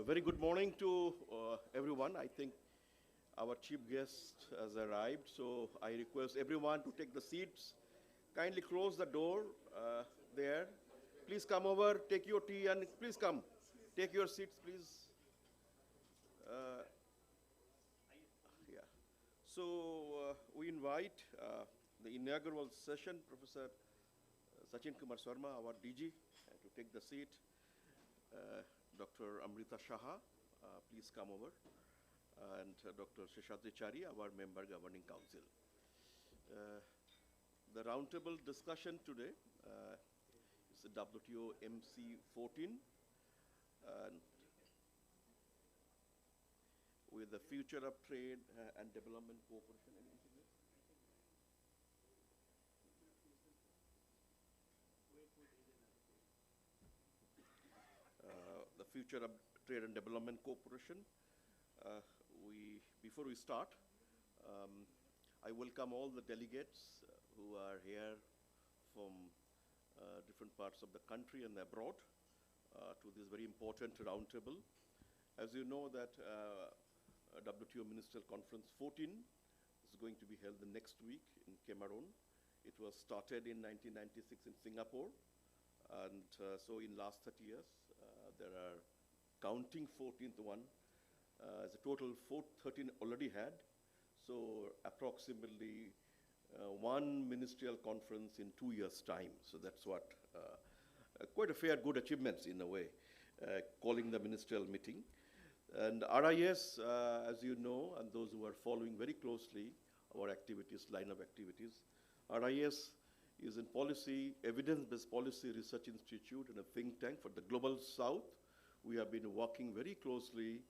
Very good morning to everyone. I think our chief guest has arrived, so I request everyone to take the seats. Kindly close the door there. Please come over, take your tea, and please come. Take your seats, please. Uh, yeah. So we invite the inaugural session, Professor Sachin Kumar Sharma, our DG, to take the seat. Dr. Amrita Shaha, please come over, and Dr. Sheshadri Chari, our member governing council. The roundtable discussion today is the WTO MC 14 and with the future of trade and development cooperation. The future of trade and development cooperation. Before we start, I welcome all the delegates who are here from different parts of the country and abroad to this very important roundtable. As you know that WTO Ministerial Conference 14 is going to be held the next week in Cameroon. It was started in 1996 in Singapore, and so in last 30 years, there are counting 14th one, as a total 13 already had. So approximately one ministerial conference in 2 years' time. So that's what, quite a fair good achievements in a way, calling the ministerial meeting. And RIS, as you know, and those who are following very closely our activities, line of activities, RIS is in policy, evidence-based policy research institute and a think tank for the global south. We have been working very closely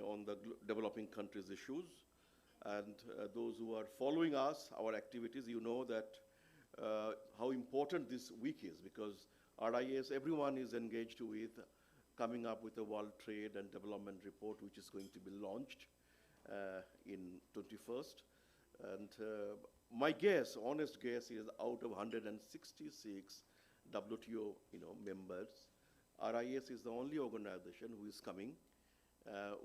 on the developing countries issues. And those who are following us, our activities, you know that how important this week is, because RIS, everyone is engaged with coming up with a World Trade and Development Report, which is going to be launched in 21st. And my guess, honest guess, is out of 166 WTO members, RIS is the only organization who is coming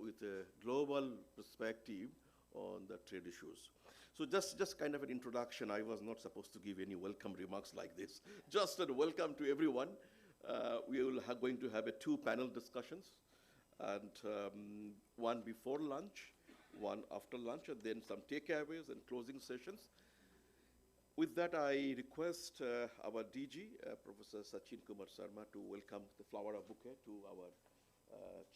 with a global perspective on the trade issues. So just kind of an introduction. I was not supposed to give any welcome remarks like this. Just a welcome to everyone. We will going to have 2 panel discussions, and one before lunch, one after lunch, and then some takeaways and closing sessions. With that, I request our DG, Professor Sachin Kumar Sharma, to welcome the flower of bouquet to our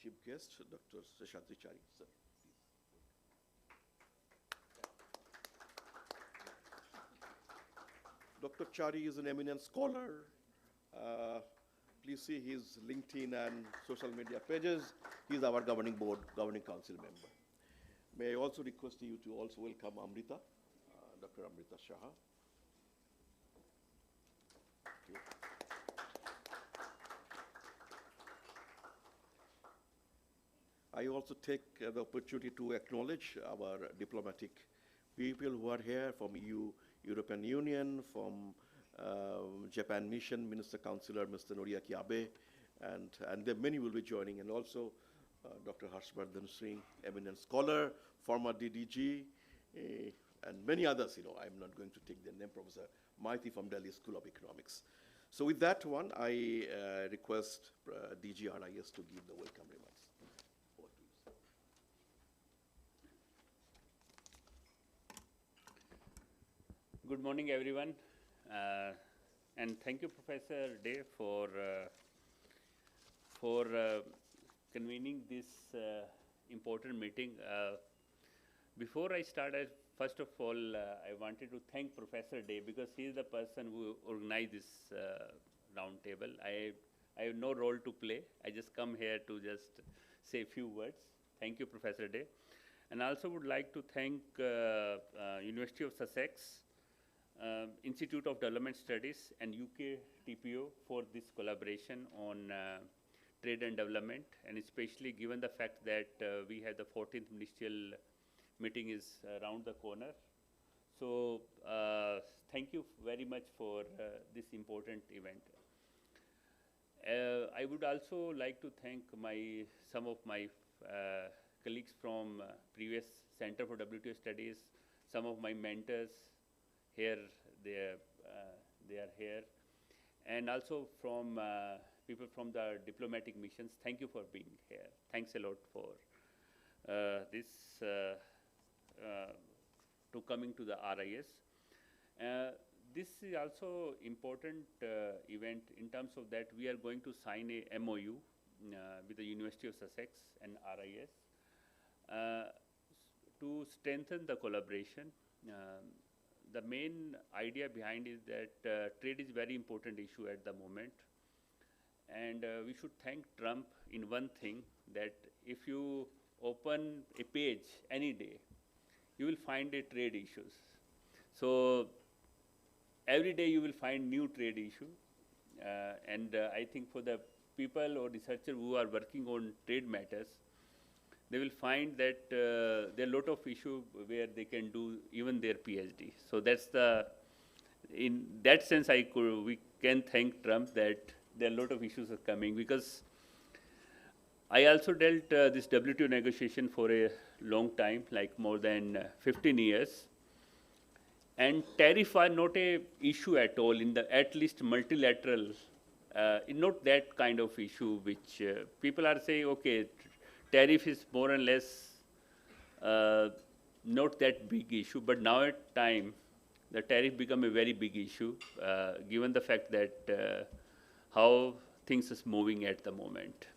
chief guest, Dr. Sheshadri Chari. Sir, please. Dr. Chari is an eminent scholar. Please see his LinkedIn and social media pages. He's our governing board, governing council member. May I also request you to also welcome Amrita, Dr. Amrita Shaha. I also take the opportunity to acknowledge our diplomatic people who are here from European Union, from Japan Mission, Minister Councillor Mr. Noriaki Abe, and then many will be joining, and also Dr. Harshvardhan Singh, eminent scholar, former DDG, and many others, I'm not going to take their name, Professor Maiti from Delhi School of Economics. So with that one, I request DG RIS to give the welcome remarks. Over to you, sir. Good morning, everyone. And thank you, Professor Day, for convening this important meeting. Before I start, first of all, I wanted to thank Professor Day, because he is the person who organized this roundtable. I have no role to play. I just come here to just say a few words. Thank you, Professor Day. And I also would like to thank University of Sussex, Institute of Development Studies, and UK TPO for this collaboration on trade and development, and especially given the fact that we have the 14th ministerial meeting is around the corner. So thank you very much for this important event. I would also like to thank some of my colleagues from previous Center for WTO Studies, some of my mentors here, they are here, and also from people from the diplomatic missions. Thank you for being here. Thanks a lot for this to coming to the RIS. This is also important event in terms of that we are going to sign a MOU with the University of Sussex and RIS to strengthen the collaboration. The main idea behind is that trade is very important issue at the moment, and we should thank Trump in one thing, that if you open a page any day, you will find a trade issues. So every day you will find new trade issue, and I think for the people or researchers who are working on trade matters, they will find that there are a lot of issues where they can do even their PhD. So that's in that sense, we can thank Trump that there are a lot of issues are coming, because I also dealt this WTO negotiation for a long time, like more than 15 years. And tariff are not a issue at all in the at least multilateral, not that kind of issue which people are saying, okay, tariff is more or less not that big issue, but now at time, the tariff become a very big issue, given the fact that how things is moving at the moment.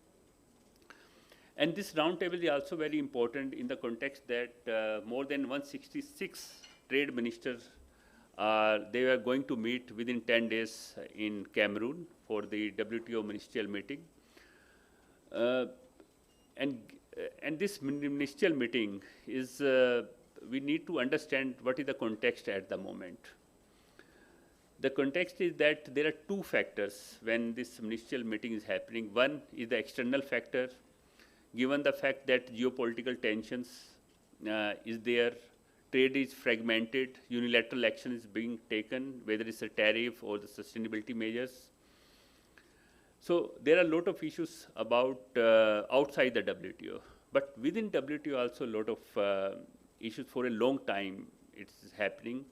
And this roundtable is also very important in the context that more than 166 trade ministers they are going to meet within 10 days in Cameroon for the WTO ministerial meeting. And this ministerial meeting is, we need to understand what is the context at the moment. The context is that there are two factors when this ministerial meeting is happening. One is the external factor, given the fact that geopolitical tensions is there, trade is fragmented, unilateral action is being taken, whether it's a tariff or the sustainability measures. So there are a lot of issues about outside the WTO, but within WTO also a lot of issues for a long time it's happening.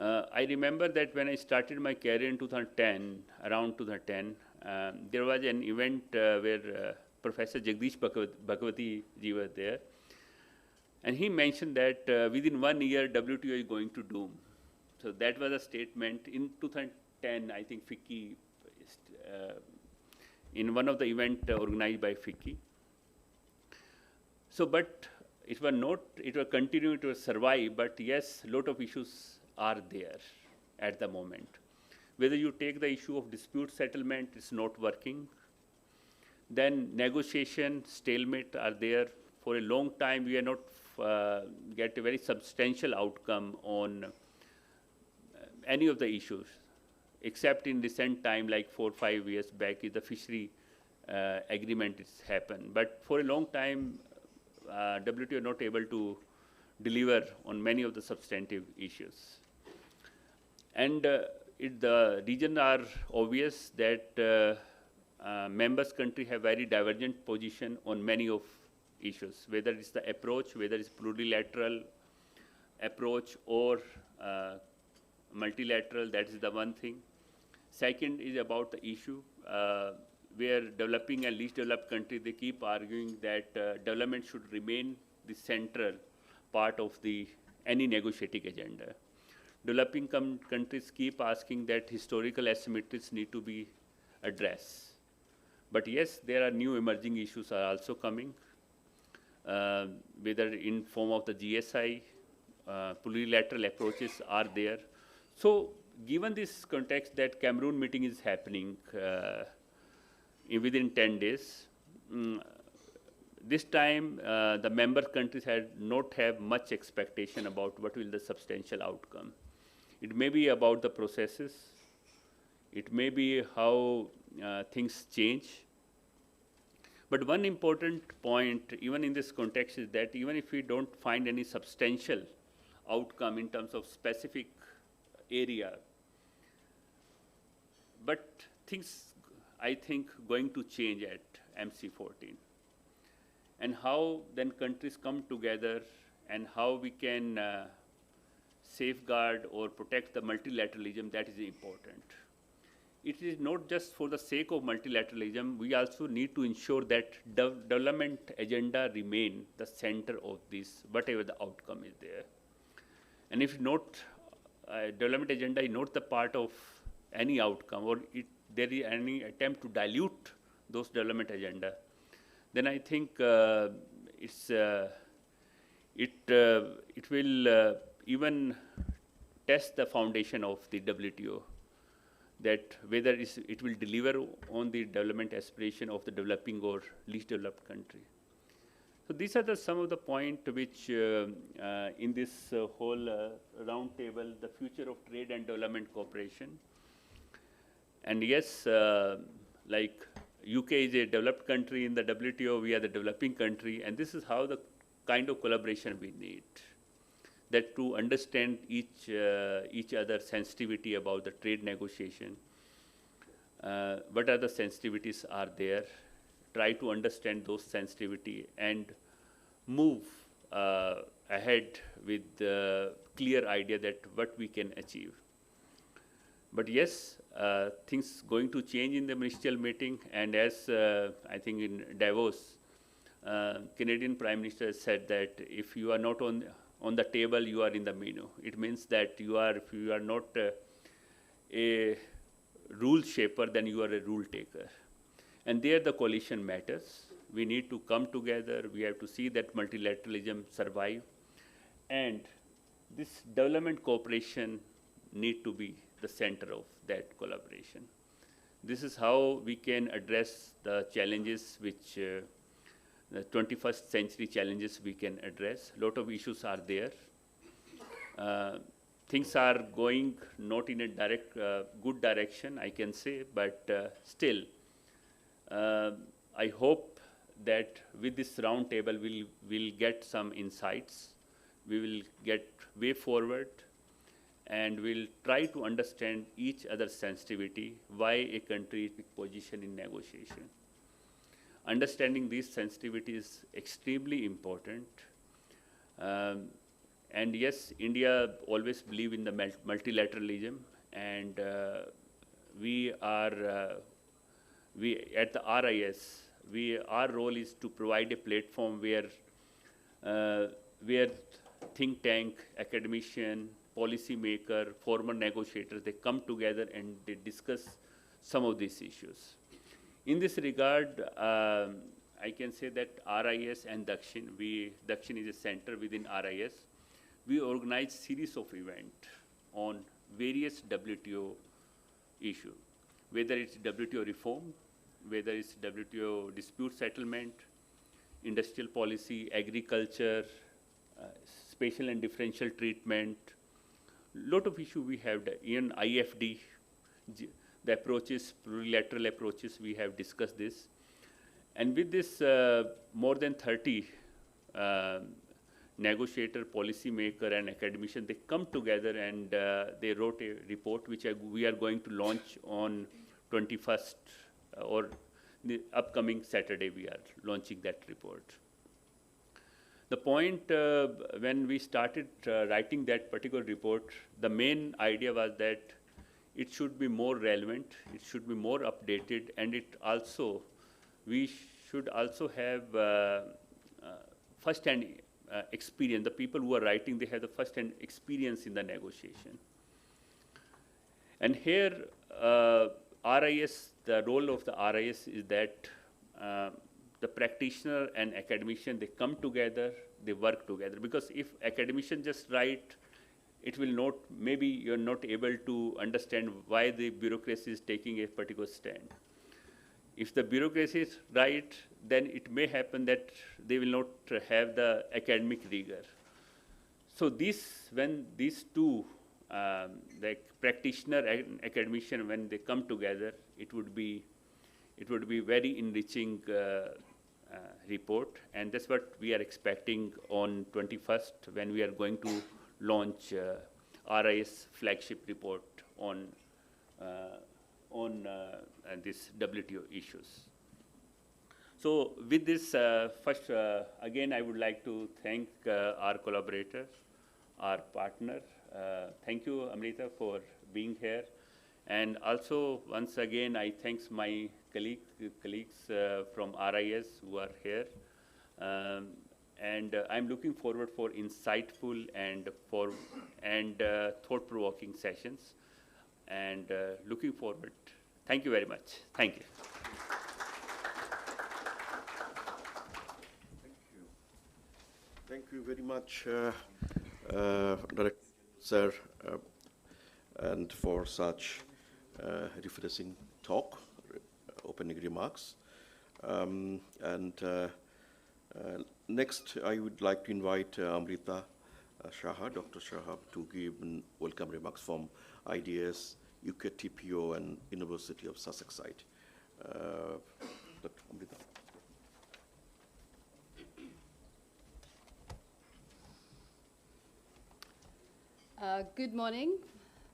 I remember that when I started my career in 2010, around 2010, there was an event where Professor Jagdish Bhagwati ji was there, and he mentioned that within 1 year WTO is going to doom. So that was a statement in 2010, I think FICCI, in one of the event organized by FICCI. So, but it was not, it will continue to survive, but yes, a lot of issues are there at the moment. Whether you take the issue of dispute settlement, it's not working. Then negotiation, stalemate are there. For a long time, we are not get a very substantial outcome on any of the issues, except in recent time, like 4 or 5 years back, is the fishery agreement is happened. But for a long time, WTO not able to deliver on many of the substantive issues. And the reasons are obvious that members country have very divergent position on many of issues, whether it's the approach, whether it's plurilateral approach or multilateral, that is the one thing. Second is about the issue where developing and least developed countries, they keep arguing that development should remain the central part of any negotiating agenda. Developing countries keep asking that historical asymmetries need to be addressed. But yes, there are new emerging issues are also coming, whether in form of the GSI, plurilateral approaches are there. So given this context that Cameroon meeting is happening within 10 days, this time the member countries had not have much expectation about what will the substantial outcome. It may be about the processes, it may be how things change. But one important point, even in this context, is that even if we don't find any substantial outcome in terms of specific area, but things I think, going to change at MC14. And how then countries come together and how we can safeguard or protect the multilateralism, that is important. It is not just for the sake of multilateralism, we also need to ensure that development agenda remain the center of this, whatever the outcome is there. And if not, development agenda is not the part of any outcome, or there is any attempt to dilute those development agenda, then I think it will even test the foundation of the WTO, that whether it will deliver on the development aspiration of the developing or least developed country. So these are some of the points which in this whole roundtable, the future of trade and development cooperation. And yes, like UK is a developed country in the WTO, we are the developing country, and this is how the kind of collaboration we need. That to understand each other's sensitivity about the trade negotiation, what are the sensitivities are there, try to understand those sensitivity and move ahead with the clear idea that what we can achieve. But yes, things going to change in the ministerial meeting, and as I think in Davos, Canadian Prime Minister said that if you are not on the table, you are in the menu. It means that if you are not a rule shaper, then you are a rule taker. And there the coalition matters. We need to come together. We have to see that multilateralism survive. And this development cooperation need to be the center of that collaboration. This is how we can address the challenges which the 21st century challenges we can address. A lot of issues are there. Things are going not in a good direction, I can say, but still, I hope that with this roundtable we'll get some insights. We will get way forward, and we'll try to understand each other's sensitivity, why a country is in position in negotiation. Understanding these sensitivities is extremely important. And yes, India always believe in the multilateralism, and we at the RIS, our role is to provide a platform where think tank, academician, policy maker, former negotiators, they come together and they discuss some of these issues. In this regard, I can say that RIS and Dakshin is a center within RIS. We organize series of events on various WTO issues, whether it's WTO reform, whether it's WTO dispute settlement, industrial policy, agriculture, special and differential treatment. Lot of issues we have, even IFD, the approaches, plurilateral approaches, we have discussed this. And with this more than 30 negotiator, policymaker, and academician, they come together and they wrote a report which we are going to launch on 21st or the upcoming Saturday. We are launching that report. The point when we started writing that particular report, the main idea was that it should be more relevant, it should be more updated, and we should also have first-hand experience. The people who are writing, they have the first-hand experience in the negotiation. And here, RIS, the role of the RIS is that the practitioner and academician, they come together, they work together. Because if academician just write, it will not, maybe you're not able to understand why the bureaucracy is taking a particular stand. If the bureaucracy is right, then it may happen that they will not have the academic rigor. So when these two, the practitioner and academician, when they come together, it would be very enriching report, and that's what we are expecting on 21st when we are going to launch RIS flagship report on on these WTO issues. So with this, first, again, I would like to thank our collaborator, our partner. Thank you, Amrita, for being here. And also, once again, I thank my colleagues from RIS who are here. I'm looking forward for insightful and thought-provoking sessions. And looking forward. Thank you very much. Thank you. Thank you very much, Director Sir, and for such refreshing talk, opening remarks. Next, I would like to invite Amrita Shaha, Dr. Shaha, to give welcome remarks from IDS, UK TPO, and University of Sussex side. Dr. Amrita. Good morning,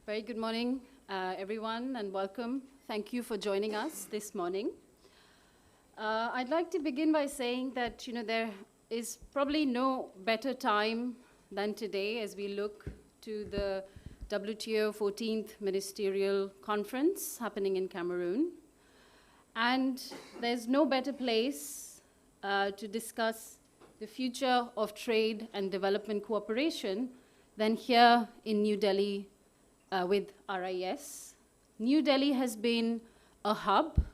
very good morning, everyone, and welcome. Thank you for joining us this morning. I'd like to begin by saying that there is probably no better time than today as we look to the WTO 14th Ministerial Conference happening in Cameroon. And there's no better place to discuss the future of trade and development cooperation than here in New Delhi with RIS. New Delhi has been a hub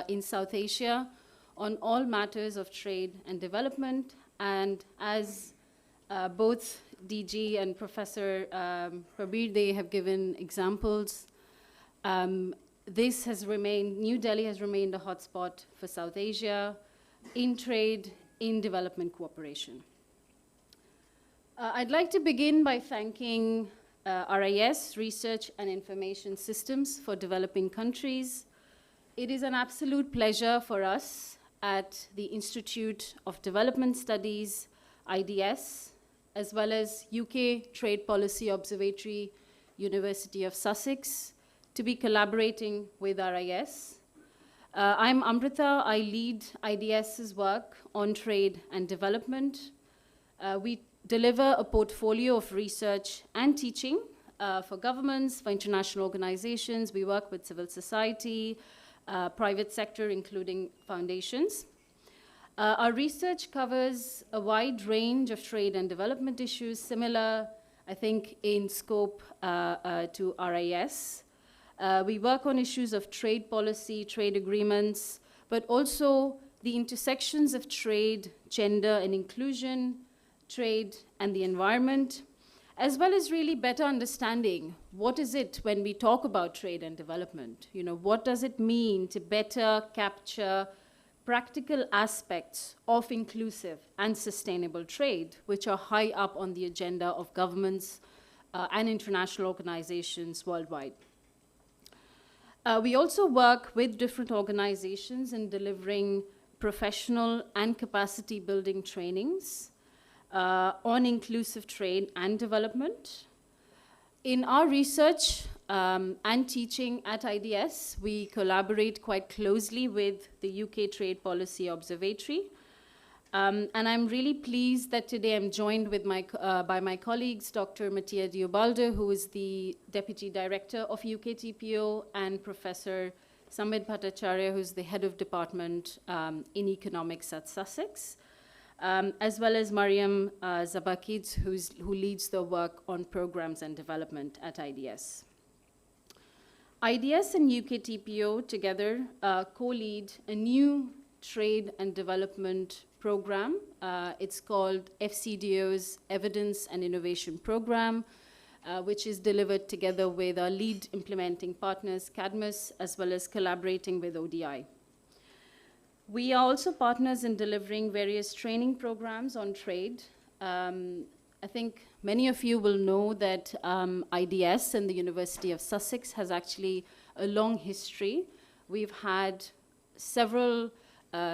in South Asia on all matters of trade and development. And as both DG and Professor Prabir, they have given examples, New Delhi has remained a hotspot for South Asia in trade, in development cooperation. I'd like to begin by thanking RIS, Research and Information Systems for Developing Countries. It is an absolute pleasure for us at the Institute of Development Studies, IDS, as well as UK Trade Policy Observatory, University of Sussex, to be collaborating with RIS. I'm Amrita. I lead IDS's work on trade and development. We deliver a portfolio of research and teaching for governments, for international organizations. We work with civil society, private sector, including foundations. Our research covers a wide range of trade and development issues, similar, I think, in scope to RIS. We work on issues of trade policy, trade agreements, but also the intersections of trade, gender and inclusion, trade and the environment, as well as really better understanding what is it when we talk about trade and development. What does it mean to better capture practical aspects of inclusive and sustainable trade, which are high up on the agenda of governments and international organizations worldwide. We also work with different organizations in delivering professional and capacity building trainings on inclusive trade and development. In our research and teaching at IDS, we collaborate quite closely with the UK Trade Policy Observatory. And I'm really pleased that today I'm joined with by my colleagues, Dr. Mattia Diobaldo, who is the Deputy Director of UK TPO, and Professor Samit Bhattacharya, who's the Head of Department in Economics at Sussex. As well as Mariam Zabakids, who leads the work on programs and development at IDS. IDS and UK TPO together co-lead a new trade and development program. It's called FCDO's Evidence and Innovation Program, which is delivered together with our lead implementing partners, Cadmus, as well as collaborating with ODI. We are also partners in delivering various training programs on trade. I think many of you will know that IDS and the University of Sussex has actually a long history. We've had several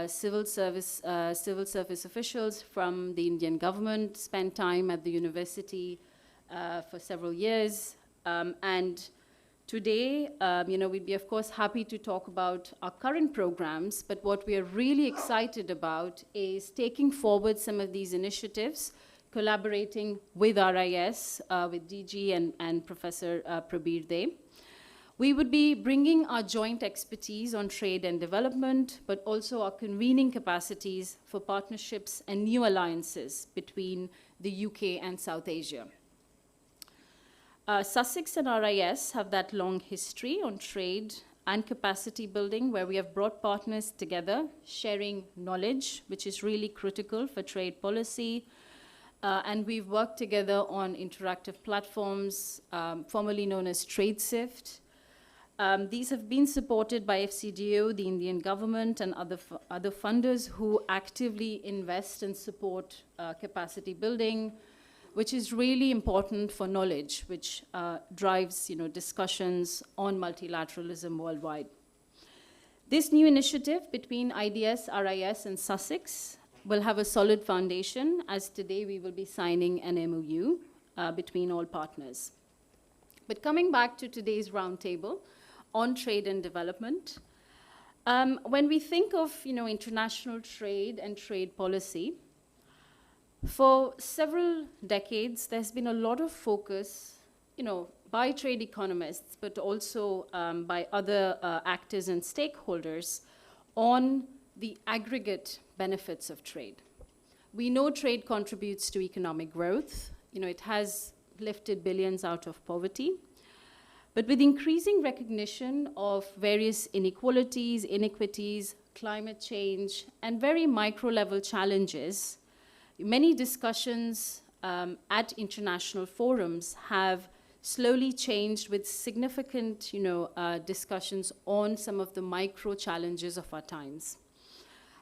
civil service officials from the Indian government spend time at the university for several years. And Today, we'd be, of course, happy to talk about our current programs, but what we are really excited about is taking forward some of these initiatives, collaborating with RIS, with DG and Professor Prabir De. We would be bringing our joint expertise on trade and development, but also our convening capacities for partnerships and new alliances between the UK and South Asia. Sussex and RIS have that long history on trade and capacity building, where we have brought partners together, sharing knowledge, which is really critical for trade policy. And we've worked together on interactive platforms, formerly known as TradeSift. These have been supported by FCDO, the Indian government, and other funders who actively invest and support capacity building, which is really important for knowledge, which drives discussions on multilateralism worldwide. This new initiative between IDS, RIS, and Sussex will have a solid foundation, as today we will be signing an MOU between all partners. But coming back to today's roundtable on trade and development, when we think of international trade and trade policy, for several decades, there's been a lot of focus, by trade economists, but also by other actors and stakeholders on the aggregate benefits of trade. We know trade contributes to economic growth. It has lifted billions out of poverty. But with increasing recognition of various inequalities, inequities, climate change, and very micro-level challenges, many discussions at international forums have slowly changed with significant, discussions on some of the micro challenges of our times.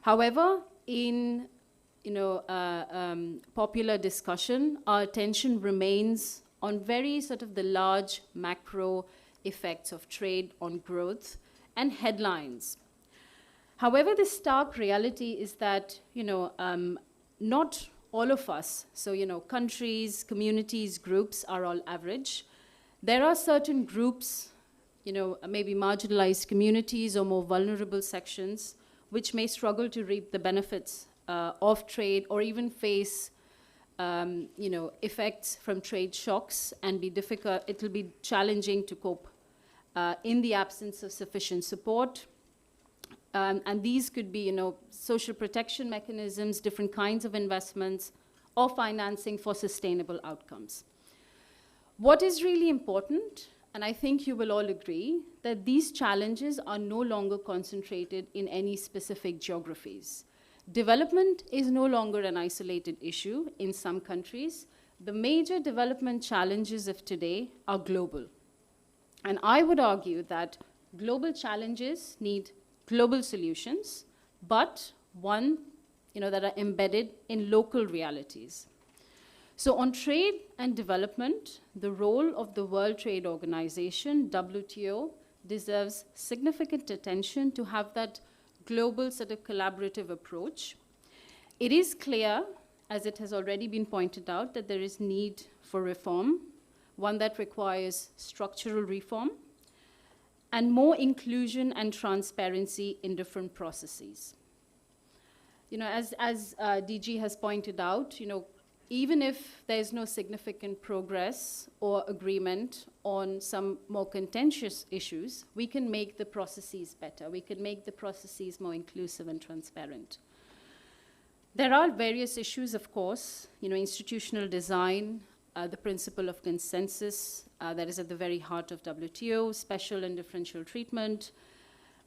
However, in popular discussion, our attention remains on very sort of the large macro effects of trade on growth and headlines. However, the stark reality is that, not all of us, so, countries, communities, groups are all average. There are certain groups, maybe marginalized communities or more vulnerable sections, which may struggle to reap the benefits of trade or even face effects from trade shocks and be difficult. It will be challenging to cope in the absence of sufficient support. And these could be, social protection mechanisms, different kinds of investments, or financing for sustainable outcomes. What is really important, and I think you will all agree, that these challenges are no longer concentrated in any specific geographies. Development is no longer an isolated issue in some countries. The major development challenges of today are global. And I would argue that global challenges need global solutions, but one, that are embedded in local realities. So on trade and development, the role of the World Trade Organization, WTO, deserves significant attention to have that global sort of collaborative approach. It is clear, as it has already been pointed out, that there is need for reform, one that requires structural reform, and more inclusion and transparency in different processes. As DG has pointed out, even if there's no significant progress or agreement on some more contentious issues, we can make the processes better. We can make the processes more inclusive and transparent. There are various issues, of course, institutional design, the principle of consensus that is at the very heart of WTO, special and differential treatment,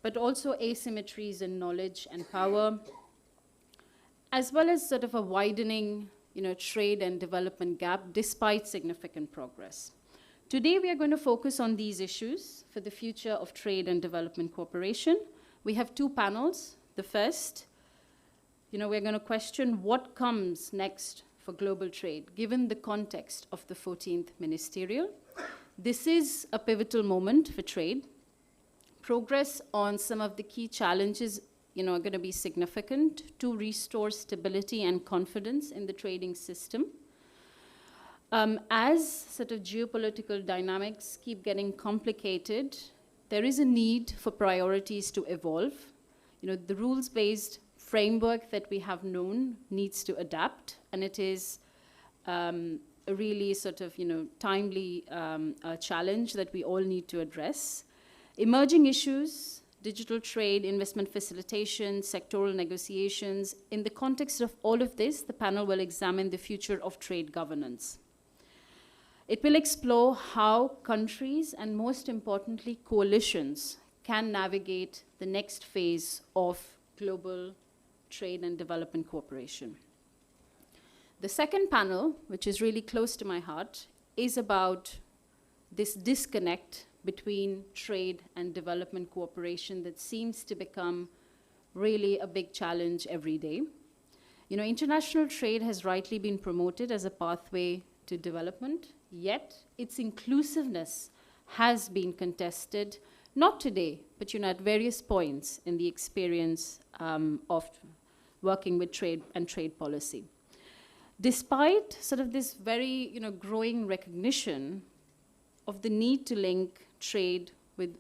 but also asymmetries in knowledge and power, as well as sort of a widening trade and development gap despite significant progress. Today, we are going to focus on these issues for the future of trade and development cooperation. We have two panels. The first, we're going to question what comes next for global trade, given the context of the 14th Ministerial. This is a pivotal moment for trade. Progress on some of the key challenges are going to be significant to restore stability and confidence in the trading system. As sort of geopolitical dynamics keep getting complicated, there is a need for priorities to evolve. The rules-based framework that we have known needs to adapt, and it is a really sort of, timely challenge that we all need to address. Emerging issues, digital trade, investment facilitation, sectoral negotiations. In the context of all of this, the panel will examine the future of trade governance. It will explore how countries, and most importantly, coalitions, can navigate the next phase of global trade and development cooperation. The second panel, which is really close to my heart, is about this disconnect between trade and development cooperation that seems to become really a big challenge every day. International trade has rightly been promoted as a pathway to development, yet its inclusiveness has been contested, not today, but at various points in the experience of working with trade and trade policy. Despite sort of this very growing recognition of the need to link trade with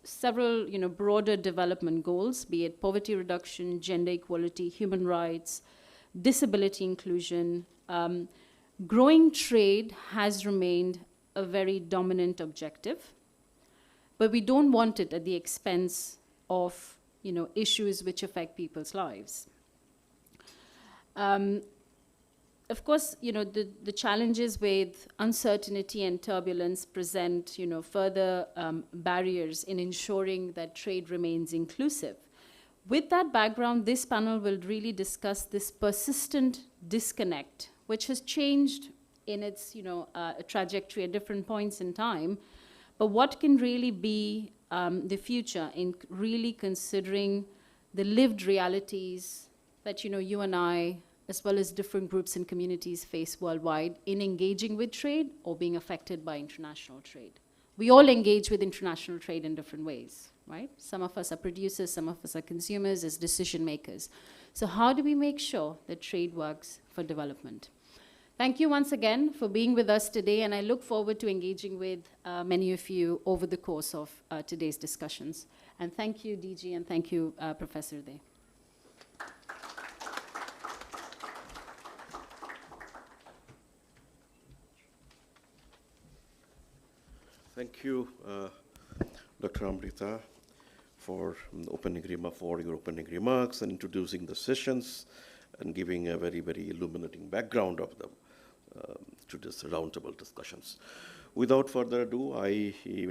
several broader development goals, be it poverty reduction, gender equality, human rights, disability inclusion, growing trade has remained a very dominant objective, but we don't want it at the expense of issues which affect people's lives. Of course, the challenges with uncertainty and turbulence present, further barriers in ensuring that trade remains inclusive. With that background, this panel will really discuss this persistent disconnect, which has changed in its, trajectory at different points in time, but what can really be the future in really considering the lived realities that, you and I, as well as different groups and communities face worldwide in engaging with trade or being affected by international trade. We all engage with international trade in different ways, right? Some of us are producers, some of us are consumers as decision makers. So how do we make sure that trade works for development? Thank you once again for being with us today, and I look forward to engaging with many of you over the course of today's discussions. And thank you, DG, and thank you, Professor Day. Thank you, Dr. Amrita, for your opening remarks and introducing the sessions and giving a very, very illuminating background of them to this roundtable discussions. Without further ado,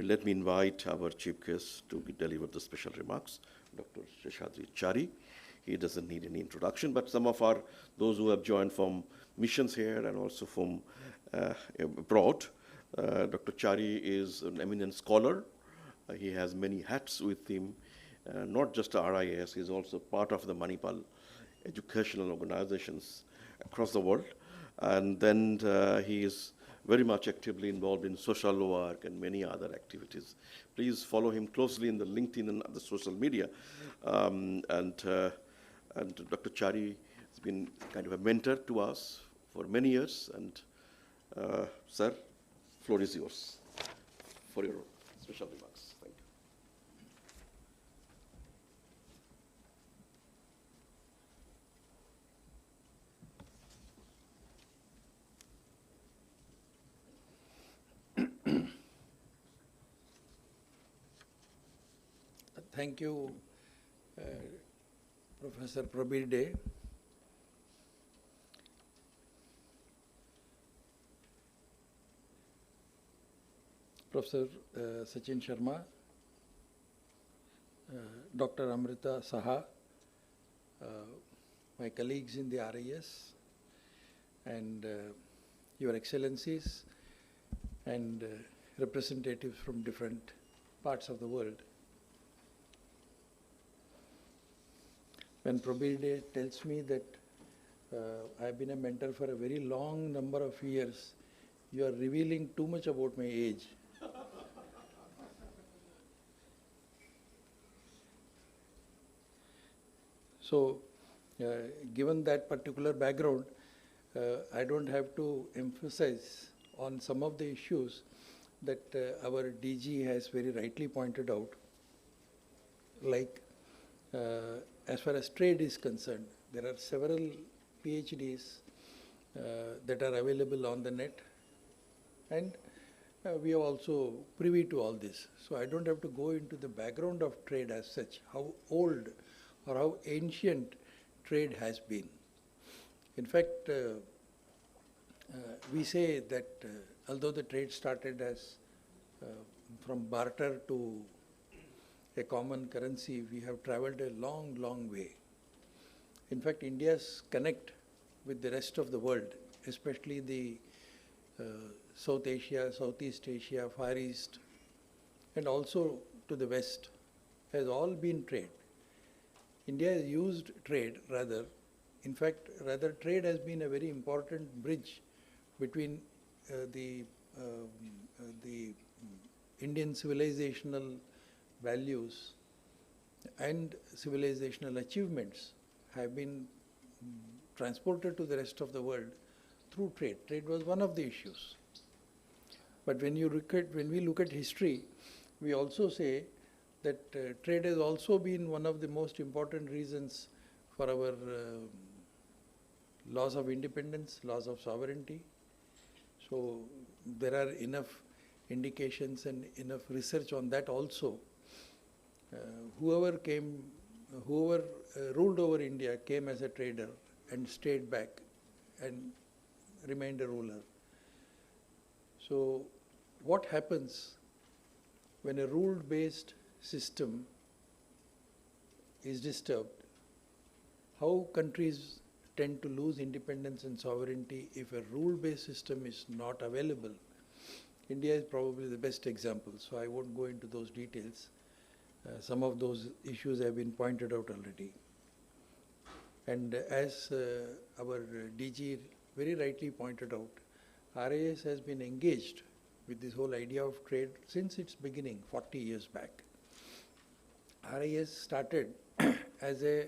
let me invite our chief guest to deliver the special remarks, Dr. Seshadri Chari. He doesn't need any introduction, but some of those who have joined from missions here and also from abroad. Dr. Chari is an eminent scholar. He has many hats with him, not just the RIS, he's also part of the Manipal educational organizations across the world. And then he is very much actively involved in social work and many other activities. Please follow him closely in the LinkedIn and other social media. And Dr. Chari has been kind of a mentor to us for many years. And sir, floor is yours for your special remarks. Thank you. Thank you, Professor Prabir Dey. Professor Sachin Sharma, Dr. Amrita Saha, my colleagues in the RIS, and Your Excellencies, and representatives from different parts of the world. When Prabir Dey tells me that I've been a mentor for a very long number of years, you are revealing too much about my age. So, given that particular background, I don't have to emphasize on some of the issues that our DG has very rightly pointed out, like as far as trade is concerned, there are several PhDs that are available on the net, and we are also privy to all this. So I don't have to go into the background of trade as such, how old or how ancient trade has been. In fact, we say that although the trade started as from barter to a common currency, we have traveled a long, long way. In fact, India's connect with the rest of the world, especially the South Asia, Southeast Asia, Far East, and also to the West, has all been trade. India has used trade rather. In fact, rather trade has been a very important bridge between the Indian civilizational values and civilizational achievements have been transported to the rest of the world through trade. Trade was one of the issues. But when we look at history, we also say that trade has also been one of the most important reasons for our loss of independence, loss of sovereignty. So there are enough indications and enough research on that also. Whoever ruled over India came as a trader and stayed back and remained a ruler. So what happens when a rule-based system is disturbed? How countries tend to lose independence and sovereignty if a rule-based system is not available? India is probably the best example, so I won't go into those details. Some of those issues have been pointed out already. And as our DG very rightly pointed out, RIS has been engaged with this whole idea of trade since its beginning, 40 years back. RIS started as a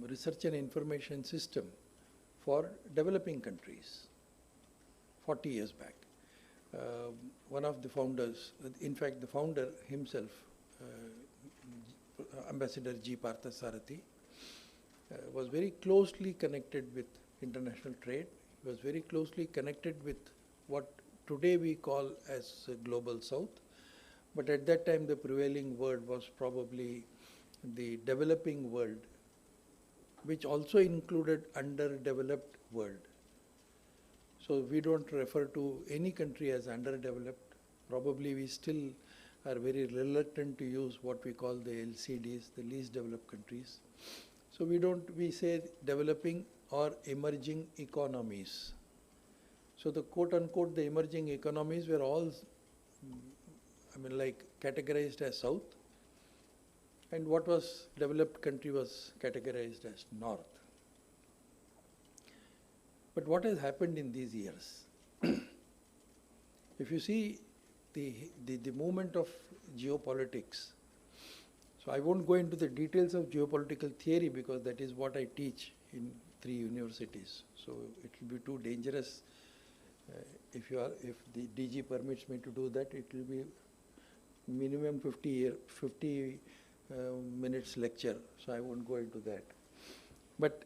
research and information system for developing countries 40 years back. One of the founders, in fact the founder himself, Ambassador G. Parthasarathi, was very closely connected with international trade. He was very closely connected with what today we call as Global South. But at that time the prevailing word was probably the developing world, which also included underdeveloped world. So we don't refer to any country as underdeveloped. Probably we still are very reluctant to use what we call the LCDs, the least developed countries. So we say developing or emerging economies. So the quote unquote the emerging economies were all, categorized as South, and what was developed country was categorized as North. But what has happened in these years? If you see the movement of geopolitics, so I won't go into the details of geopolitical theory because that is what I teach in 3 universities. So it will be too dangerous. If the DG permits me to do that, it will be minimum 50 minutes lecture. So I won't go into that. But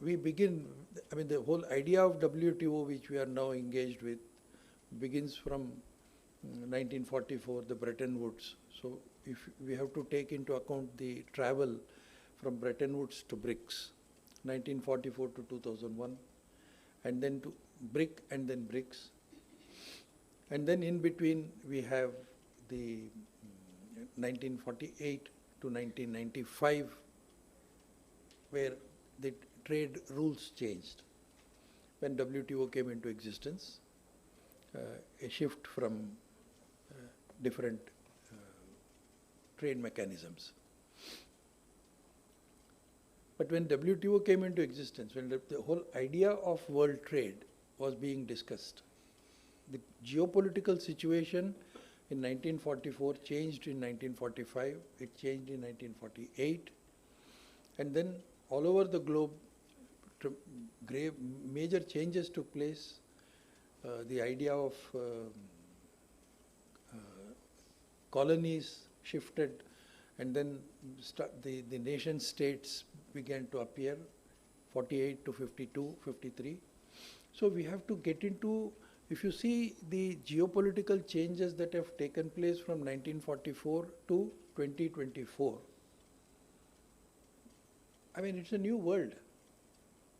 we begin, the whole idea of WTO, which we are now engaged with, begins from 1944, the Bretton Woods. So if we have to take into account the travel from Bretton Woods to BRICS, 1944 to 2001, and then to BRIC and then BRICS. And then in between we have the 1948 to 1995, where the trade rules changed. When WTO came into existence, a shift from different trade mechanisms. But when WTO came into existence, when the whole idea of world trade was being discussed, the geopolitical situation in 1944 changed in 1945, it changed in 1948, and then all over the globe grave, major changes took place. The idea of colonies shifted, and then the nation states began to appear, 48 to 52, 53. So we have to get into, if you see the geopolitical changes that have taken place from 1944 to 2024, I mean, it's a new world.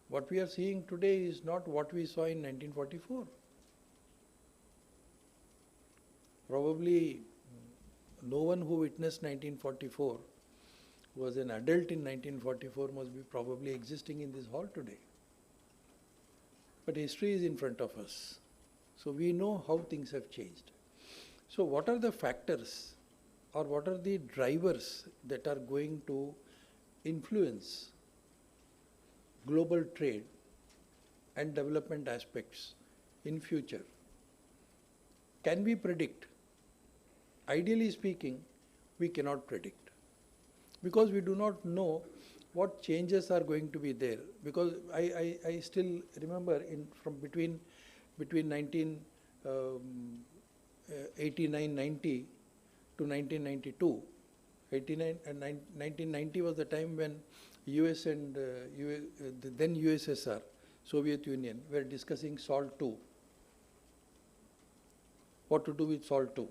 What we are seeing today is not what we saw in 1944. Probably no one who witnessed 1944, who was an adult in 1944, must be probably existing in this hall today. But history is in front of us. So we know how things have changed. So what are the factors or what are the drivers that are going to influence global trade and development aspects in future? Can we predict? Ideally speaking, we cannot predict, because we do not know what changes are going to be there. Because I still remember from between 1989-90 to 1992, 89 and 1990 was the time when US and the then USSR, Soviet Union, were discussing SALT II. What to do with SALT II.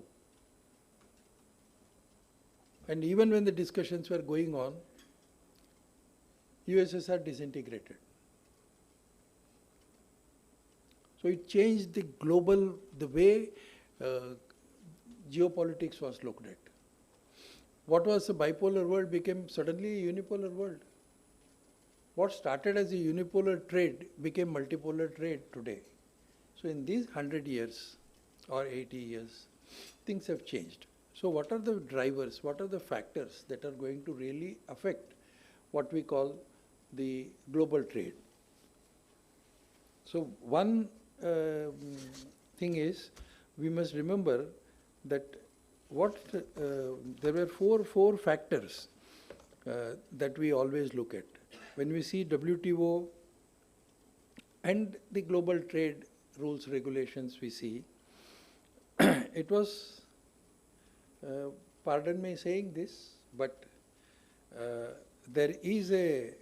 And even when the discussions were going on, USSR disintegrated. So it changed the global, the way geopolitics was looked at. What was a bipolar world became suddenly a unipolar world. What started as a unipolar trade became multipolar trade today. So in these 100 years or 80 years, things have changed. So what are the drivers, what are the factors that are going to really affect what we call the global trade? So one thing is, we must remember that there were four factors that we always look at. When we see WTO and the global trade rules, regulations we see, it was, pardon me saying this, but there is a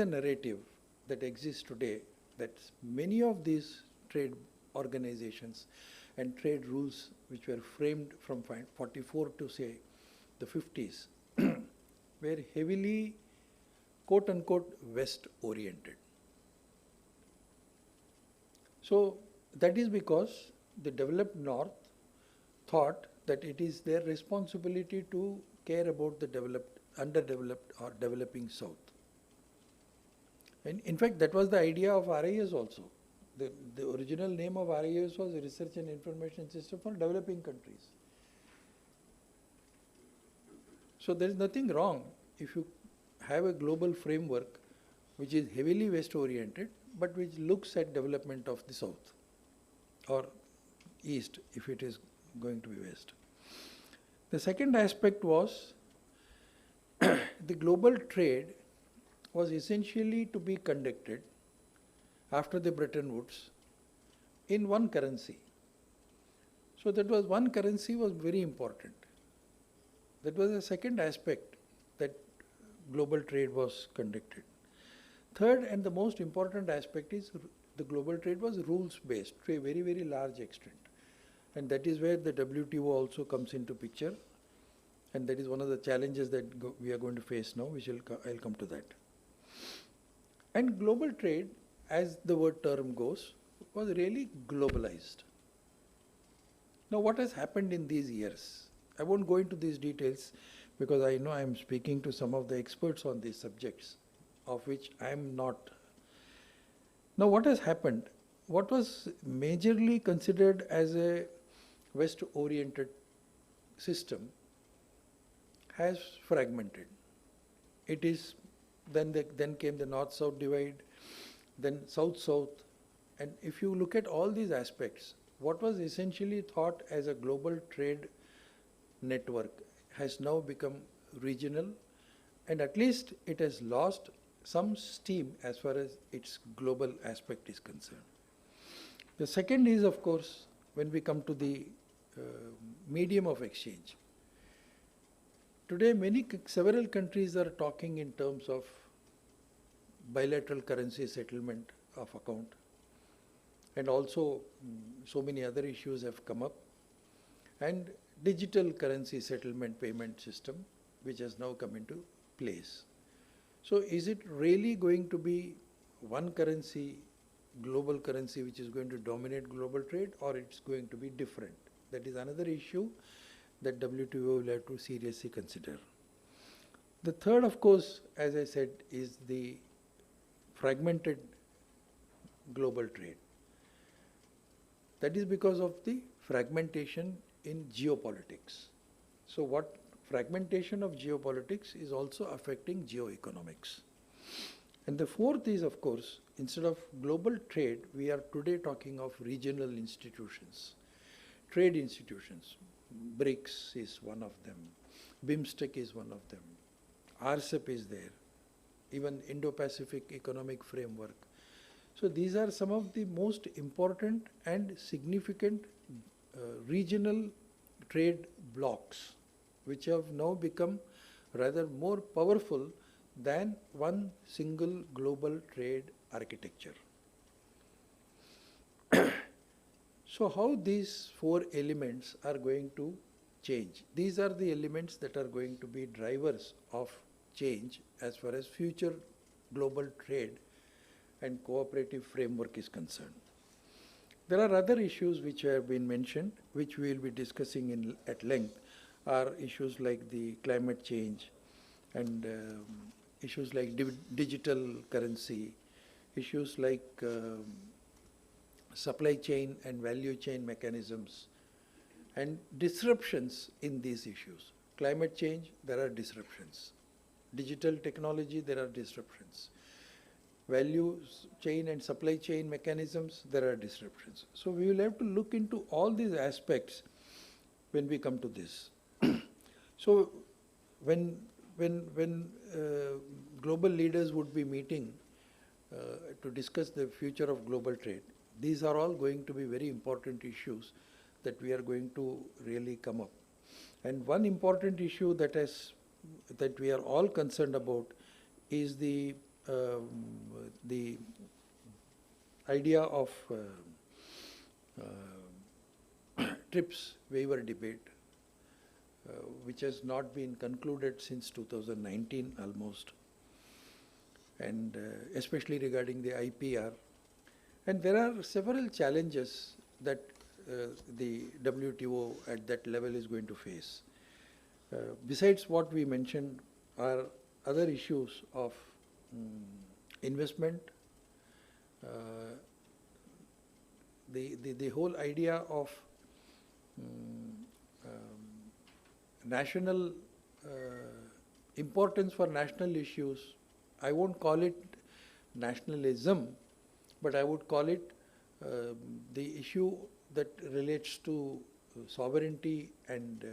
narrative that exists today that many of these trade organizations and trade rules which were framed from 44 to say the 50s were heavily quote unquote West oriented. So that is because the developed North thought that it is their responsibility to care about the developed, underdeveloped or developing South. And in fact, that was the idea of RIS also. The original name of RIS was Research and Information System for Developing Countries. So there is nothing wrong if you have a global framework which is heavily West oriented, but which looks at development of the South or East if it is going to be West. The second aspect was the global trade was essentially to be conducted after the Bretton Woods in one currency. So that was one currency was very important. That was the second aspect that global trade was conducted. Third and the most important aspect is the global trade was rules based to a very, very large extent. And that is where the WTO also comes into picture. And that is one of the challenges that we are going to face now, which I'll come to that. And global trade, as the word term goes, was really globalized. Now what has happened in these years? I won't go into these details because I know I'm speaking to some of the experts on these subjects, of which I am not. Now what has happened? What was majorly considered as a West-oriented system has fragmented. It is, then came the North-South divide, then South-South. And if you look at all these aspects, what was essentially thought as a global trade network has now become regional, and at least it has lost some steam as far as its global aspect is concerned. The second is, of course, when we come to the medium of exchange. Today, several countries are talking in terms of bilateral currency settlement of account, and also so many other issues have come up, and digital currency settlement payment system, which has now come into place. So is it really going to be one currency, global currency, which is going to dominate global trade, or it's going to be different? That is another issue that WTO will have to seriously consider. The third, of course, as I said, is the fragmented global trade. That is because of the fragmentation in geopolitics. So what fragmentation of geopolitics is also affecting geoeconomics. And the fourth is, of course, instead of global trade, we are today talking of regional institutions, trade institutions. BRICS is one of them, BIMSTEC is one of them, RCEP is there, even Indo-Pacific Economic Framework. So these are some of the most important and significant regional trade blocks, which have now become rather more powerful than one single global trade architecture. So how these four elements are going to change? These are the elements that are going to be drivers of change as far as future global trade and cooperative framework is concerned. There are other issues which have been mentioned, which we will be discussing at length, are issues like the climate change and issues like digital currency, issues like supply chain and value chain mechanisms, and disruptions in these issues. Climate change, there are disruptions. Digital technology, there are disruptions. Value chain and supply chain mechanisms, there are disruptions. So we will have to look into all these aspects when we come to this. So when global leaders would be meeting to discuss the future of global trade, these are all going to be very important issues that we are going to really come up. And one important issue that we are all concerned about is the idea of TRIPS waiver debate, which has not been concluded since 2019 almost, and especially regarding the IPR. And there are several challenges that the WTO at that level is going to face. Besides what we mentioned are other issues of investment, the whole idea of national importance for national issues. I won't call it nationalism, but I would call it the issue that relates to sovereignty and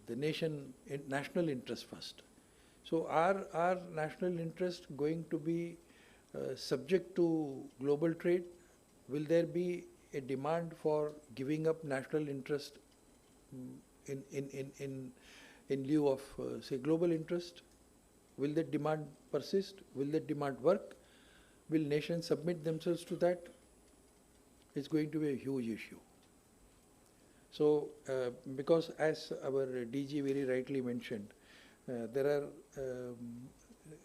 the national interest first. So are national interest going to be subject to global trade? Will there be a demand for giving up national interest in lieu of, say, global interest? Will that demand persist? Will that demand work? Will nations submit themselves to that? It's going to be a huge issue. So, because as our DG very rightly mentioned, there are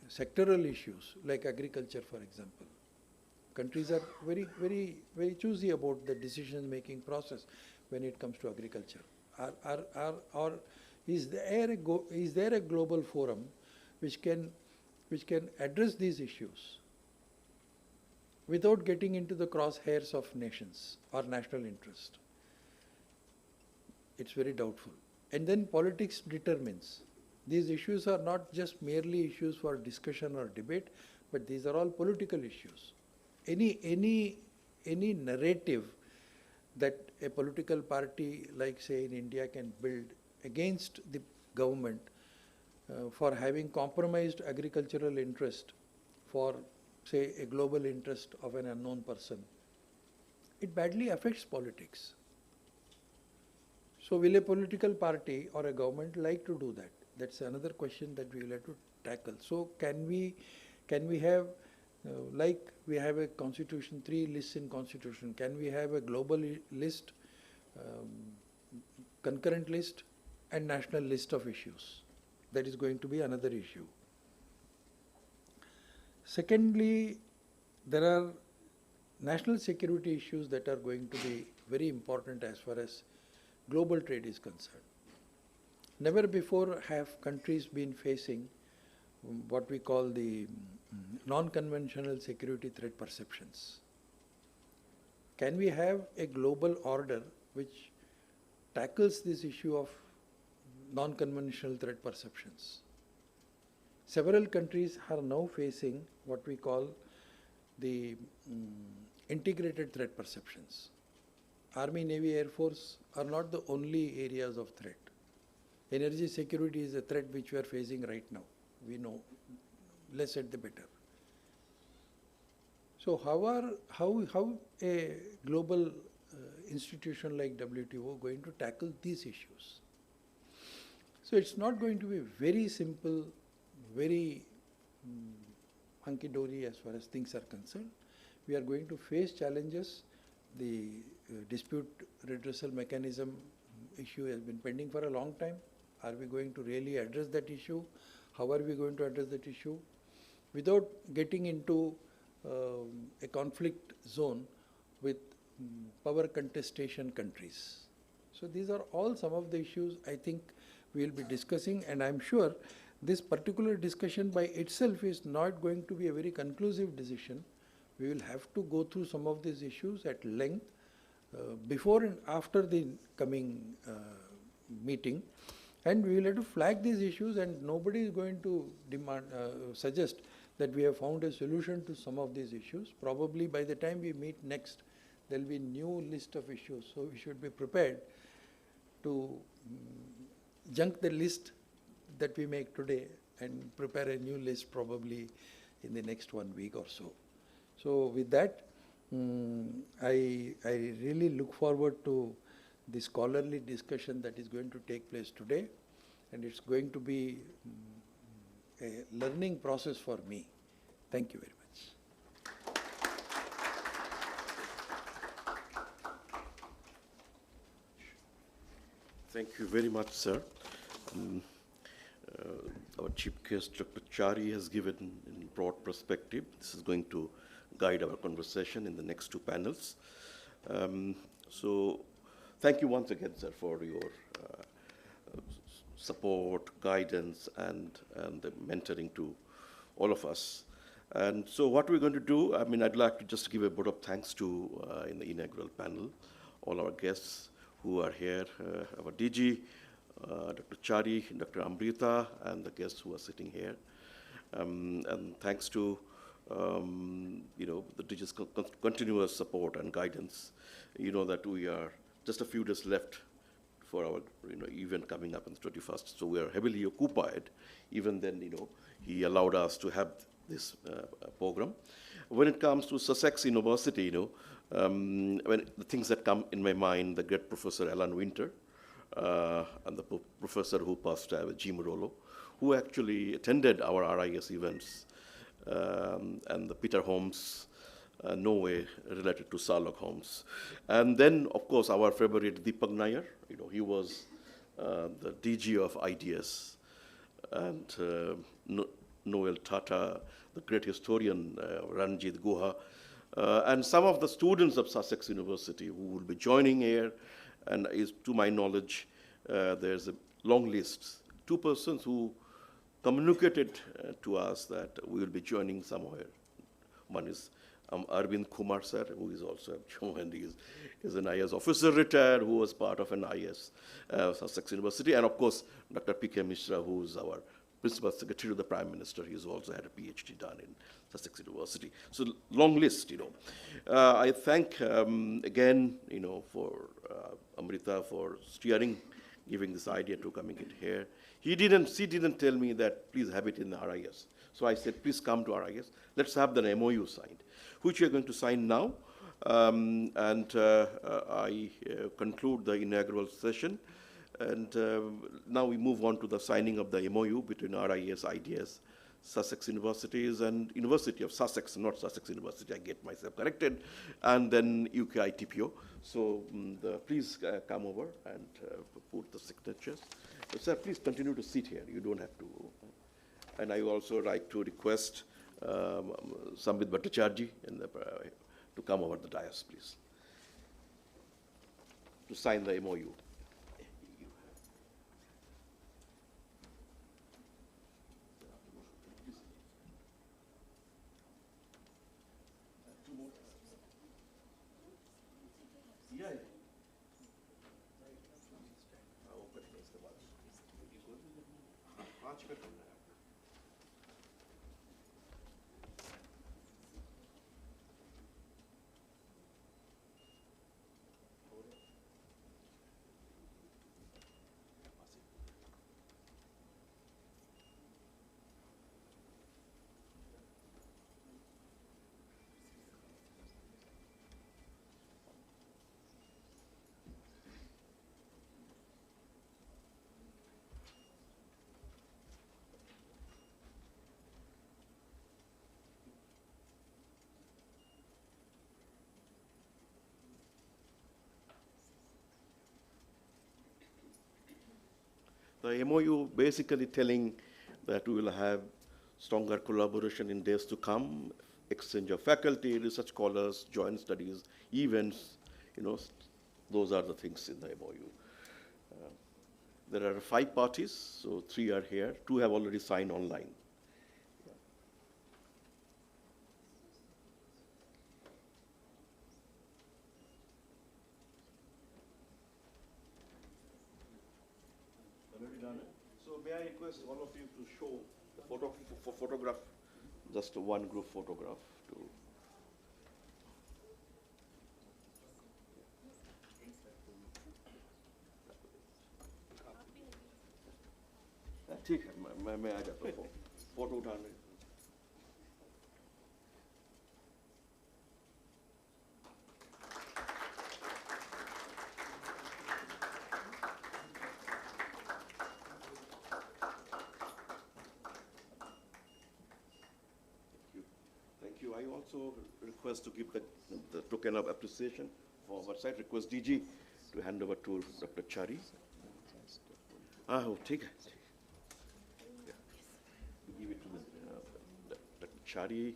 sectoral issues like agriculture, for example. Countries are very choosy about the decision-making process when it comes to agriculture. Is there a global forum which can address these issues without getting into the crosshairs of nations or national interest? It's very doubtful. And then politics determines. These issues are not just merely issues for discussion or debate, but these are all political issues. Any narrative that a political party, like say in India, can build against the government for having compromised agricultural interest for, say, a global interest of an unknown person, it badly affects politics. So will a political party or a government like to do that? That's another question that we will have to tackle. So can we have, like we have a constitution, 3 lists in constitution, can we have a global list, concurrent list and national list of issues? That is going to be another issue. Secondly, there are national security issues that are going to be very important as far as global trade is concerned. Never before have countries been facing what we call the non-conventional security threat perceptions. Can we have a global order which tackles this issue of non-conventional threat perceptions? Several countries are now facing what we call the integrated threat perceptions. Army, Navy, Air Force are not the only areas of threat. Energy security is a threat which we are facing right now. We know, less said the better. So how a global institution like WTO going to tackle these issues? So it's not going to be very simple, very hunky-dory as far as things are concerned. We are going to face challenges. The dispute redressal mechanism issue has been pending for a long time. Are we going to really address that issue? How are we going to address that issue? Without getting into a conflict zone with power contestation countries. So these are all some of the issues I think we will be discussing, and I'm sure this particular discussion by itself is not going to be a very conclusive decision. We will have to go through some of these issues at length before and after the coming meeting, and we will have to flag these issues, and nobody is going to suggest that we have found a solution to some of these issues. Probably by the time we meet next, there will be a new list of issues. So we should be prepared to junk the list that we make today and prepare a new list probably in the next 1 week or so. So with that, I really look forward to the scholarly discussion that is going to take place today, and it's going to be a learning process for me. Thank you very much. Thank you very much, sir. Our chief guest, Dr. Chari, has given in broad perspective. This is going to guide our conversation in the next 2 panels. So thank you once again, sir, for your support, guidance, and the mentoring to all of us. And so what we're going to do, I'd like to just give a vote of thanks to, in the inaugural panel, all our guests who are here, our DG, Dr. Chari, Dr. Amrita, and the guests who are sitting here. And thanks to the DG's continuous support and guidance. You know that we are just a few days left for our event coming up on the 21st. So we are heavily occupied. Even then, he allowed us to have this program. When it comes to Sussex University, when the things that come in my mind, the great Professor Alan Winter, and the professor who passed away, Jim Rollo, who actually attended our RIS events, and the Peter Holmes, Norway, related to Sherlock Holmes. And then, of course, our favorite Deepak Nair, he was the DG of IDS, and Noel Tata, the great historian, Ranjit Guha, and some of the students of Sussex University who will be joining here. And to my knowledge, there's a long list. 2 persons who communicated to us that we will be joining somewhere. One is Arvind Kumar sir, who is also joined. He is an IS officer retired who was part of an IS Sussex University. And of course, Dr. P.K. Mishra, who is our Principal Secretary to the Prime Minister. He's also had a PhD done in Sussex University. So long list, I thank again, for Amrita for steering, giving this idea to coming in here. She didn't tell me that please have it in the RIS. So I said, please come to RIS. Let's have the MOU signed, which we are going to sign now. I conclude the inaugural session. And now we move on to the signing of the MOU between RIS, IDS, Sussex Universities, and University of Sussex, not Sussex University, I get myself corrected, and then UK ITPO. So please come over and put the signatures. Sir, please continue to sit here. You don't have to. And I would also like to request Sambit Bhattacharjee to come over the dais, please, to sign the MOU. The MOU basically telling that we will have stronger collaboration in days to come, exchange of faculty, research scholars, joint studies, events, those are the things in the MOU. There are 5 parties, so 3 are here. 2 have already signed online. So may I request all of you to show the photograph, just one group photograph to. ठीक है मैं आ जाता हूँ photo उठाने. I also request to give the token of appreciation for our side. Request DG to hand over to Dr. Chari. Oh, take it. Yeah. Give it to Dr. Chari.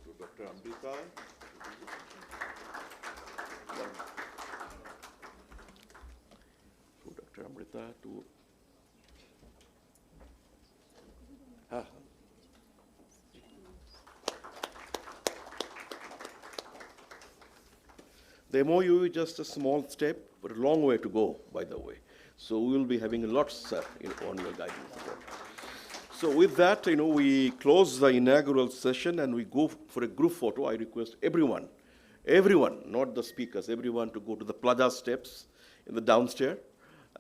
To Dr. Amrita. To Dr. Amrita. To the MOU is just a small step, but a long way to go, by the way. So we will be having lots on your guidance. So with that, we close the inaugural session and we go for a group photo. I request everyone, not the speakers, everyone to go to the plaza steps in the downstairs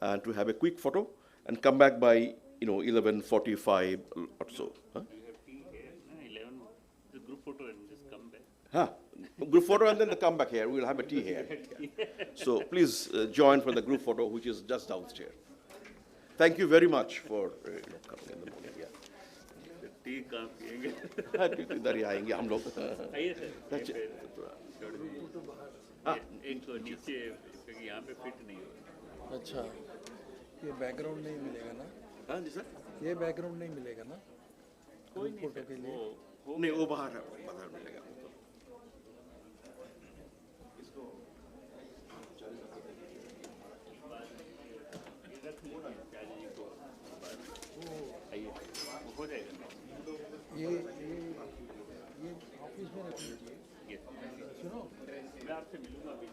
and to have a quick photo and come back by 11:45 or so. Huh? You have tea here, 11, the group photo and just come back. Group photo and then come back here. We'll have a tea here. So please join for the group photo, which is just downstairs. Thank you very much for coming in the morning. Yeah. T कहाँ पिएंगे? इधर ही आएंगे हम लोग. आइए sir. एक तो नीचे क्योंकि यहाँ पे फिट नहीं हो. अच्छा, ये बैकग्राउंड नहीं मिलेगा ना? हाँ जी सर. ये बैकग्राउंड नहीं मिलेगा ना? कोई नहीं फोटो के लिए? नहीं वो बाहर मिलेगा. हो जाएगा. ये ऑफिस में रख लीजिए. सुनो, मैं आपसे मिलूंगा अभी.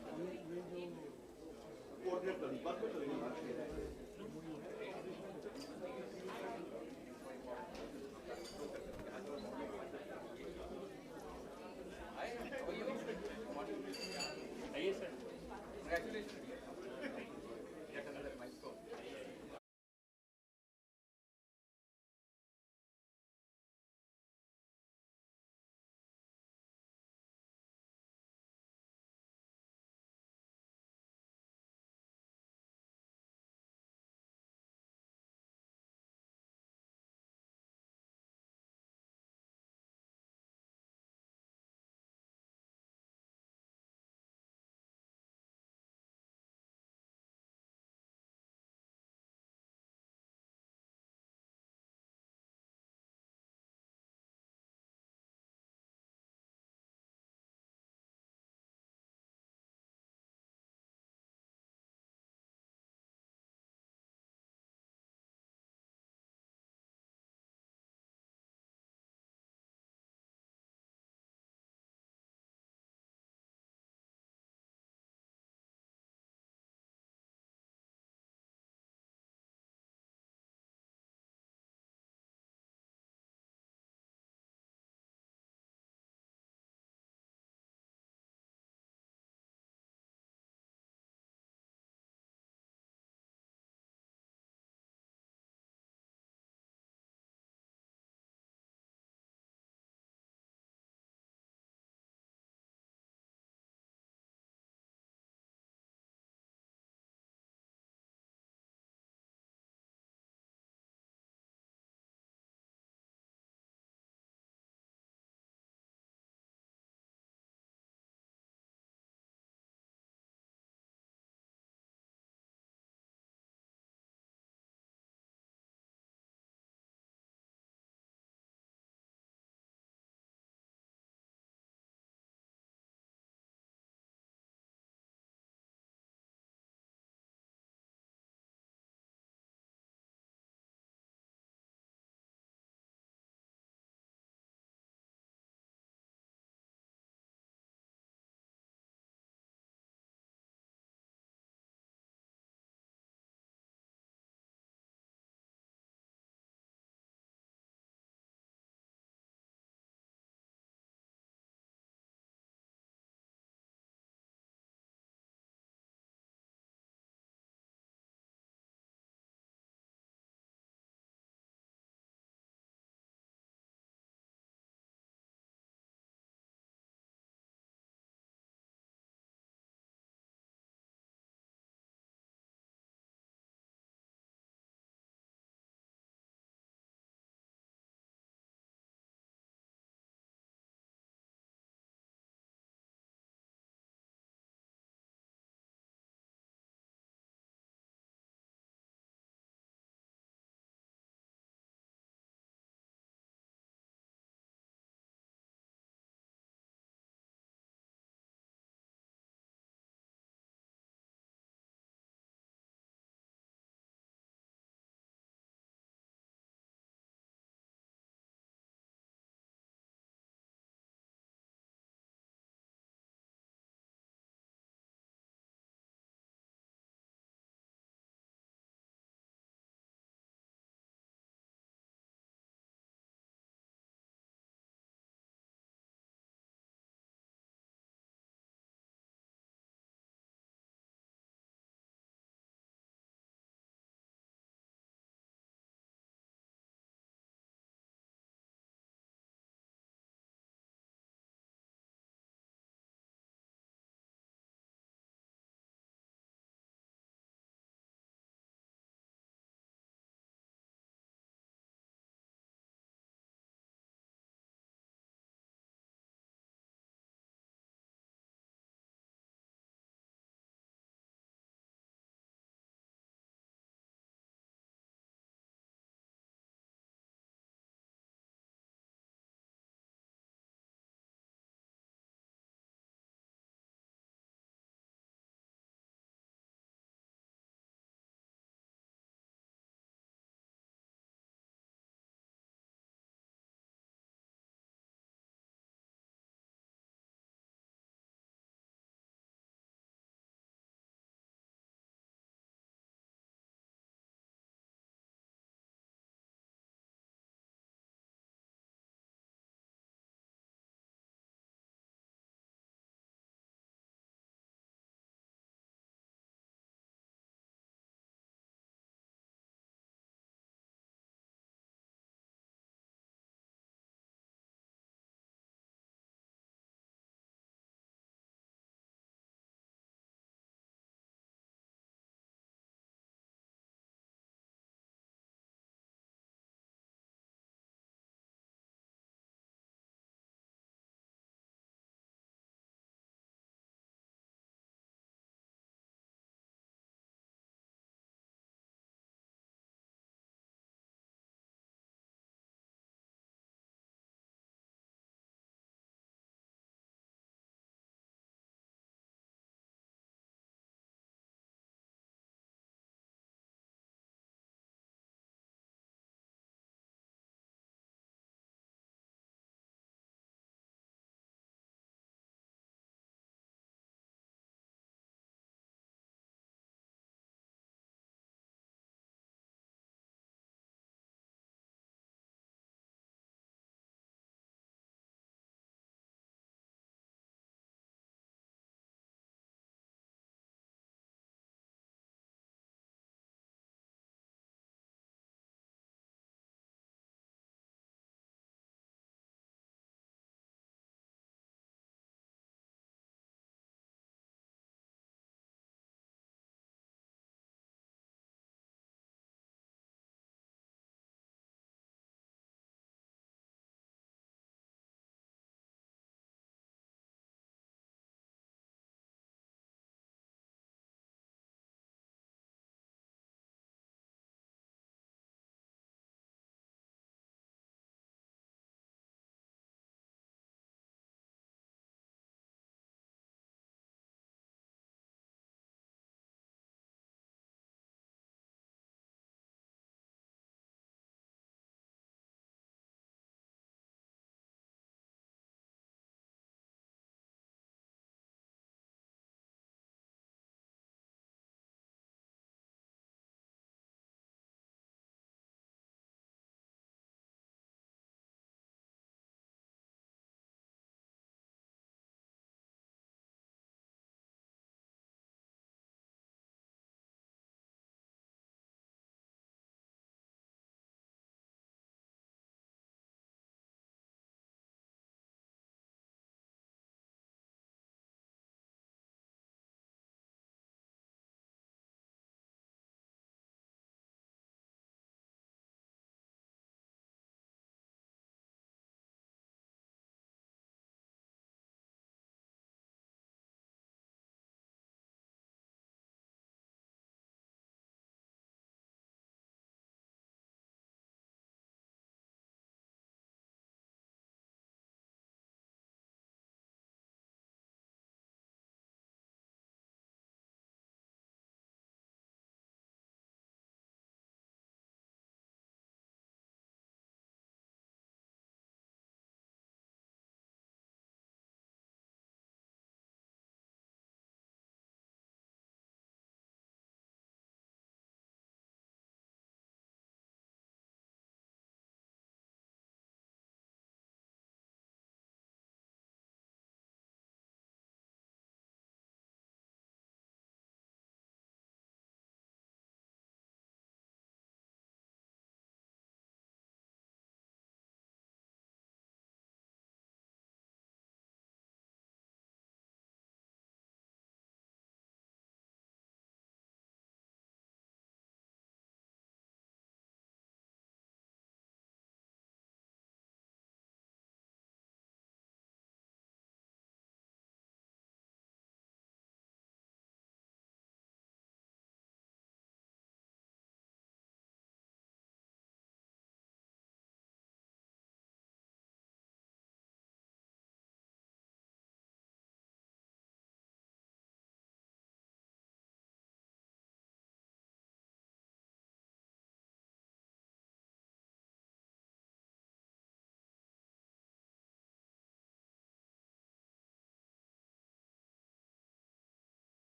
आइए sir.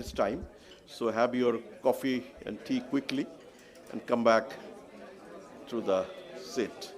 minutes time. So have your coffee and tea quickly and come back to the seat.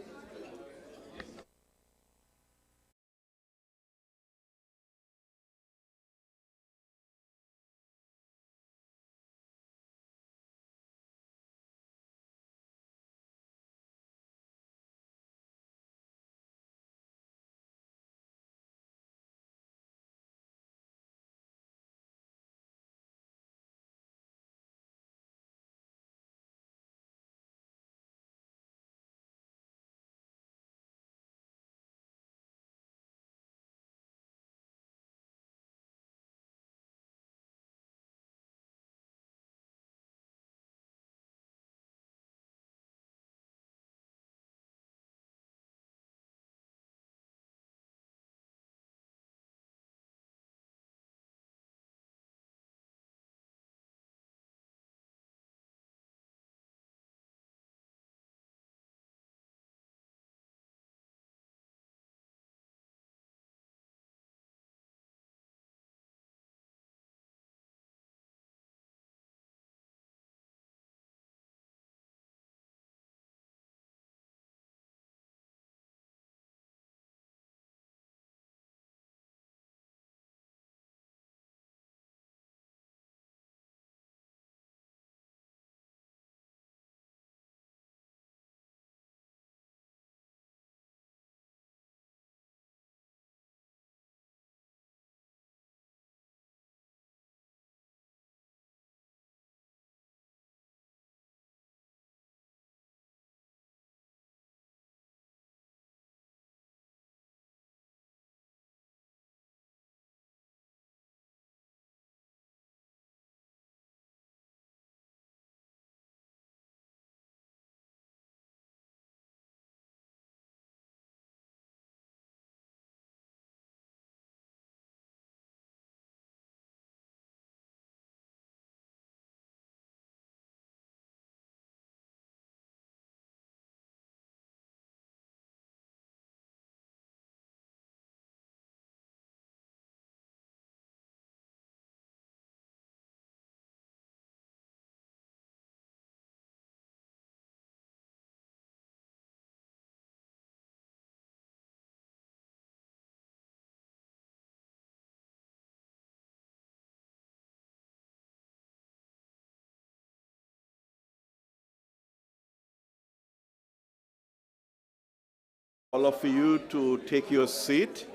All of you to take your seat.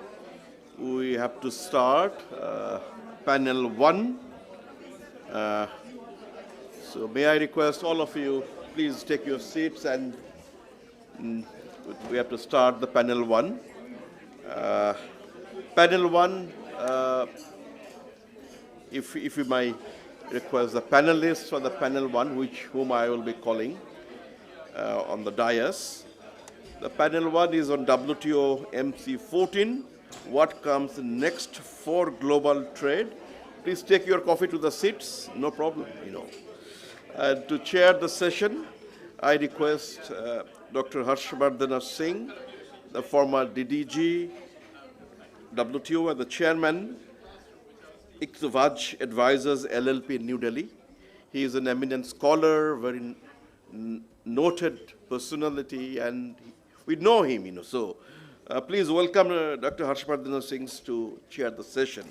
We have to start panel 1. So may I request all of you, please take your seats, and we have to start the panel 1. Panel 1, if you might request the panelists for the panel 1, whom I will be calling on the dais. The panel 1 is on WTO MC14, what comes next for global trade. Please take your coffee to the seats, no problem, And to chair the session, I request Dr. Harshvardhana Singh, the former DDG, WTO, and the chairman, ICTVAJ Advisors LLP in New Delhi. He is an eminent scholar, very noted personality, and we know him, So please welcome Dr. Harshvardhana Singh to chair the session.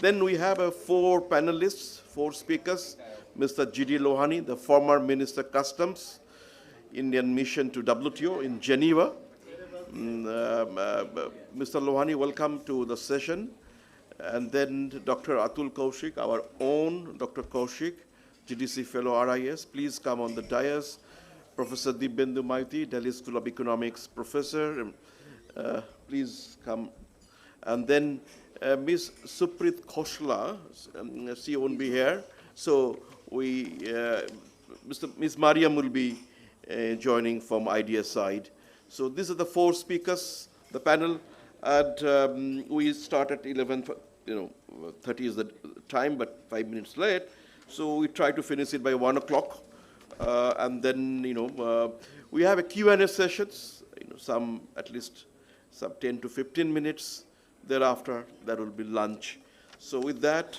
Then we have 4 panelists, 4 speakers. Mr. G.D. Lohani, the former Minister Customs, Indian mission to WTO in Geneva. Mr. Lohani, welcome to the session. And then Dr. Atul Kaushik, our own Dr. Kaushik, GDC Fellow RIS. Please come on the dais. Professor Dibyendu Maiti, Delhi School of Economics professor. Please come. And then Ms. Suprit Khoshla, she won't be here. So Ms. Mariam will be joining from IDS side. So these are the 4 speakers, the panel, and we start at 11, 30 is the time, but 5 minutes late. So we try to finish it by 1 o'clock. And then, we have a Q&A sessions, at least some 10 to 15 minutes. Thereafter, there will be lunch. So with that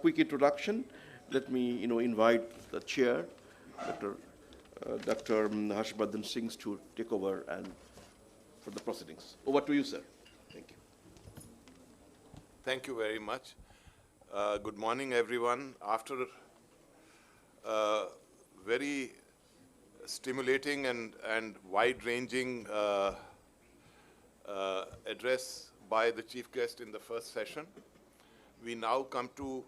quick introduction, let me invite the chair, Dr. Harshvardhan Singh, to take over and for the proceedings. Over to you, sir. Thank you. Thank you very much. Good morning, everyone. After a very stimulating and wide-ranging address by the chief guest in the first session, we now come to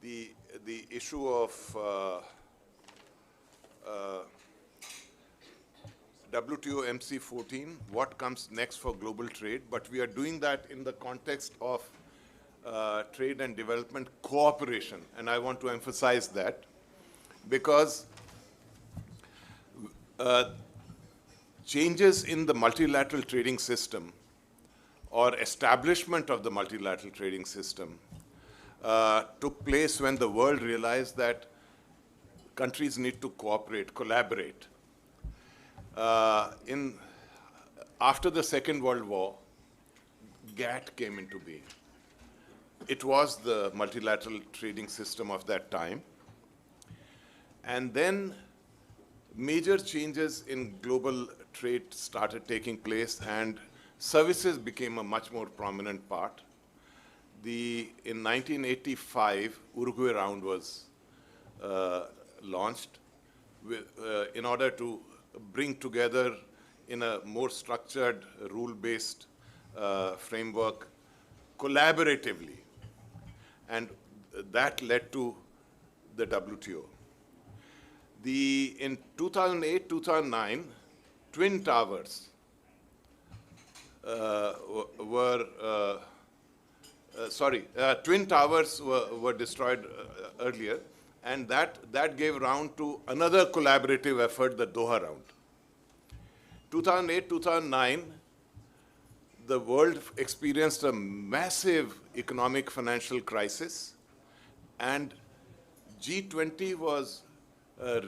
the issue of WTO MC14, what comes next for global trade, but we are doing that in the context of trade and development cooperation, and I want to emphasize that because changes in the multilateral trading system or establishment of the multilateral trading system took place when the world realized that countries need to cooperate, collaborate. After the Second World War, GATT came into being. It was the multilateral trading system of that time. And then major changes in global trade started taking place, and services became a much more prominent part. In 1985, Uruguay Round was launched in order to bring together in a more structured, rule-based framework collaboratively. And that led to the WTO. In 2008, 2009, Twin Towers were destroyed earlier, and that gave round to another collaborative effort, the Doha Round. 2008, 2009, the world experienced a massive economic financial crisis, and G20 was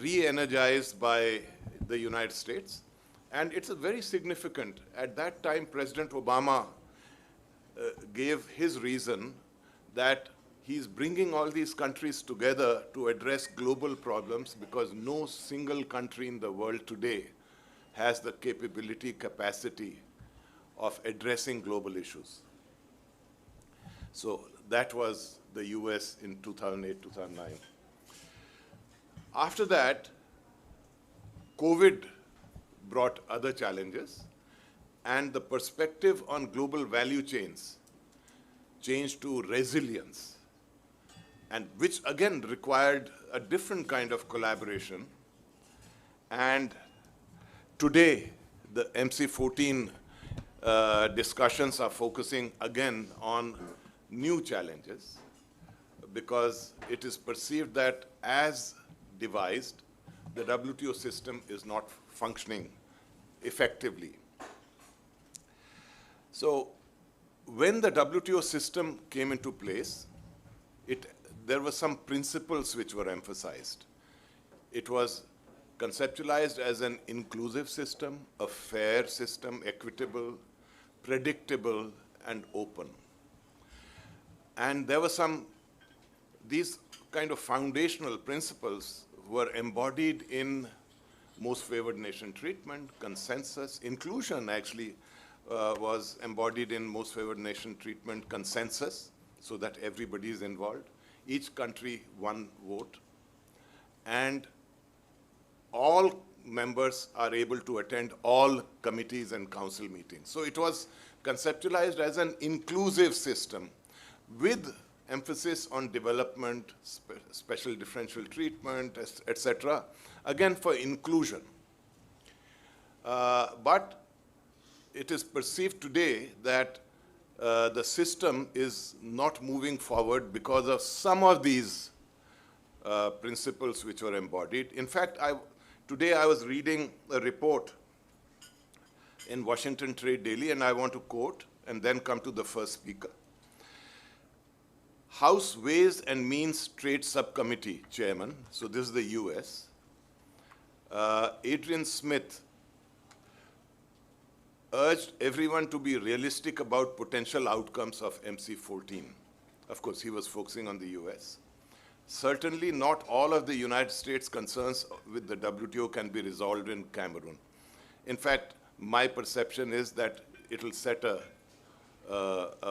re-energized by the United States. And it's very significant. At that time, President Obama gave his reason that he's bringing all these countries together to address global problems because no single country in the world today has the capacity of addressing global issues. So that was the US in 2008, 2009. After that, COVID brought other challenges, and the perspective on global value chains changed to resilience, and which again required a different kind of collaboration. And today, the MC14 discussions are focusing again on new challenges because it is perceived that as devised, the WTO system is not functioning effectively. So when the WTO system came into place, there were some principles which were emphasized. It was conceptualized as an inclusive system, a fair system, equitable, predictable, and open. And there were these kind of foundational principles were embodied in most favored nation treatment, consensus. Inclusion actually was embodied in most favored nation treatment consensus, so that everybody is involved. Each country, one vote. And all members are able to attend all committees and council meetings. So it was conceptualized as an inclusive system with emphasis on development, special differential treatment, etc., again for inclusion. But it is perceived today that the system is not moving forward because of some of these principles which were embodied. In fact, today I was reading a report in Washington Trade Daily, and I want to quote and then come to the first speaker. House Ways and Means Trade Subcommittee Chairman, so this is the US, Adrian Smith, urged everyone to be realistic about potential outcomes of MC14. Of course, he was focusing on the US. Certainly not all of the United States concerns with the WTO can be resolved in Cameroon. In fact, my perception is that it will set a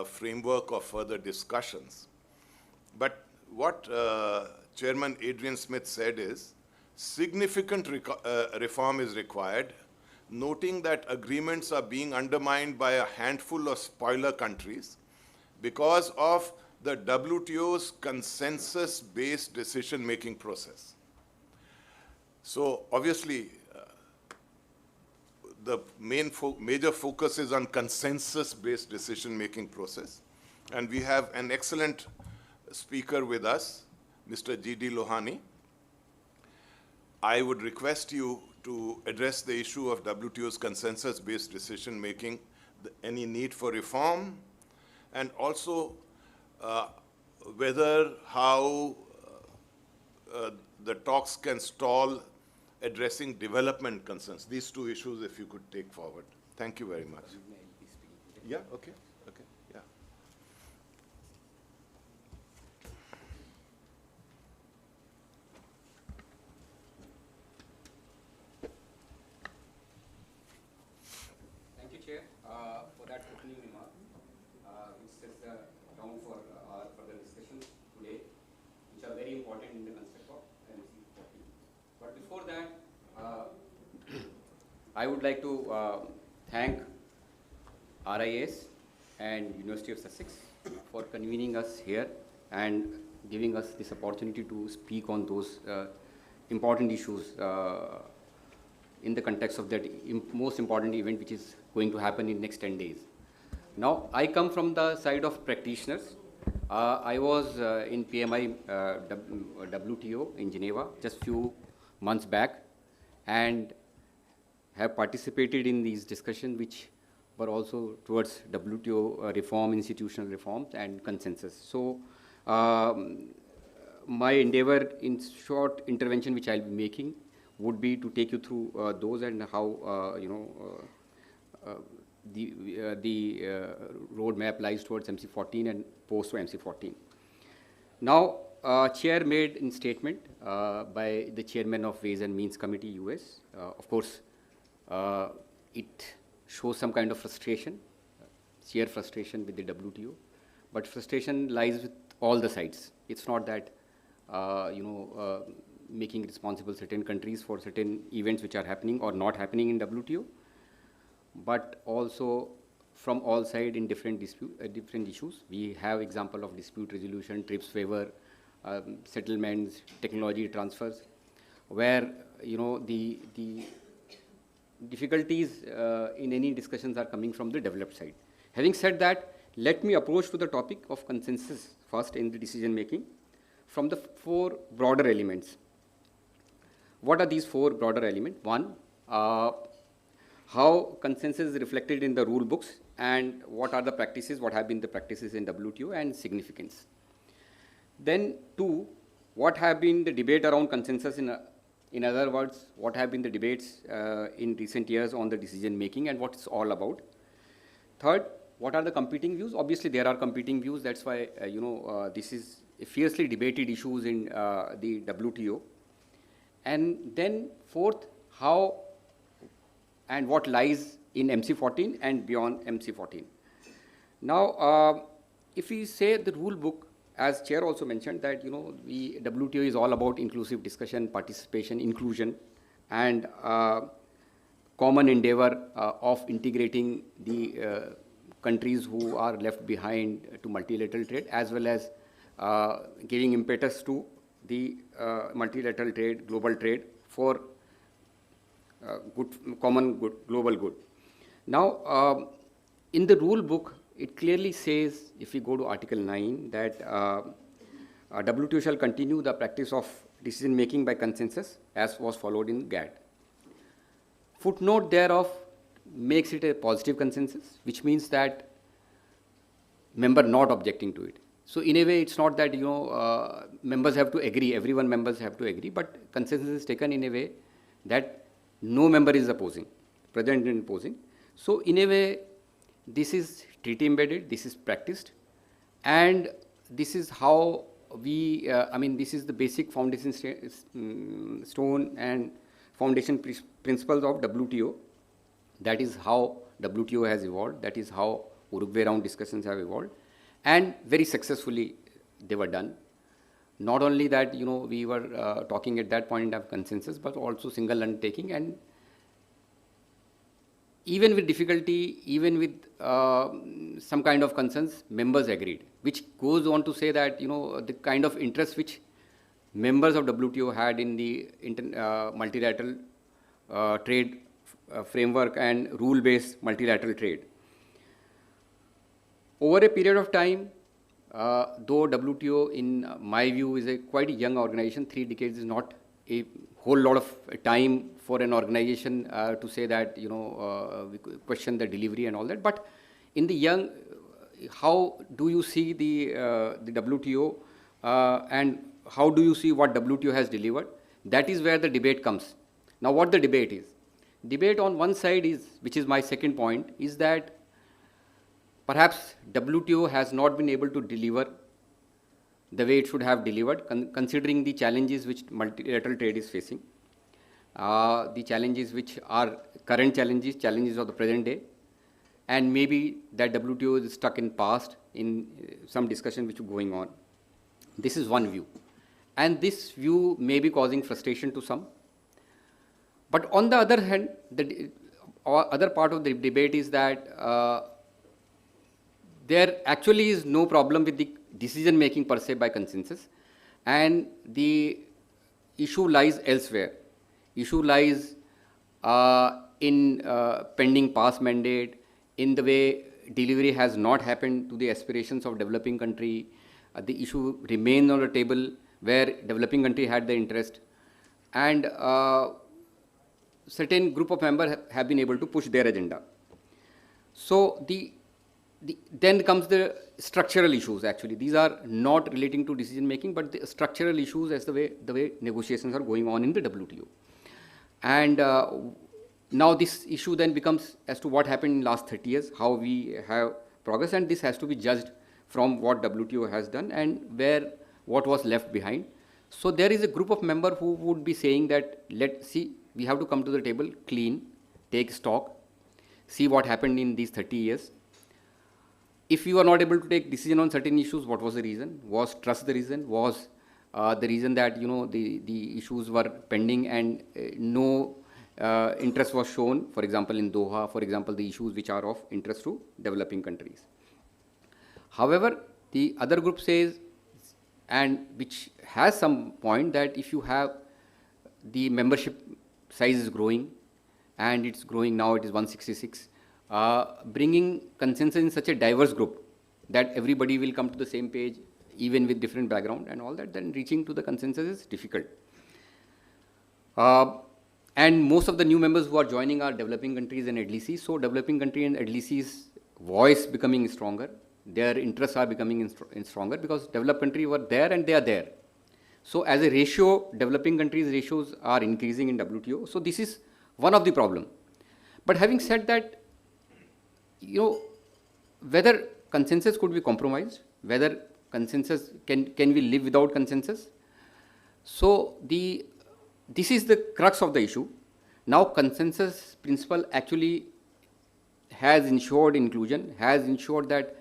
framework of further discussions. But what Chairman Adrian Smith said is, significant reform is required, noting that agreements are being undermined by a handful of spoiler countries because of the WTO's consensus-based decision-making process. So obviously, the major focus is on consensus-based decision-making process. And we have an excellent speaker with us, Mr. G.D. Lohani. I would request you to address the issue of WTO's consensus-based decision-making, any need for reform, and also how the talks can stall addressing development concerns. These two issues, if you could take forward. Thank you very much. Yeah, okay, okay, yeah. Thank you, Chair, for that opening remark, which sets the tone for our further discussions today, which are very important in the concept of MC40. But before that, I would like to thank RIS and University of Sussex for convening us here and giving us this opportunity to speak on those important issues in the context of that most important event which is going to happen in next 10 days. Now, I come from the side of practitioners. I was in PMI WTO in Geneva just few months back and have participated in these discussions which were also towards WTO reform, institutional reforms and consensus. So, my endeavor in short intervention which I'll be making would be to take you through those and how, the roadmap lies towards MC14 and post MC14. Now, Chair made in statement by the Chairman of Ways and Means Committee, US. Of course, it shows some kind of frustration, sheer frustration with the WTO, but frustration lies with all the sides. It's not that, making responsible certain countries for certain events which are happening or not happening in WTO, but also from all sides in different issues. We have example of dispute resolution, TRIPS waiver, settlements, technology transfers, where the difficulties in any discussions are coming from the developed side. Having said that, let me approach to the topic of consensus first in the decision making from the four broader elements. What are these four broader elements? One, how consensus is reflected in the rule books and what are the practices, what have been the practices in WTO and significance. Then two, what have been the debate around consensus, in other words, what have been the debates in recent years on the decision making and what it's all about. Third, what are the competing views? Obviously, there are competing views. That's why, this is a fiercely debated issues in the WTO. And then fourth, how and what lies in MC14 and beyond MC14. Now, if we say the rule book, as Chair also mentioned that, WTO is all about inclusive discussion, participation, inclusion, and common endeavor of integrating the countries who are left behind to multilateral trade, as well as giving impetus to the multilateral trade, global trade for common good, global good. Now, in the rule book, it clearly says, if we go to Article 9, that WTO shall continue the practice of decision making by consensus as was followed in GATT. Footnote thereof makes it a positive consensus, which means that member not objecting to it. So in a way, it's not that members have to agree, members have to agree, but consensus is taken in a way that no member is opposing, present and opposing. So in a way, this is treaty embedded, this is practiced, and this is how we, I mean, this is the basic foundation stone and foundation principles of WTO. That is how WTO has evolved. That is how Uruguay round discussions have evolved. And very successfully they were done. Not only that, you know, we were talking at that point of consensus, but also single undertaking. And even with difficulty, even with some kind of concerns, members agreed, which goes on to say that, you know, the kind of interest which members of WTO had in the multilateral trade framework and rule-based multilateral trade. Over a period of time, though WTO, in my view, is a quite a young organization, 3 decades is not a whole lot of time for an organization to say that, you know, we question the delivery and all that. But in the young, how do you see the WTO and how do you see what WTO has delivered? That is where the debate comes. Now, what the debate is? Debate on one side is, which is my second point, is that perhaps WTO has not been able to deliver the way it should have delivered, considering the challenges which multilateral trade is facing, the challenges which are current challenges of the present day, and maybe that WTO is stuck in past in some discussion which is going on. This is one view. And this view may be causing frustration to some. But on the other hand, the other part of the debate is that there actually is no problem with the decision making per se by consensus, and the issue lies elsewhere. Issue lies in pending past mandate, in the way delivery has not happened to the aspirations of developing country. The issue remains on the table where developing country had the interest, and certain group of members have been able to push their agenda. So then comes the structural issues. Actually, these are not relating to decision making, but the structural issues as the way negotiations are going on in the WTO. And now this issue then becomes as to what happened in last 30 years, how we have progress, and this has to be judged from what WTO has done and what was left behind. So there is a group of members who would be saying that, let's see, we have to come to the table clean, take stock, see what happened in these 30 years. If you are not able to take decision on certain issues, what was the reason? Was trust the reason? Was the reason that, you know, the issues were pending and no interest was shown, for example, in Doha, for example, the issues which are of interest to developing countries. However, the other group says, and which has some point, that if you have the membership size is growing, and it's growing now, it is 166, bringing consensus in such a diverse group that everybody will come to the same page, even with different background and all that, then reaching to the consensus is difficult. And most of the new members who are joining are developing countries and LDCs, so developing country and LDCs' voice becoming stronger, their interests are becoming stronger, because developed countries were there and they are there. So as a ratio, developing countries' ratios are increasing in WTO, so this is one of the problem. But having said that, you know, whether consensus could be compromised, whether consensus, can we live without consensus? So this is the crux of the issue. Now consensus principle actually has ensured inclusion, has ensured that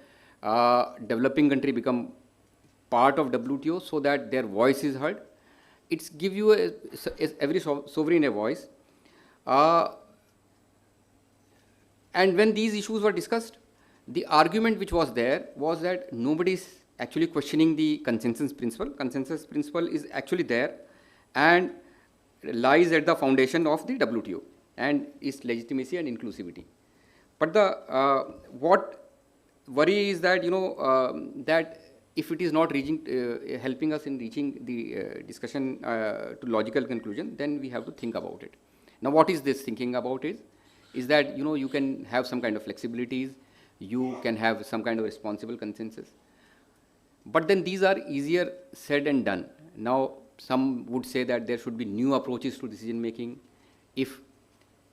developing country become part of WTO so that their voice is heard. It's give you every sovereign a voice. And when these issues were discussed, the argument which was there was that nobody is actually questioning the consensus principle. Consensus principle is actually there and lies at the foundation of the WTO and its legitimacy and inclusivity. But the what worry is that, you know, that if it is not reaching, helping us in reaching the discussion to logical conclusion, then we have to think about it. Now, what is this thinking about is that, you know, you can have some kind of flexibilities, you can have some kind of responsible consensus. But then these are easier said and done. Now, some would say that there should be new approaches to decision making. If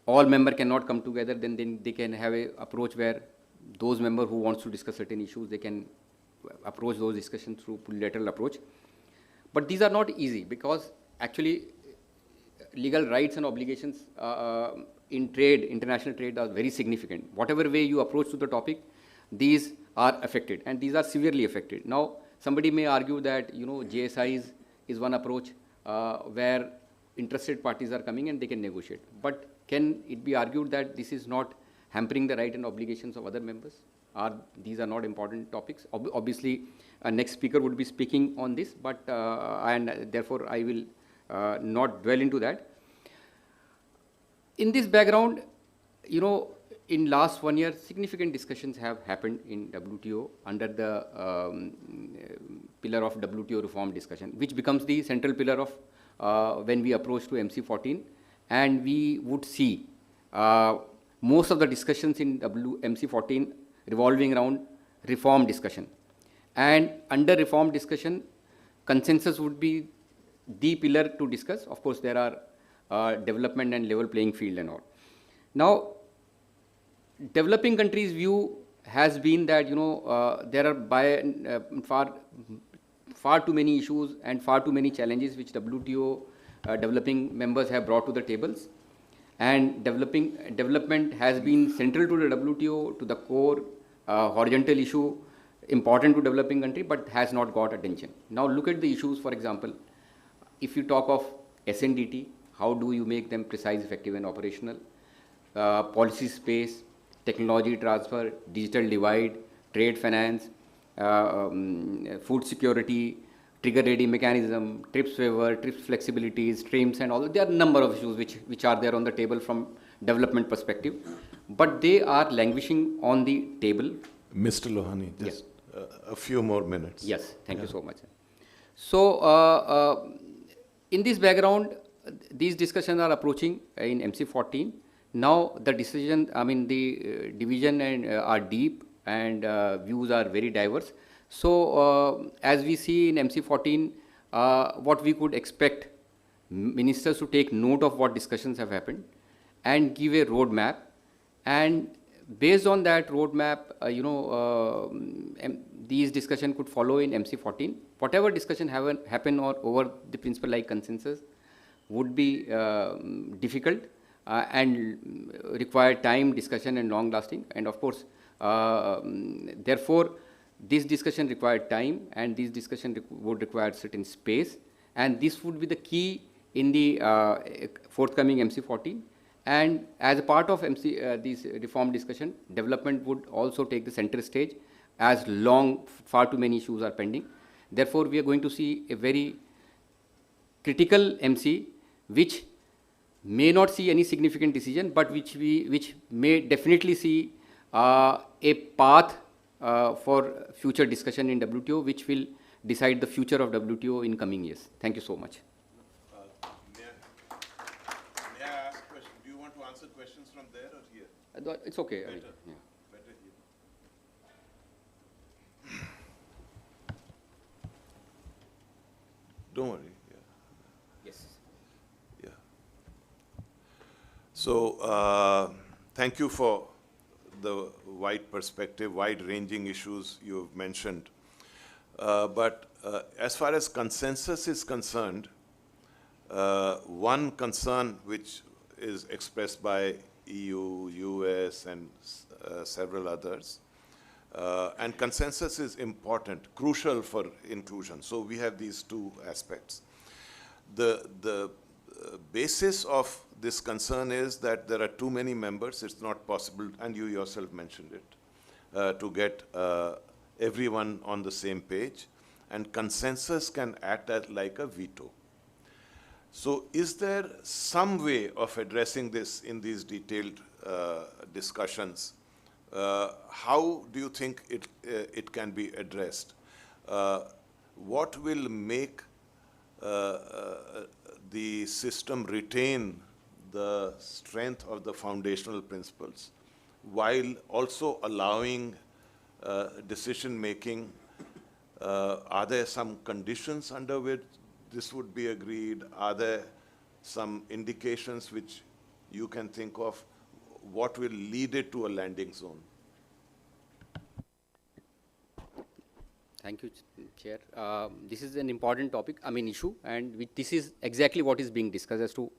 all members cannot come together, then they can have an approach where those members who wants to discuss certain issues, they can approach those discussions through bilateral approach. But these are not easy because actually legal rights and obligations in trade, international trade, are very significant. Whatever way you approach to the topic, these are affected, and these are severely affected. Now, somebody may argue that GSI is one approach where interested parties are coming and they can negotiate. But can it be argued that this is not hampering the right and obligations of other members? These are not important topics? Obviously, next speaker would be speaking on this, but and therefore I will not dwell into that. In this background, in last 1 year, significant discussions have happened in WTO under the pillar of WTO reform discussion, which becomes the central pillar of when we approach to MC14, and we would see most of the discussions in MC14 revolving around reform discussion. And under reform discussion, consensus would be the pillar to discuss. Of course, there are development and level playing field and all. Now, developing countries' view has been that there are far too many issues and far too many challenges which WTO developing members have brought to the tables, and development has been central to the WTO, to the core horizontal issue important to developing country, but has not got attention. Now look at the issues. For example, if you talk of SNDT, how do you make them precise, effective and operational? Policy space, technology transfer, digital divide, trade finance, food security, trigger ready mechanism, TRIPS waiver, TRIPS flexibilities, streams and all. There are a number of issues which are there on the table from development perspective, but they are languishing on the table. Mr. Lohani, just a few more minutes. Yes, thank you so much. So, in this background, these discussions are approaching in MC14. Now, the the division are deep and views are very diverse. So, as we see in MC14, what we could expect, ministers to take note of what discussions have happened and give a roadmap, and based on that roadmap, these discussions could follow in MC14. Whatever discussion happen or over the principle like consensus would be difficult and require time, discussion and long lasting. And of course, therefore, this discussion required time, and this discussion would require certain space, and this would be the key in the forthcoming MC14. And as a part of this reform discussion, development would also take the center stage, as far too many issues are pending. Therefore, we are going to see a very critical MC, which may not see any significant decision, but which may definitely see a path for future discussion in WTO, which will decide the future of WTO in coming years. Thank you so much. May I ask a question? Do you want to answer questions from there or here? It's okay. Better. Yeah. Better here. Don't worry. Yeah. Yes. Yeah. So, thank you for the wide perspective, wide-ranging issues you've mentioned. But as far as consensus is concerned, one concern which is expressed by EU, US, and several others, and consensus is important, crucial for inclusion. So we have these two aspects. The basis of this concern is that there are too many members. It's not possible, and you yourself mentioned it, to get everyone on the same page, and consensus can act as like a veto. So is there some way of addressing this in these detailed discussions? How do you think it can be addressed? What will make the system retain the strength of the foundational principles while also allowing decision making? Are there some conditions under which this would be agreed? Are there some indications which you can think of? What will lead it to a landing zone? Thank you, Chair. This is an important topic, issue, and this is exactly what is being discussed as to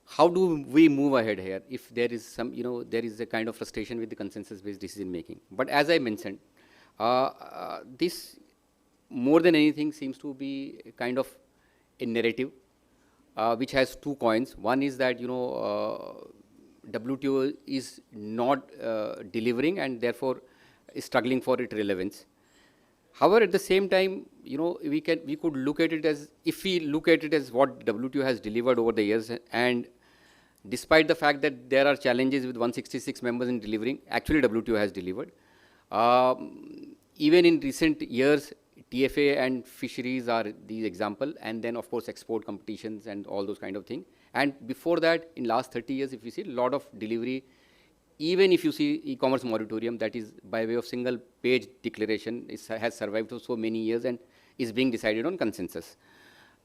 how do we move ahead here if there is some, there is a kind of frustration with the consensus-based decision making. But as I mentioned, this more than anything seems to be a kind of a narrative which has two coins. One is that, WTO is not delivering and therefore is struggling for its relevance. However, at the same time, we could look at it as, if we look at it as what WTO has delivered over the years, and despite the fact that there are challenges with 166 members in delivering, actually WTO has delivered. Even in recent years, TFA and fisheries are the example, and then of course export competitions and all those kind of things. And before that, in last 30 years, if you see, a lot of delivery, even if you see e-commerce moratorium, that is by way of single page declaration, has survived for so many years and is being decided on consensus.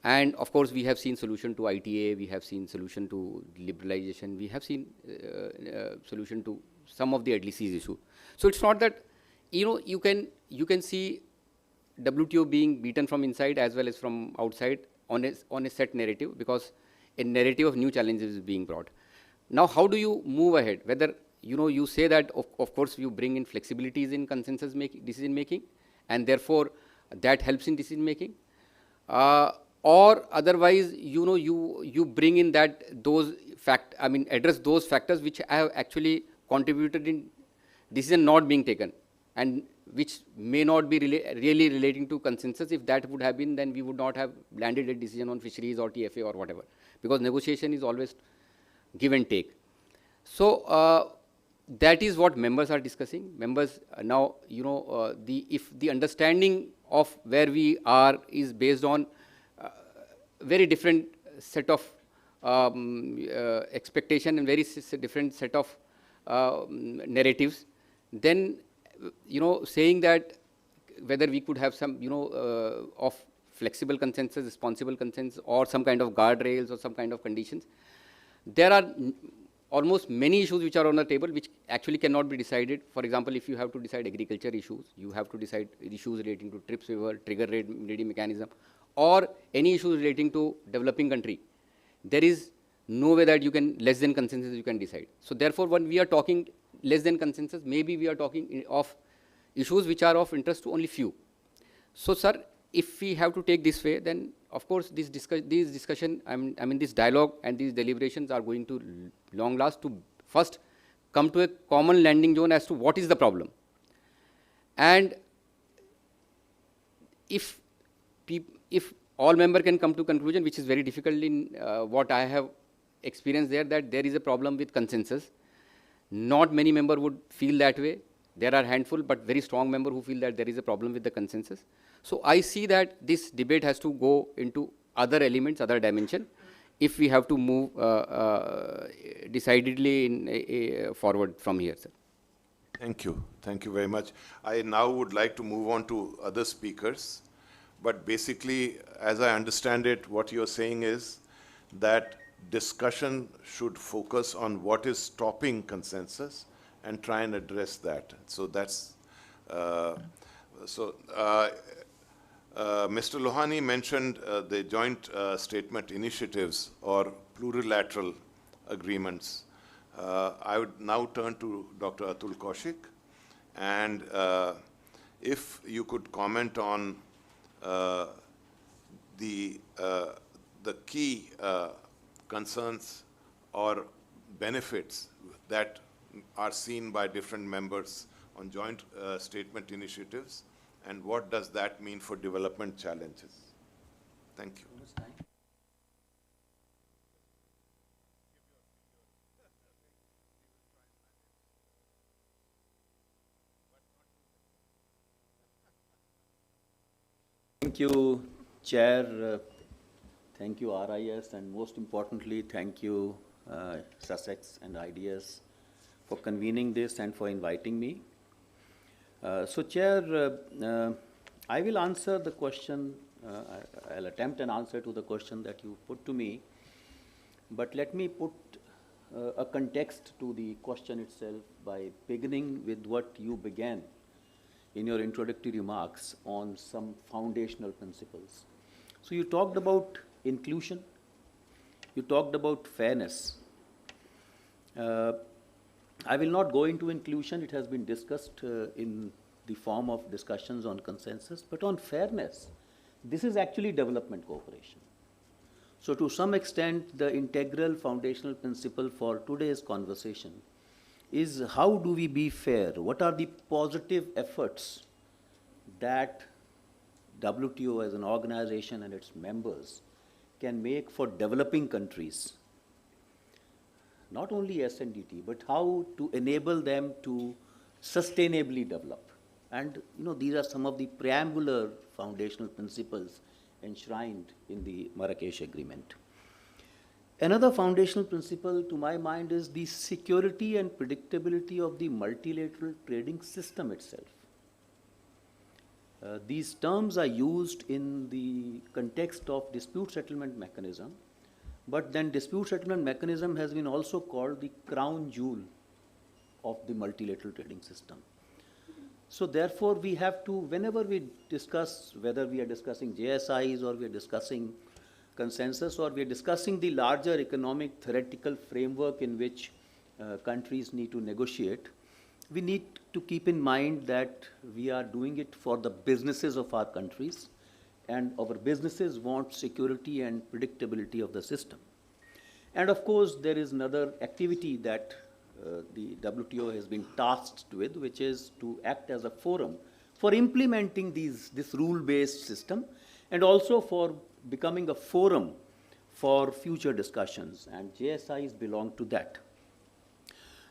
And of course, we have seen solution to ITA, we have seen solution to liberalization, we have seen solution to some of the LDCs issue. So it's not that, you can see WTO being beaten from inside as well as from outside on a set narrative, because a narrative of new challenges is being brought. Now, how do you move ahead? Whether, you say that, of course, you bring in flexibilities in consensus decision making, and therefore that helps in decision making. Or otherwise, you bring in that address those factors which have actually contributed in decision not being taken, and which may not be really relating to consensus. If that would have been, then we would not have landed a decision on fisheries or TFA or whatever, because negotiation is always give and take. So that is what members are discussing. Members now, if the understanding of where we are is based on very different set of expectation and very different set of narratives, then saying that whether we could have some of flexible consensus, responsible consensus, or some kind of guardrails or some kind of conditions, there are almost many issues which are on the table which actually cannot be decided. For example, if you have to decide agriculture issues, you have to decide issues relating to TRIPS waiver, trigger ready mechanism, or any issues relating to developing country. There is no way that you can, less than consensus, you can decide. So therefore, when we are talking less than consensus, maybe we are talking of issues which are of interest to only few. So, sir, if we have to take this way, then of course these discussion, this dialogue and these deliberations are going to long last to first come to a common landing zone as to what is the problem. And if all members can come to conclusion, which is very difficult in what I have experienced there, that there is a problem with consensus. Not many members would feel that way. There are handful, but very strong members who feel that there is a problem with the consensus. So I see that this debate has to go into other elements, other dimension, if we have to move decidedly forward from here, sir. Thank you. Thank you very much. I now would like to move on to other speakers. But basically, as I understand it, what you're saying is that discussion should focus on what is stopping consensus and try and address that. So that's, Mr. Lohani mentioned the joint statement initiatives or plurilateral agreements. I would now turn to Dr. Atul Kaushik, and if you could comment on the key concerns or benefits that are seen by different members on joint statement initiatives, and what does that mean for development challenges? Thank you. Thank you, Chair. Thank you, RIS, and most importantly, thank you, Sussex and IDS, for convening this and for inviting me. So, Chair, I will answer the question, I'll attempt an answer to the question that you put to me, but let me put a context to the question itself by beginning with what you began. in your introductory remarks on some foundational principles. So you talked about inclusion, you talked about fairness. I will not go into inclusion, it has been discussed in the form of discussions on consensus, but on fairness, this is actually development cooperation. So to some extent, the integral foundational principle for today's conversation is how do we be fair? What are the positive efforts that WTO as an organization and its members can make for developing countries? Not only SNDT, but how to enable them to sustainably develop. And these are some of the preambular foundational principles enshrined in the Marrakesh Agreement. Another foundational principle, to my mind, is the security and predictability of the multilateral trading system itself. These terms are used in the context of dispute settlement mechanism, but then dispute settlement mechanism has been also called the crown jewel of the multilateral trading system. So therefore, we have to, whenever we discuss, whether we are discussing JSIs or we are discussing consensus or we are discussing the larger economic theoretical framework in which countries need to negotiate, we need to keep in mind that we are doing it for the businesses of our countries, and our businesses want security and predictability of the system. And of course, there is another activity that the WTO has been tasked with, which is to act as a forum for implementing this rule-based system, and also for becoming a forum for future discussions, and JSIs belong to that.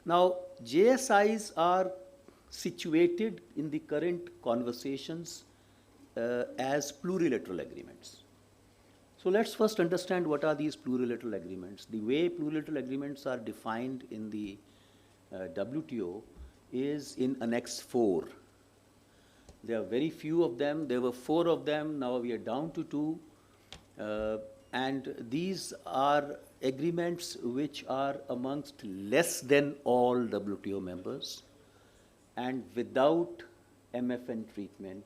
Now, JSIs are situated in the current conversations as plurilateral agreements. So let's first understand what are these plurilateral agreements. The way plurilateral agreements are defined in the WTO is in Annex 4. There are very few of them. There were 4 of them. Now we are down to 2. And these are agreements which are amongst less than all WTO members and without MFN treatment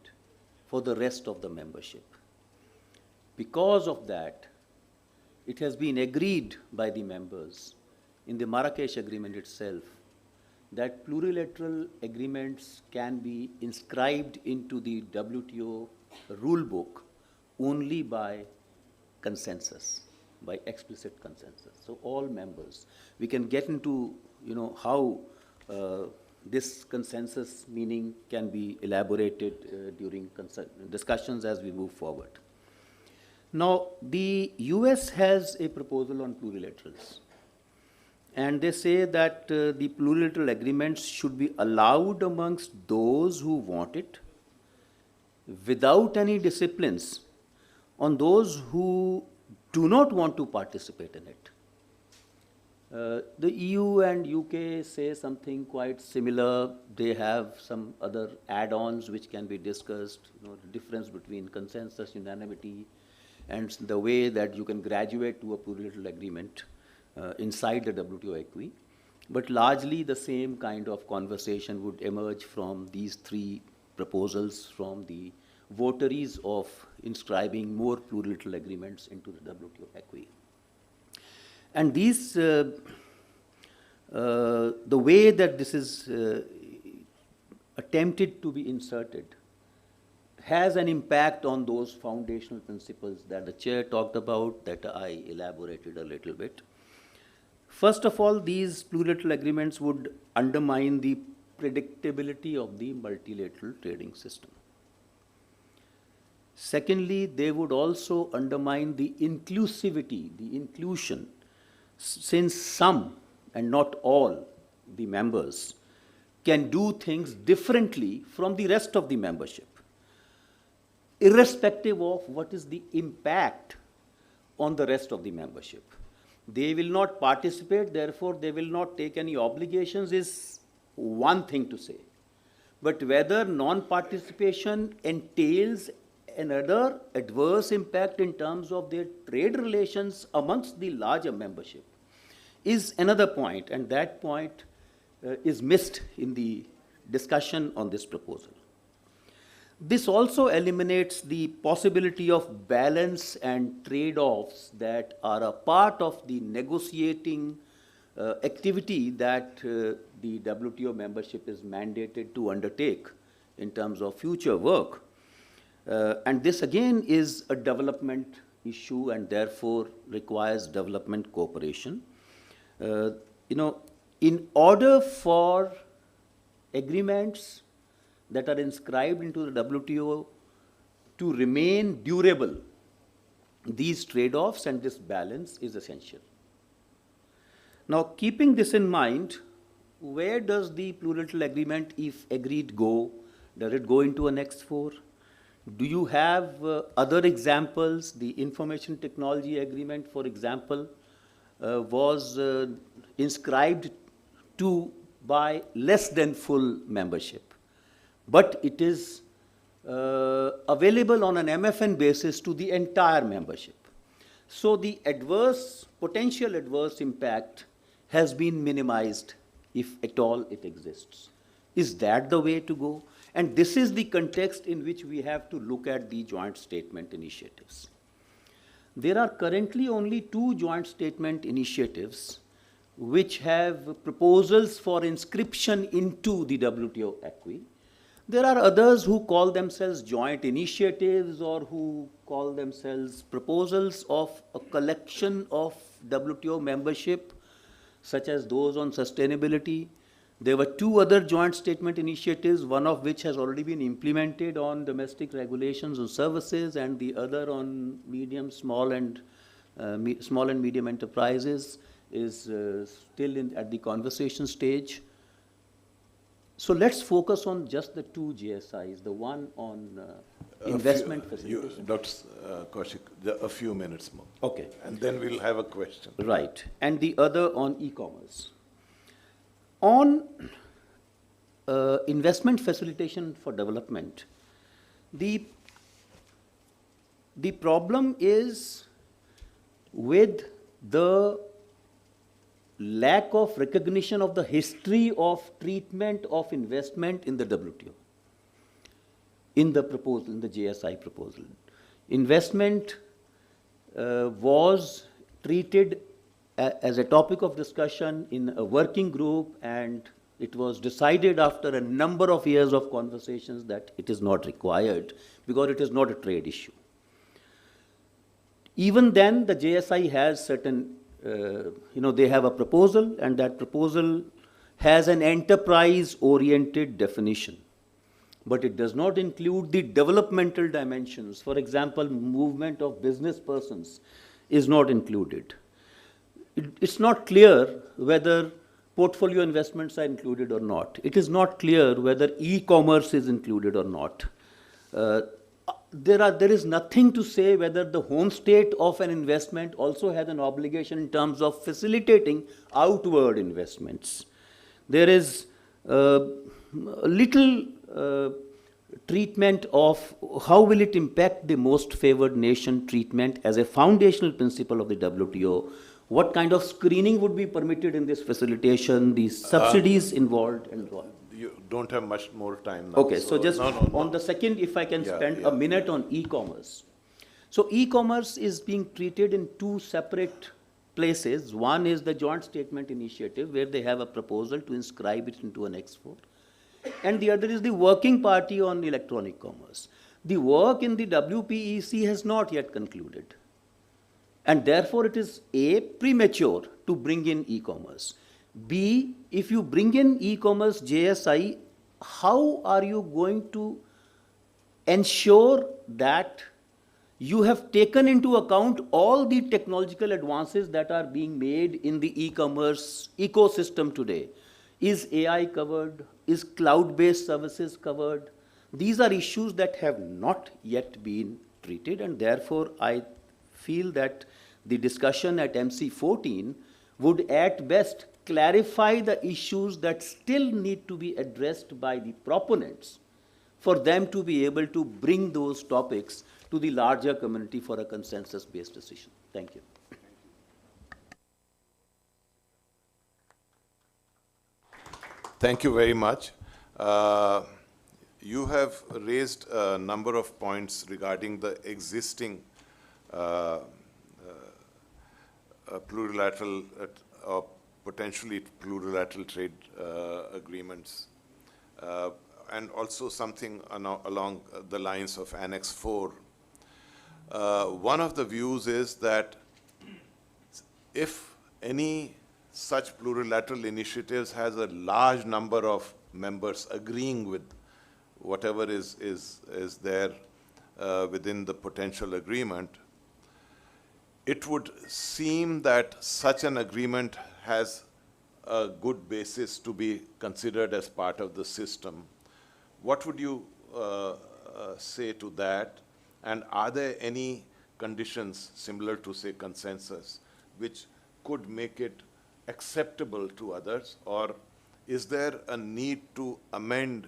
for the rest of the membership. Because of that, it has been agreed by the members in the Marrakesh Agreement itself that plurilateral agreements can be inscribed into the WTO rule book only by consensus, by explicit consensus. So all members, we can get into how this consensus meaning can be elaborated during discussions as we move forward. Now, the US has a proposal on plurilaterals. And they say that the plurilateral agreements should be allowed amongst those who want it without any disciplines on those who do not want to participate in it. The EU and UK say something quite similar. They have some other add-ons which can be discussed, the difference between consensus, unanimity, and the way that you can graduate to a plurilateral agreement inside the WTO acquis. But largely the same kind of conversation would emerge from these 3 proposals from the votaries of inscribing more plurilateral agreements into the WTO acquis. And these, the way that this is attempted to be inserted has an impact on those foundational principles that the chair talked about, that I elaborated a little bit. First of all, these plurilateral agreements would undermine the predictability of the multilateral trading system. Secondly, they would also undermine the inclusivity, the inclusion, since some and not all the members can do things differently from the rest of the membership, irrespective of what is the impact on the rest of the membership. They will not participate, therefore they will not take any obligations is one thing to say. But whether non-participation entails another adverse impact in terms of their trade relations amongst the larger membership is another point, and that point is missed in the discussion on this proposal. This also eliminates the possibility of balance and trade-offs that are a part of the negotiating activity that the WTO membership is mandated to undertake in terms of future work. And this again is a development issue and therefore requires development cooperation. In order for agreements that are inscribed into the WTO to remain durable, these trade-offs and this balance is essential. Now, keeping this in mind, where does the plurilateral agreement, if agreed, go? Does it go into Annex 4? Do you have other examples? The Information Technology Agreement, for example, was inscribed to by less than full membership, but it is available on an MFN basis to the entire membership. So the potential adverse impact has been minimized, if at all it exists. Is that the way to go? And this is the context in which we have to look at the joint statement initiatives. There are currently only 2 joint statement initiatives which have proposals for inscription into the WTO acquis. There are others who call themselves joint initiatives or who call themselves proposals of a collection of WTO membership, such as those on sustainability. There were 2 other joint statement initiatives, one of which has already been implemented on domestic regulations on services and the other on small and medium enterprises is still at the conversation stage. So let's focus on just the 2 GSIs, the one on investment facilitation. Dr. Kaushik, a few minutes more. Okay. And then we'll have a question. Right. And the other on e-commerce. On investment facilitation for development, the problem is with the lack of recognition of the history of treatment of investment in the WTO, in the proposal, in the JSI proposal. Investment was treated as a topic of discussion in a working group, and it was decided after a number of years of conversations that it is not required because it is not a trade issue. Even then, the JSI has certain, they have a proposal, and that proposal has an enterprise-oriented definition, but it does not include the developmental dimensions. For example, movement of business persons is not included. It's not clear whether portfolio investments are included or not. It is not clear whether e-commerce is included or not. There is nothing to say whether the home state of an investment also has an obligation in terms of facilitating outward investments. There is little treatment of how will it impact the most favored nation treatment as a foundational principle of the WTO. What kind of screening would be permitted in this facilitation, the subsidies involved and so on. You don't have much more time now. Okay, so just on the second, if I can spend a minute on e-commerce. So e-commerce is being treated in 2 separate places. One is the joint statement initiative, where they have a proposal to inscribe it into Annex 4. And the other is the working party on electronic commerce. The work in the WPEC has not yet concluded. And therefore, it is A, premature to bring in e-commerce. B, if you bring in e-commerce JSI, how are you going to ensure that you have taken into account all the technological advances that are being made in the e-commerce ecosystem today? Is AI covered? Is cloud-based services covered? These are issues that have not yet been treated, and therefore I feel that the discussion at MC14 would at best clarify the issues that still need to be addressed by the proponents for them to be able to bring those topics to the larger community for a consensus-based decision. Thank you. Thank you very much. you have raised a number of points regarding the existing plurilateral or potentially plurilateral trade agreements, and also something along the lines of Annex 4. One of the views is that if any such plurilateral initiatives has a large number of members agreeing with whatever is there within the potential agreement, it would seem that such an agreement has a good basis to be considered as part of the system. What would you say to that? And are there any conditions similar to, say, consensus, which could make it acceptable to others? Or is there a need to amend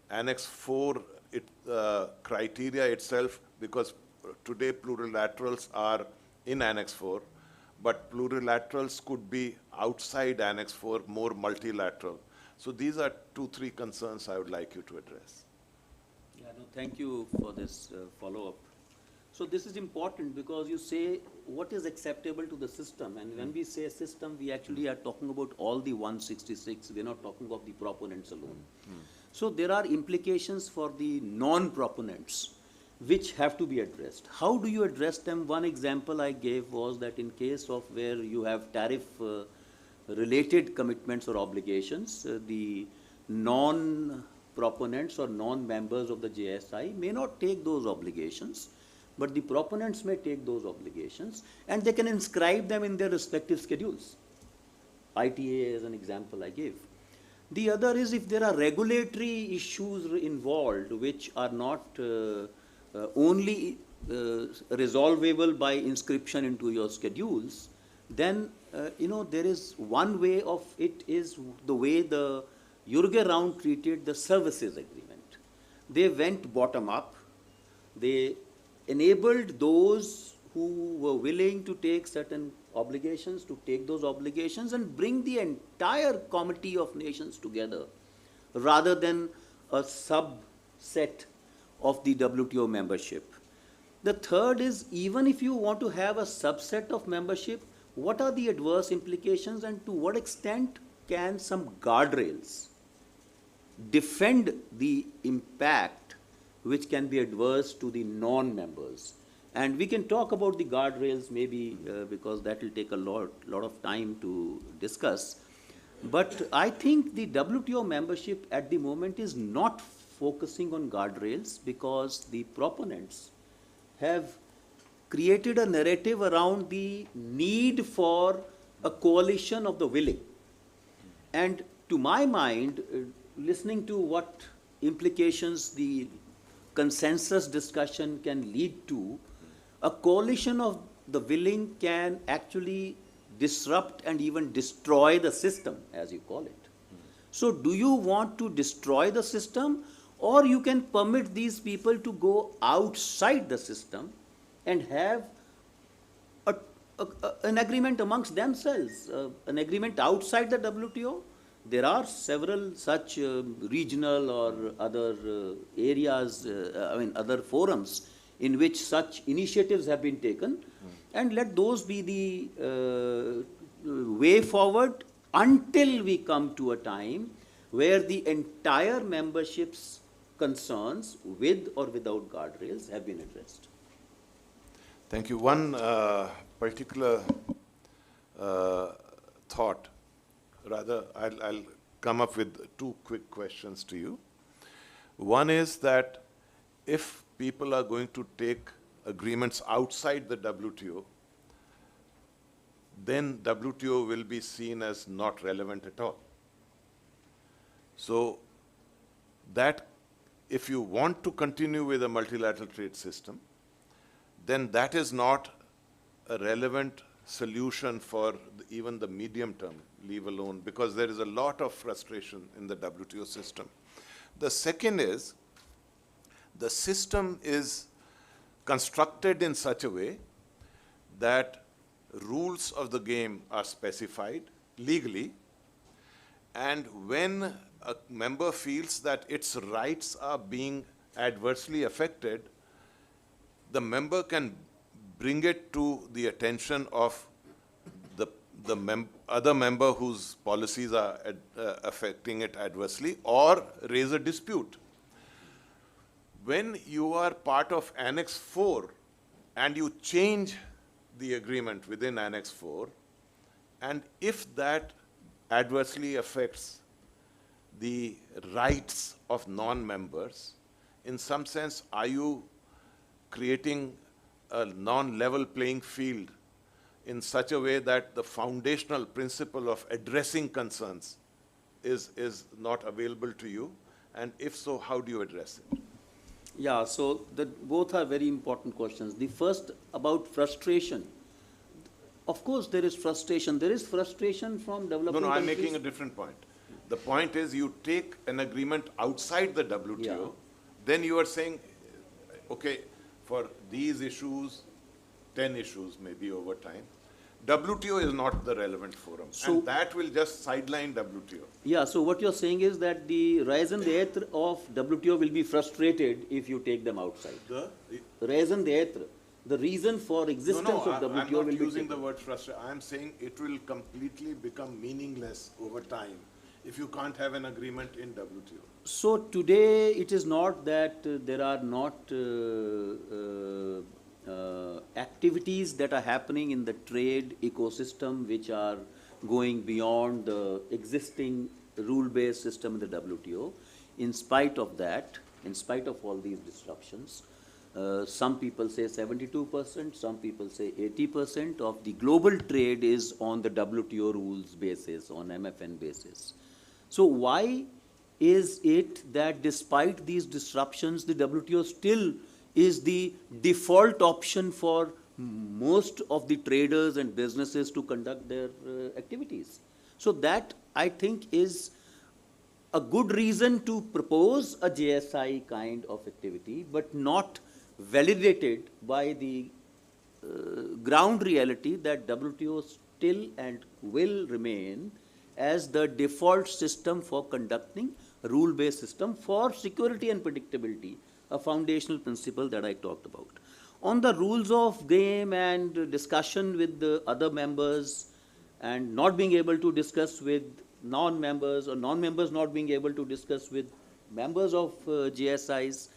Annex 4 criteria itself? Because today plurilaterals are in Annex 4, but plurilaterals could be outside Annex 4, more multilateral. So these are 2-3 concerns I would like you to address. Yeah, no, thank you for this follow-up. So this is important because you say what is acceptable to the system, and when we say system, we actually are talking about all the 166. We're not talking of the proponents alone. So there are implications for the non-proponents which have to be addressed. How do you address them? One example I gave was that in case of where you have tariff related commitments or obligations, the non-proponents or non-members of the JSI may not take those obligations, but the proponents may take those obligations, and they can inscribe them in their respective schedules. ITA is an example I gave. The other is if there are regulatory issues involved which are not only resolvable by inscription into your schedules, then there is one way of it is the way the Uruguay Round treated the services agreement. They went bottom up. They enabled those who were willing to take certain obligations to take those obligations and bring the entire committee of nations together rather than a subset of the WTO membership. The third is, even if you want to have a subset of membership, what are the adverse implications and to what extent can some guardrails defend the impact which can be adverse to the non-members? And we can talk about the guardrails maybe because that will take a lot of time to discuss. But I think the WTO membership at the moment is not focusing on guardrails because the proponents have created a narrative around the need for a coalition of the willing. And to my mind, listening to what implications the consensus discussion can lead to, a coalition of the willing can actually disrupt and even destroy the system, as you call it. So do you want to destroy the system, or you can permit these people to go outside the system and have an agreement amongst themselves, an agreement outside the WTO? There are several such regional or other areas, other forums in which such initiatives have been taken, and let those be the way forward until we come to a time where the entire membership's concerns with or without guardrails have been addressed. Thank you. One particular thought, rather, I'll come up with 2 quick questions to you. One is that if people are going to take agreements outside the WTO, then WTO will be seen as not relevant at all. So that if you want to continue with a multilateral trade system, then that is not a relevant solution for even the medium term, leave alone, because there is a lot of frustration in the WTO system. The second is, the system is constructed in such a way that rules of the game are specified legally, and when a member feels that its rights are being adversely affected, the member can bring it to the attention of the other member whose policies are affecting it adversely, or raise a dispute. When you are part of Annex 4 and you change the agreement within Annex 4, and if that adversely affects the rights of non-members, in some sense, are you creating a non-level playing field in such a way that the foundational principle of addressing concerns is not available to you? And if so, how do you address it? Yeah, so both are very important questions. The first about frustration. Of course, there is frustration. There is frustration from developing No, I'm countries. making a different point. The point is you take an agreement outside the WTO, Yeah. then you are saying, okay, for these issues, 10 issues maybe over time, WTO is not the relevant forum. So- And that will just sideline WTO. Yeah, so what you're saying is that the raison d'etre of WTO will be frustrated if you take them outside. The Raison d'etre, the reason for existence No, of WTO I'm will not be using the taken. word frustrate. I'm saying it will completely become meaningless over time if you can't have an agreement in WTO. So today it is not that there are not activities that are happening in the trade ecosystem which are going beyond the existing rule-based system in the WTO. In spite of that, in spite of all these disruptions, some people say 72%, some people say 80% of the global trade is on the WTO rules basis, on MFN basis. So why is it that despite these disruptions, the WTO still is the default option for most of the traders and businesses to conduct their activities? So that, I think, is a good reason to propose a JSI kind of activity, but not validated by the ground reality that WTO still and will remain as the default system for conducting rule-based system for security and predictability, a foundational principle that I talked about. On the rules of game and discussion with the other members and not being able to discuss with non-members or non-members not being able to discuss with members of GSIs,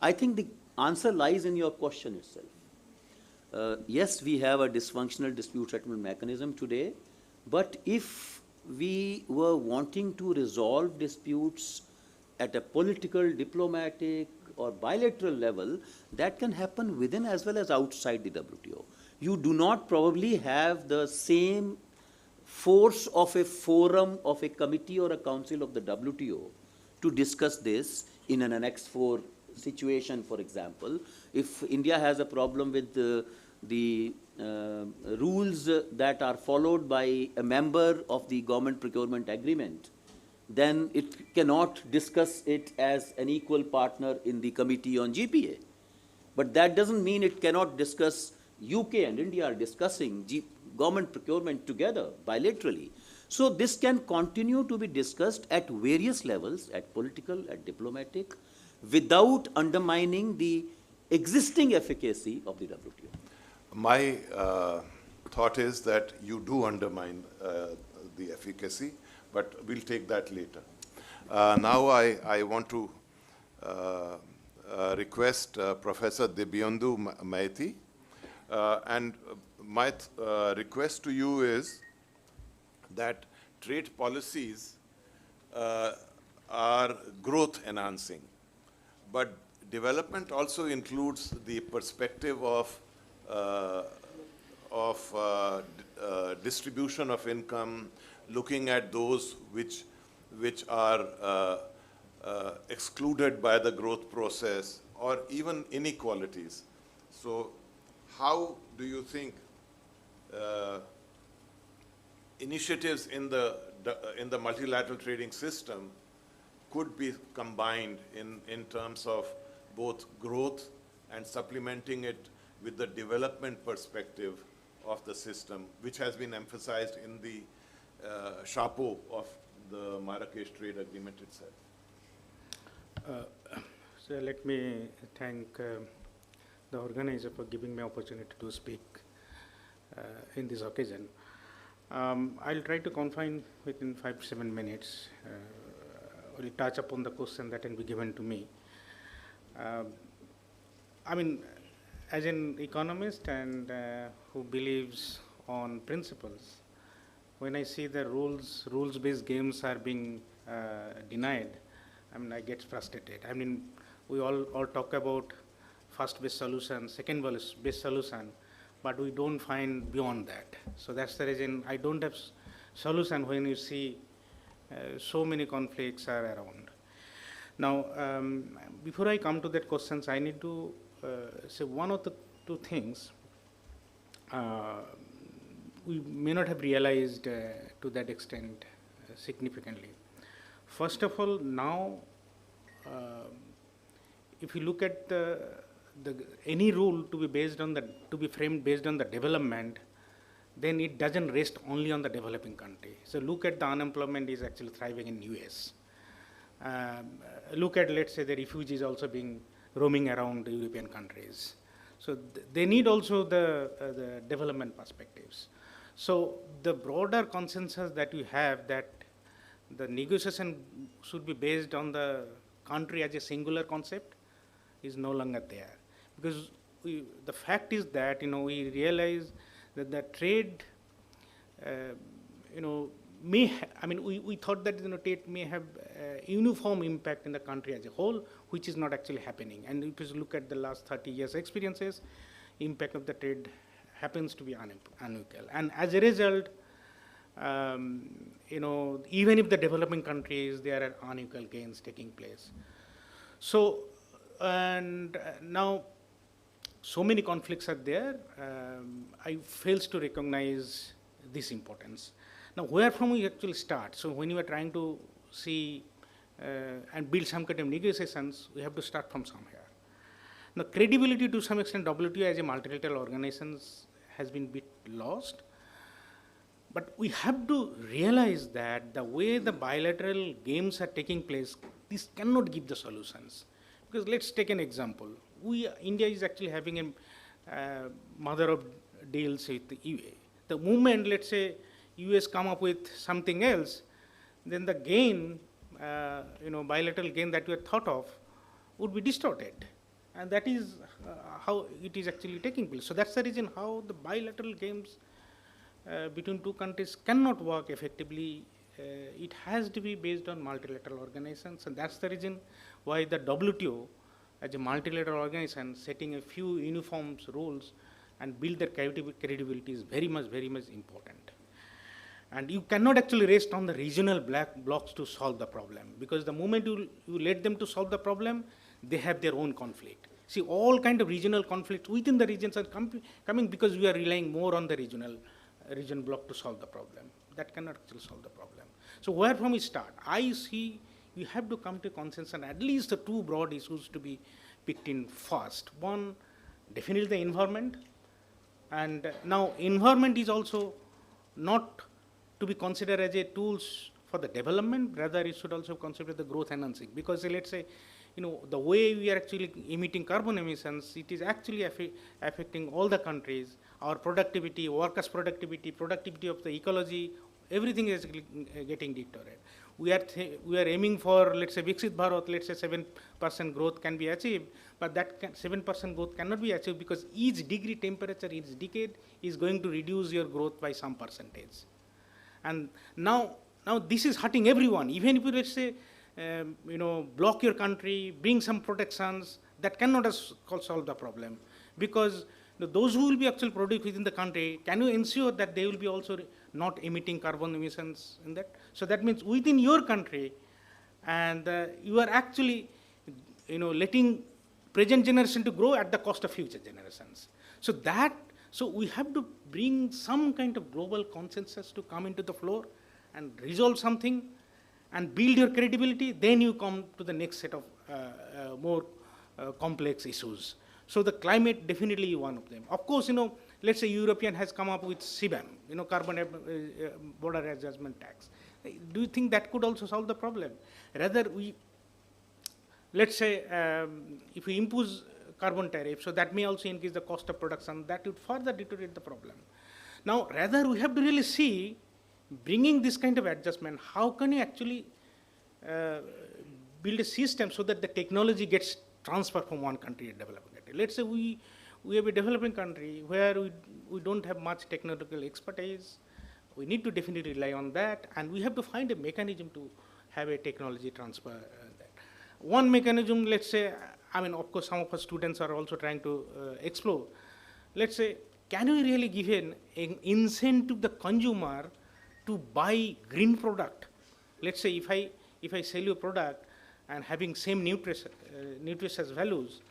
I think the answer lies in your question itself. Yes, we have a dysfunctional dispute settlement mechanism today, but if we were wanting to resolve disputes at a political, diplomatic, or bilateral level, that can happen within as well as outside the WTO. You do not probably have the same force of a forum, of a committee or a council of the WTO to discuss this in an Annex 4 situation, for example. If India has a problem with the rules that are followed by a member of the government procurement agreement, then it cannot discuss it as an equal partner in the committee on GPA. But that doesn't mean it cannot discuss. UK and India are discussing government procurement together bilaterally. So this can continue to be discussed at various levels, at political, at diplomatic, without undermining the existing efficacy of the WTO. My thought is that you do undermine the efficacy, but we'll take that later. Now I want to request Professor Dibyendu Maiti, and my request to you is that trade policies are growth enhancing, but development also includes the perspective of distribution of income, looking at those which are excluded by the growth process, or even inequalities. So how do you think initiatives in the multilateral trading system could be combined in terms of both growth and supplementing it with the development perspective of the system, which has been emphasized in the chapeau of the Marrakesh Trade Agreement itself. So let me thank the organizer for giving me opportunity to speak in this occasion. I'll try to confine within 5 to 7 minutes. Will touch upon the question that can be given to me. I mean, as an economist and who believes on principles, when I see the rules-based games are being denied, I mean, I get frustrated. I mean, we all talk about first best solution, second best solution, but we don't find beyond that. So that's the reason I don't have solution when you see so many conflicts are around. Now, before I come to that questions, I need to say one of the two things we may not have realized to that extent significantly. First of all, now, if you look at any rule to be framed based on the development, then it doesn't rest only on the developing country. So look at the unemployment is actually thriving in US. Look at, let's say, the refugees also being roaming around the European countries. So they need also the development perspectives. So the broader consensus that we have that the negotiation should be based on the country as a singular concept is no longer there. Because the fact is that, we realize that the trade, we thought that, trade may have uniform impact in the country as a whole, which is not actually happening. And if you look at the last 30 years experiences, impact of the trade happens to be unequal. And as a result, even if the developing countries, there are unequal gains taking place. So, and now, so many conflicts are there, I fails to recognize this importance. Now, where from we actually start? So when you are trying to see and build some kind of negotiations, we have to start from somewhere. Now, credibility to some extent, WTO as a multilateral organization has been bit lost. But we have to realize that the way the bilateral games are taking place, this cannot give the solutions. Because let's take an example. India is actually having a mother of deals with the UA. The moment, let's say, US come up with something else, then the gain, bilateral gain that we had thought of would be distorted. And that is how it is actually taking place. So that's the reason how the bilateral games between two countries cannot work effectively. It has to be based on multilateral organizations, and that's the reason why the WTO, as a multilateral organization, setting a few uniform rules and build their credibility is very much important. And you cannot actually rest on the regional blocks to solve the problem, because the moment you let them to solve the problem, they have their own conflict. See, all kind of regional conflicts within the regions are coming because we are relying more on the region block to solve the problem. That cannot actually solve the problem. So where from we start? I see we have to come to consensus on at least the two broad issues to be picked in first. One, definitely the environment. And now environment is also not to be considered as a tools for the development, rather it should also consider the growth enhancing. Because let's say, the way we are actually emitting carbon emissions, it is actually affecting all the countries, our productivity, workers' productivity, productivity of the ecology, everything is getting deteriorated. We are aiming for, let's say, Viksit Bharat, let's say 7% growth can be achieved, but that 7% growth cannot be achieved because each degree temperature, each decade is going to reduce your growth by some percentage. And now this is hurting everyone. Even if you, let's say, block your country, bring some protections, that cannot solve the problem. Because those who will be actually produced within the country, can you ensure that they will be also not emitting carbon emissions in that? So that means within your country, and you are actually, letting present generation to grow at the cost of future generations. So we have to bring some kind of global consensus to come into the floor and resolve something and build your credibility, then you come to the next set of more complex issues. So the climate definitely is one of them. Of course, let's say European has come up with CBAM, carbon border adjustment tax. Do you think that could also solve the problem? Rather, let's say, if we impose carbon tariff, so that may also increase the cost of production, that would further deteriorate the problem. Now, rather, we have to really see, bringing this kind of adjustment, how can you actually build a system so that the technology gets transferred from one country to developing country. Let's say we have a developing country where we don't have much technological expertise. We need to definitely rely on that, and we have to find a mechanism to have a technology transfer. One mechanism, let's say, I mean, of course, some of our students are also trying to explore. Let's say, can we really give an incentive to the consumer to buy green product? Let's say if I sell you a product and having same nutritious values,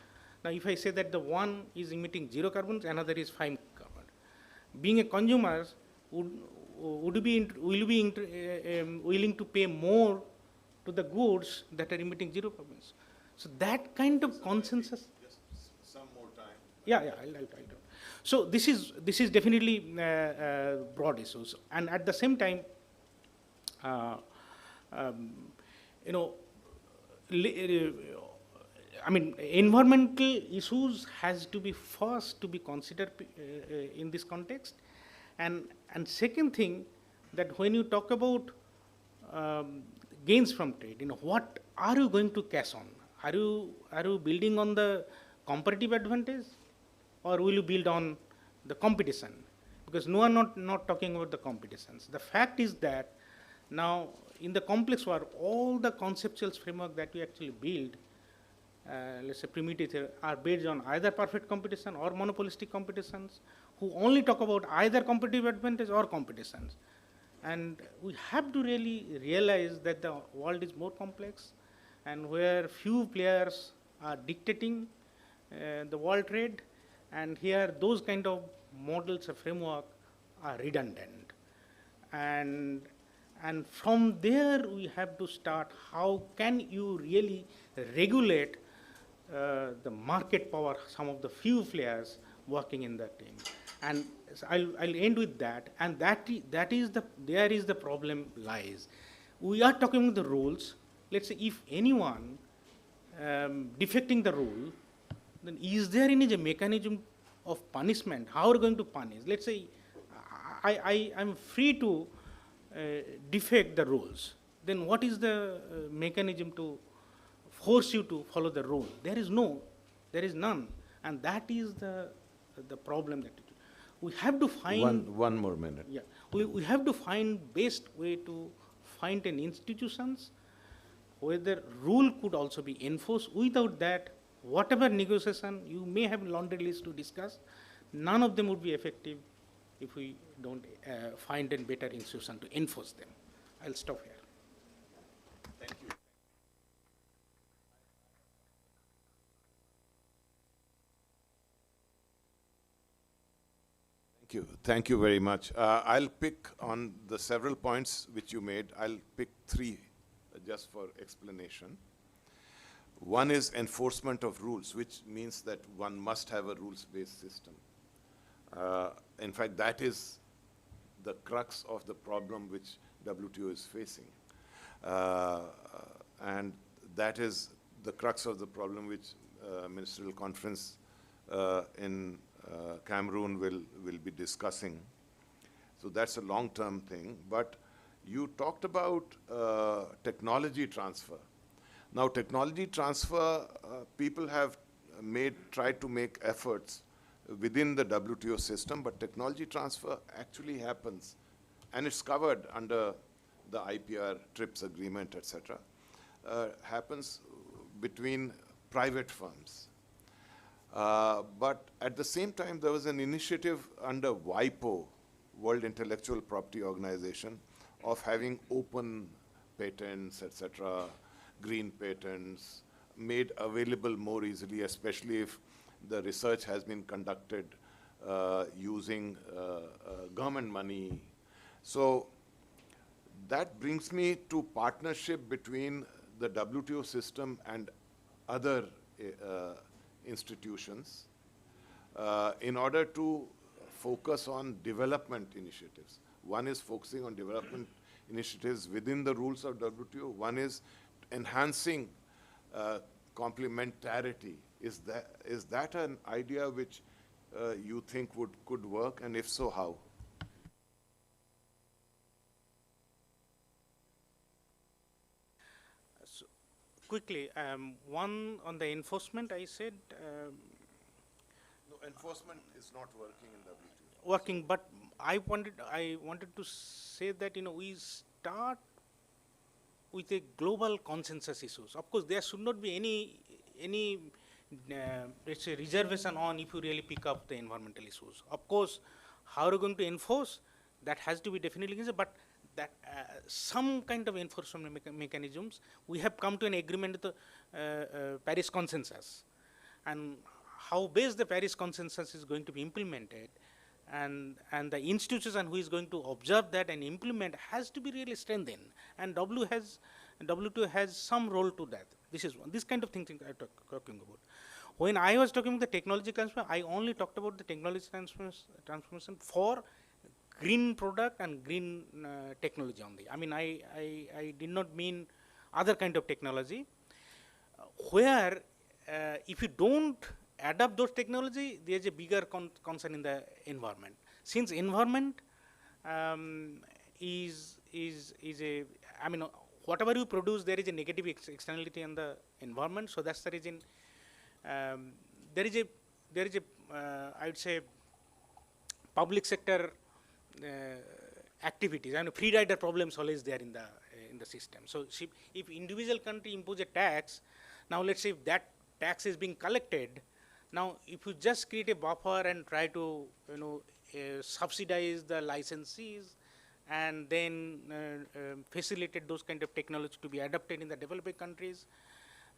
now if I say that the one is emitting 0 carbons, another is 5 carbon. Being a consumer, will you be willing to pay more to the goods that are emitting 0 carbons? So that kind of consensus. Just some more time. Yeah, I'll do. So this is definitely broad issues, and at the same time, you know, I mean, environmental issues has to be first to be considered in this context, and second thing, that when you talk about gains from trade, you know, what are you going to cash on? Are you building on the comparative advantage, or will you build on the competition? Because no one not talking about the competitions. The fact is that now in the complex world, all the conceptual framework that we actually build, let's say primitive, are based on either perfect competition or monopolistic competitions, who only talk about either competitive advantage or competitions. And we have to really realize that the world is more complex, and where few players are dictating the world trade, and here those kind of models of framework are redundant. And from there we have to start, how can you really regulate the market power, some of the few players working in that team. And I'll end with that, and there is the problem lies. We are talking about the rules. Let's say if anyone defecting the rule, then is there any mechanism of punishment? How are we going to punish? Let's say I'm free to defect the rules. Then what is the mechanism to force you to follow the rule? There is none, and that is the problem that we have to find. One more minute. Yeah, we have to find best way to find an institutions where the rule could also be enforced. Without that, whatever negotiation you may have laundry list to discuss, none of them would be effective if we don't find a better institution to enforce them. I'll stop here. Thank you. Thank you very much. I'll pick on the several points which you made. I'll pick 3 just for explanation. One is enforcement of rules, which means that one must have a rules-based system. In fact, that is the crux of the problem which WTO is facing. And that is the crux of the problem which Ministerial Conference in Cameroon will be discussing. So that's a long-term thing. But you talked about technology transfer. Now, technology transfer, people have tried to make efforts within the WTO system, but technology transfer actually happens, and it's covered under the IPR, TRIPS agreement, etc., happens between private firms. But at the same time, there was an initiative under WIPO, World Intellectual Property Organization, of having open patents, etc., green patents, made available more easily, especially if the research has been conducted using government money. So that brings me to partnership between the WTO system and other institutions in order to focus on development initiatives. One is focusing on development initiatives within the rules of WTO. One is enhancing complementarity. Is that an idea which you think could work, and if so, how? So, quickly, one on the enforcement, I said. No, enforcement is not working in WTO. Working, but I wanted to say that we start with a global consensus issues. Of course, there should not be any let's say reservation on if you really pick up the environmental issues. Of course, how are you going to enforce? That has to be definitely considered, but that some kind of enforcement mechanisms. We have come to an agreement with the Paris consensus, and how best the Paris consensus is going to be implemented, and the institution who is going to observe that and implement has to be really strengthened, and WTO has some role to that. This is one. This kind of thing I'm talking about. When I was talking about the technology transformation, I only talked about the technology transformation for green product and green technology only. I mean, I did not mean other kind of technology, where if you don't adapt those technology, there is a bigger concern in the environment. Since environment is a, I mean, whatever you produce, there is a negative externality in the environment. So that's the reason there is a I would say public sector activities and free rider problems always there in the system. So if individual country impose a tax, now let's say if that tax is being collected, now if you just create a buffer and try to subsidize the licensees and then facilitate those kind of technology to be adopted in the developing countries,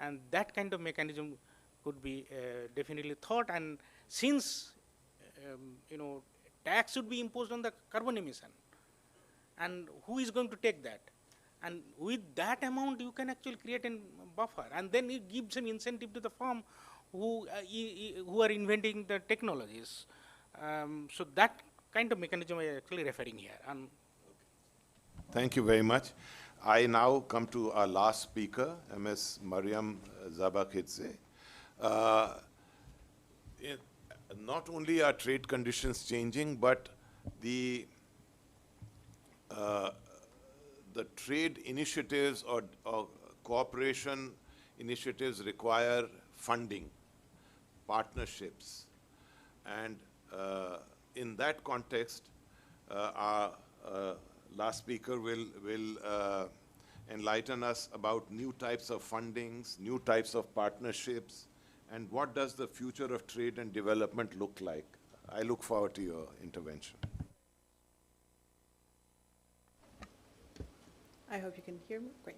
and that kind of mechanism could be definitely thought. And since tax should be imposed on the carbon emission, and who is going to take that? And with that amount, you can actually create a buffer, and then it gives some incentive to the firm who are inventing the technologies. So that kind of mechanism I am actually referring here. Thank you very much. I now come to our last speaker, Ms. Mariam Zabakidze. Not only are trade conditions changing, but the trade initiatives or cooperation initiatives require funding, partnerships, and in that context, our last speaker will enlighten us about new types of fundings, new types of partnerships, and what does the future of trade and development look like. I look forward to your intervention. I hope you can hear me. Great.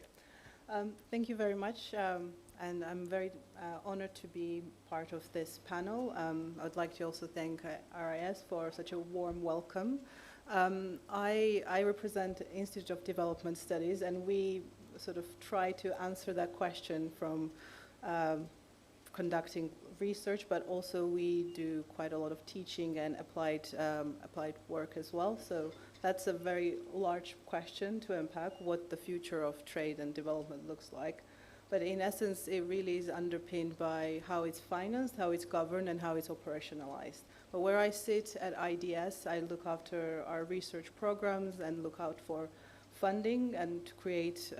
Thank you very much, and I'm very honored to be part of this panel. I would like to also thank RIS for such a warm welcome. I represent the Institute of Development Studies, and we sort of try to answer that question from conducting research, but also we do quite a lot of teaching and applied work as well. So that's a very large question to unpack, what the future of trade and development looks like. But in essence, it really is underpinned by how it's financed, how it's governed, and how it's operationalized. But where I sit at IDS, I look after our research programs and look out for funding and to create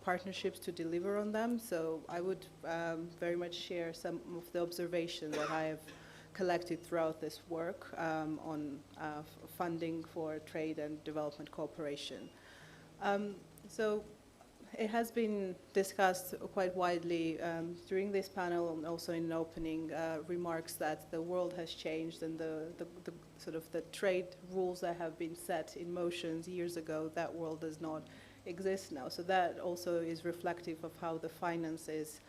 partnerships to deliver on them. So I would very much share some of the observations that I have collected throughout this work on funding for trade and development cooperation. So it has been discussed quite widely during this panel and also in opening remarks that the world has changed, and the sort of the trade rules that have been set in motion years ago, that world does not exist now. So that also is reflective of how the finance is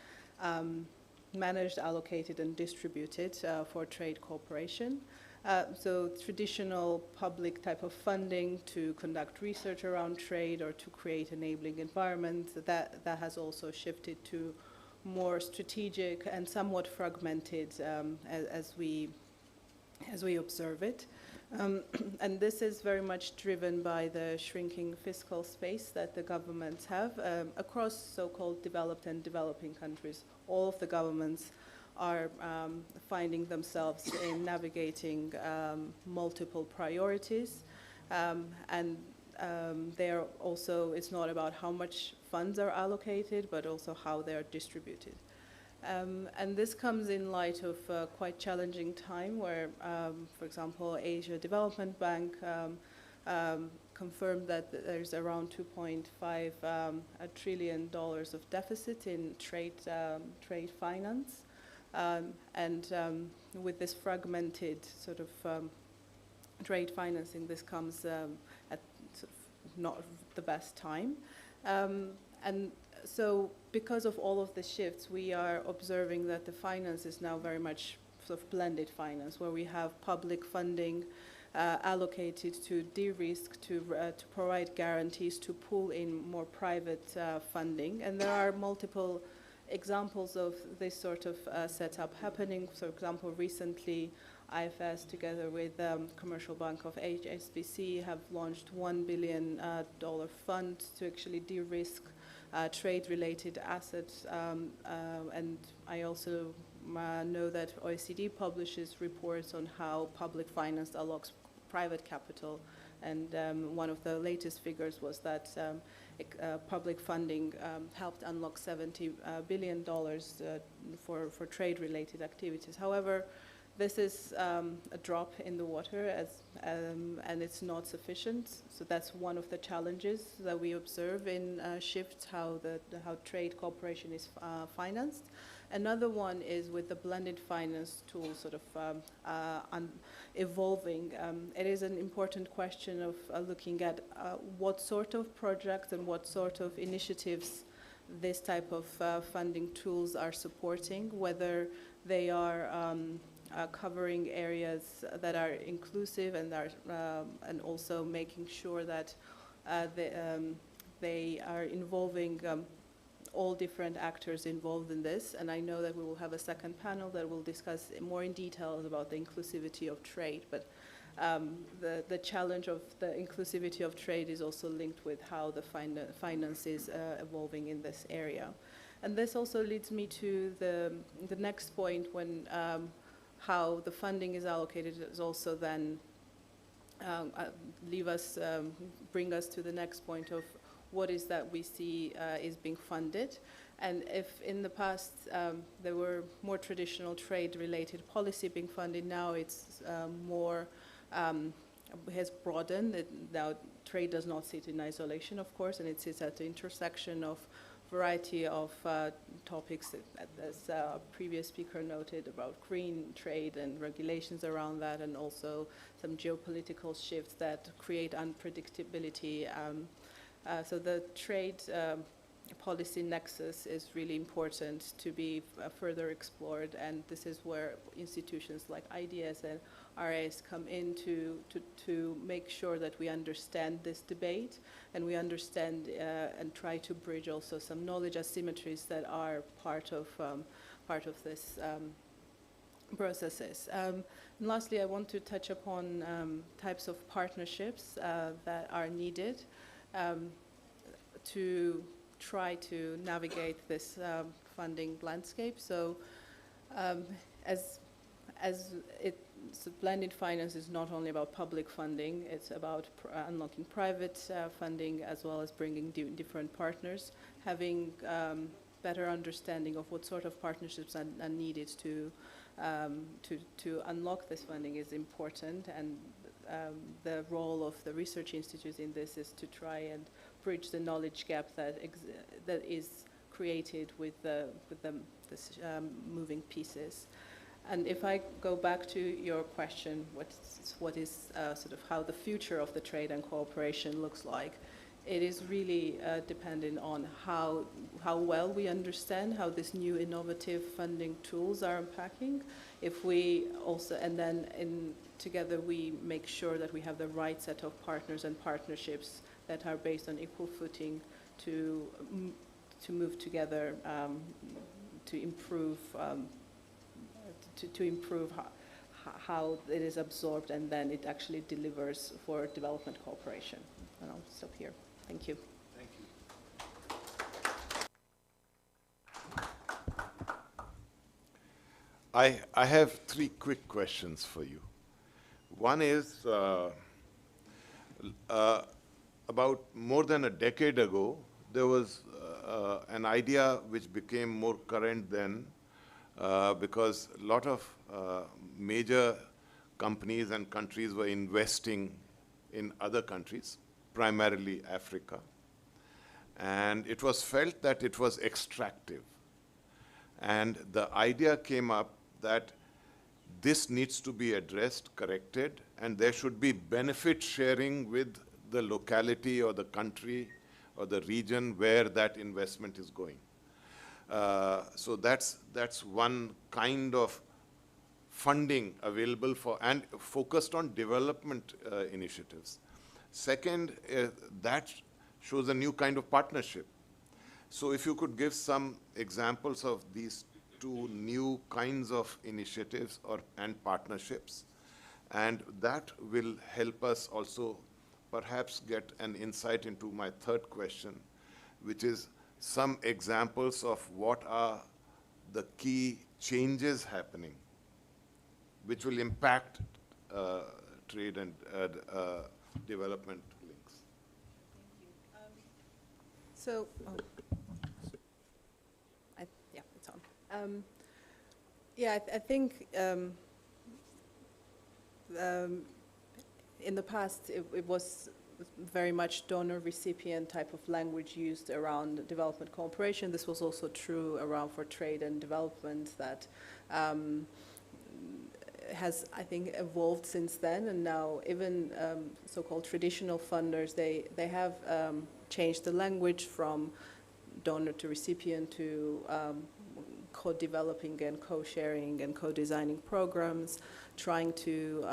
managed, allocated, and distributed for trade cooperation. So traditional public type of funding to conduct research around trade or to create enabling environments, that has also shifted to more strategic and somewhat fragmented as we observe it. And this is very much driven by the shrinking fiscal space that the governments have across so-called developed and developing countries. All of the governments are finding themselves in navigating multiple priorities, and they're also, it's not about how much funds are allocated, but also how they are distributed. And this comes in light of a quite challenging time where, for example, Asia Development Bank confirmed that there's around $2.5 trillion of deficit in trade finance. And with this fragmented sort of trade financing, this comes at sort of not the best time. And so because of all of the shifts, we are observing that the finance is now very much sort of blended finance, where we have public funding allocated to de-risk, to provide guarantees, to pull in more private funding. And there are multiple examples of this sort of setup happening. For example, recently, IFS, together with Commercial Bank of HSBC, have launched $1 billion fund to actually de-risk trade-related assets. And I also know that OECD publishes reports on how public finance unlocks private capital. And one of the latest figures was that public funding helped unlock $70 billion for trade-related activities. However, this is a drop in the water, and it's not sufficient. So that's one of the challenges that we observe in shifts, how trade cooperation is financed. Another one is with the blended finance tool sort of evolving. It is an important question of looking at what sort of projects and what sort of initiatives this type of funding tools are supporting, whether they are covering areas that are inclusive and also making sure that they are involving all different actors involved in this. And I know that we will have a second panel that will discuss more in detail about the inclusivity of trade. But the challenge of the inclusivity of trade is also linked with how the finance is evolving in this area. And this also leads me to the next point, when how the funding is allocated is also then bring us to the next point of what is that we see is being funded. And if in the past there were more traditional trade-related policy being funded, now it's more, has broadened. Now trade does not sit in isolation, of course, and it sits at the intersection of variety of topics, as a previous speaker noted, about green trade and regulations around that, and also some geopolitical shifts that create unpredictability. So the trade policy nexus is really important to be further explored, and this is where institutions like IDS and RIS come in to make sure that we understand this debate, and we understand and try to bridge also some knowledge asymmetries that are part of this processes. And lastly, I want to touch upon types of partnerships that are needed to try to navigate this funding landscape. So so blended finance is not only about public funding, it's about unlocking private funding, as well as bringing different partners, having better understanding of what sort of partnerships are needed to unlock this funding is important. And the role of the research institutes in this is to try and bridge the knowledge gap that is created with this moving pieces. And if I go back to your question, what is sort of how the future of the trade and cooperation looks like, it is really dependent on how well we understand how these new innovative funding tools are unpacking. If we also, and then together we make sure that we have the right set of partners and partnerships that are based on equal footing to move together to improve how it is absorbed and then it actually delivers for development cooperation. And I'll stop here. Thank you. Thank you. I have 3 quick questions for you. One is, about more than a decade ago, there was an idea which became more current then because a lot of major companies and countries were investing in other countries, primarily Africa. And it was felt that it was extractive. And the idea came up that this needs to be addressed, corrected, and there should be benefit sharing with the locality or the country or the region where that investment is going. So that's one kind of funding available for and focused on development initiatives. Second, that shows a new kind of partnership. So if you could give some examples of these 2 new kinds of initiatives and partnerships, and that will help us also perhaps get an insight into my 3rd question, which is some examples of what are the key changes happening which will impact trade and development links. So, yeah, it's on. Yeah, I think in the past it was very much donor-recipient type of language used around development cooperation. This was also true around for trade and development that has, I think, evolved since then. And now even so-called traditional funders, they have changed the language from donor to recipient to co-developing and co-sharing and co-designing programs, trying to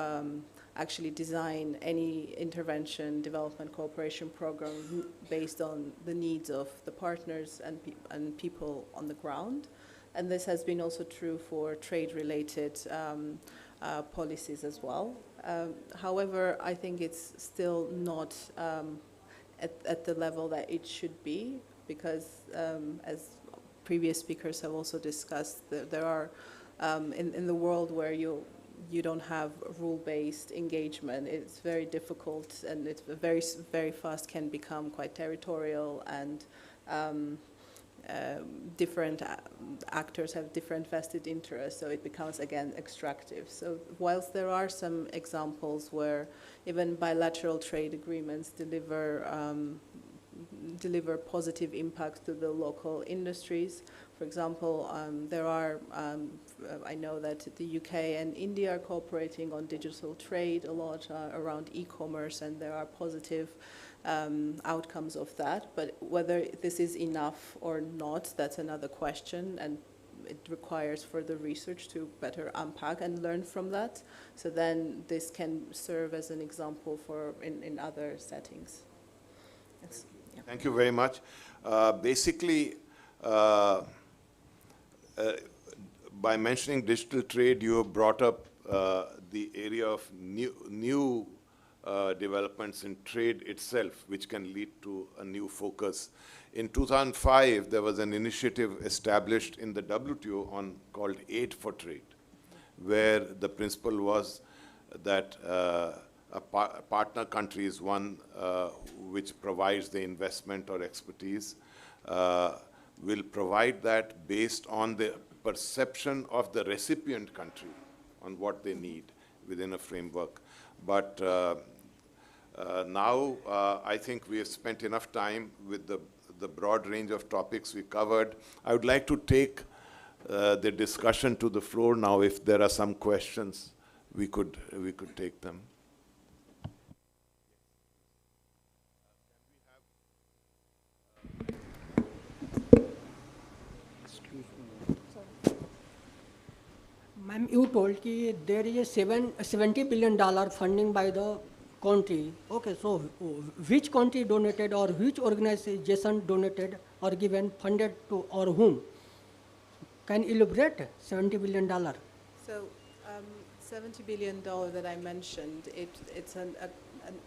actually design any intervention, development cooperation program based on the needs of the partners and people on the ground. And this has been also true for trade-related policies as well. However, I think it's still not at the level that it should be, because as previous speakers have also discussed, there are, in the world where you don't have rule-based engagement, it's very difficult, and it's very fast can become quite territorial, and different actors have different vested interests, so it becomes again extractive. So whilst there are some examples where even bilateral trade agreements deliver positive impacts to the local industries. For example, there are, I know that the UK and India are cooperating on digital trade a lot around e-commerce, and there are positive outcomes of that. But whether this is enough or not, that's another question, and it requires further research to better unpack and learn from that. So then this can serve as an example for in other settings. Yes. Yeah. Thank you very much. Basically, by mentioning digital trade, you have brought up the area of new developments in trade itself, which can lead to a new focus. In 2005, there was an initiative established in the WTO called Aid for Trade, where the principle was that partner country is one which provides the investment or expertise, will provide that based on the perception of the recipient country on what they need within a framework. But now I think we have spent enough time with the broad range of topics we covered. I would like to take the discussion to the floor now. If there are some questions, we could take them. Ma'am, you told that there is a $70 billion funding by the country. Okay, so which country donated, or which organization donated or given funded to, or whom? Can you elaborate $70 billion? So $70 billion that I mentioned, it's an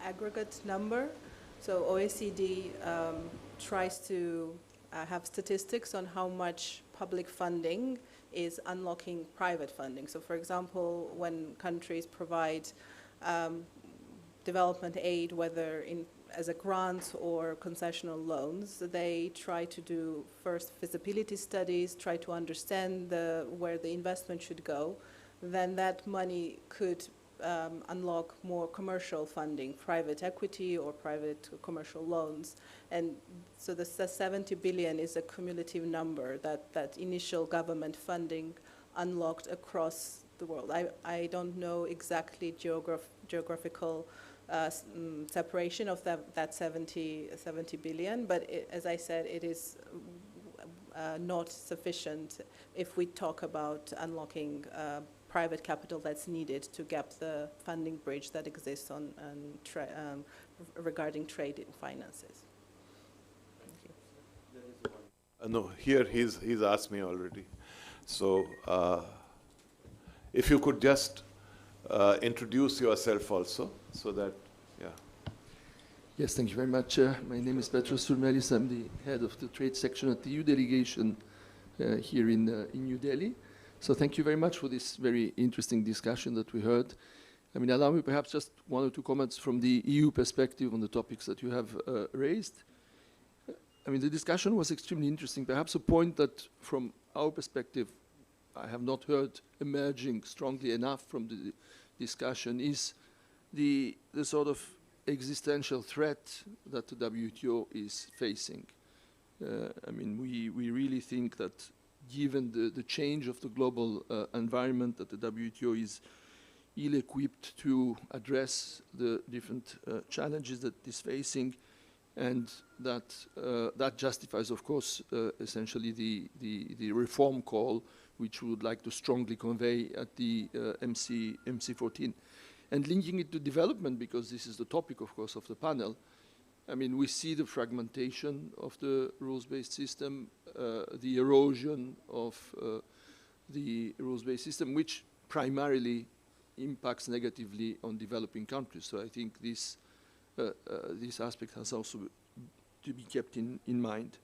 aggregate number. So OECD tries to have statistics on how much public funding is unlocking private funding. So for example, when countries provide development aid, whether as a grant or concessional loans, they try to do first feasibility studies, try to understand where the investment should go. Then that money could unlock more commercial funding, private equity or private commercial loans. And so the 70 billion is a cumulative number that initial government funding unlocked across the world. I don't know exactly geographical separation of that 70 billion, but as I said, it is not sufficient if we talk about unlocking private capital that's needed to gap the funding bridge that exists regarding trade in finances. Thank you. No, here he's asked me already. So if you could just introduce yourself also, so that, yeah. Yes, thank you very much. My name is Petros Surmelis. I'm the head of the trade section at the EU delegation here in New Delhi. So thank you very much for this very interesting discussion that we heard. I mean, allow me perhaps just one or two comments from the EU perspective on the topics that you have raised. I mean, the discussion was extremely interesting. Perhaps a point that from our perspective I have not heard emerging strongly enough from the discussion is the sort of existential threat that the WTO is facing. I mean, we really think that given the change of the global environment, that the WTO is ill-equipped to address the different challenges that it is facing, and that justifies, of course, essentially the reform call, which we would like to strongly convey at the MC14. And linking it to development, because this is the topic, of course, of the panel, I mean, we see the fragmentation of the rules-based system, the erosion of the rules-based system, which primarily impacts negatively on developing countries. So I think this aspect has also to be kept in mind.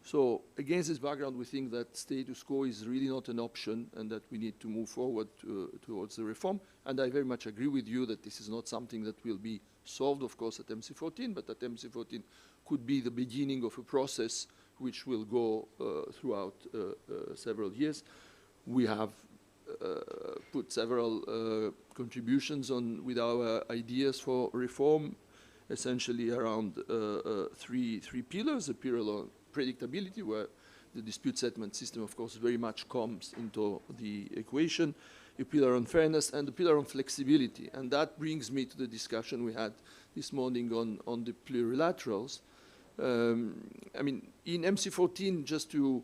So against this background, we think that status quo is really not an option and that we need to move forward towards the reform. And I very much agree with you that this is not something that will be solved, of course, at MC14, but that MC14 could be the beginning of a process which will go throughout several years. We have put several contributions on with our ideas for reform, essentially around three pillars: a pillar on predictability, where the dispute settlement system, of course, very much comes into the equation, a pillar on fairness, and a pillar on flexibility. And that brings me to the discussion we had this morning on the plurilaterals. I mean, in MC14, just to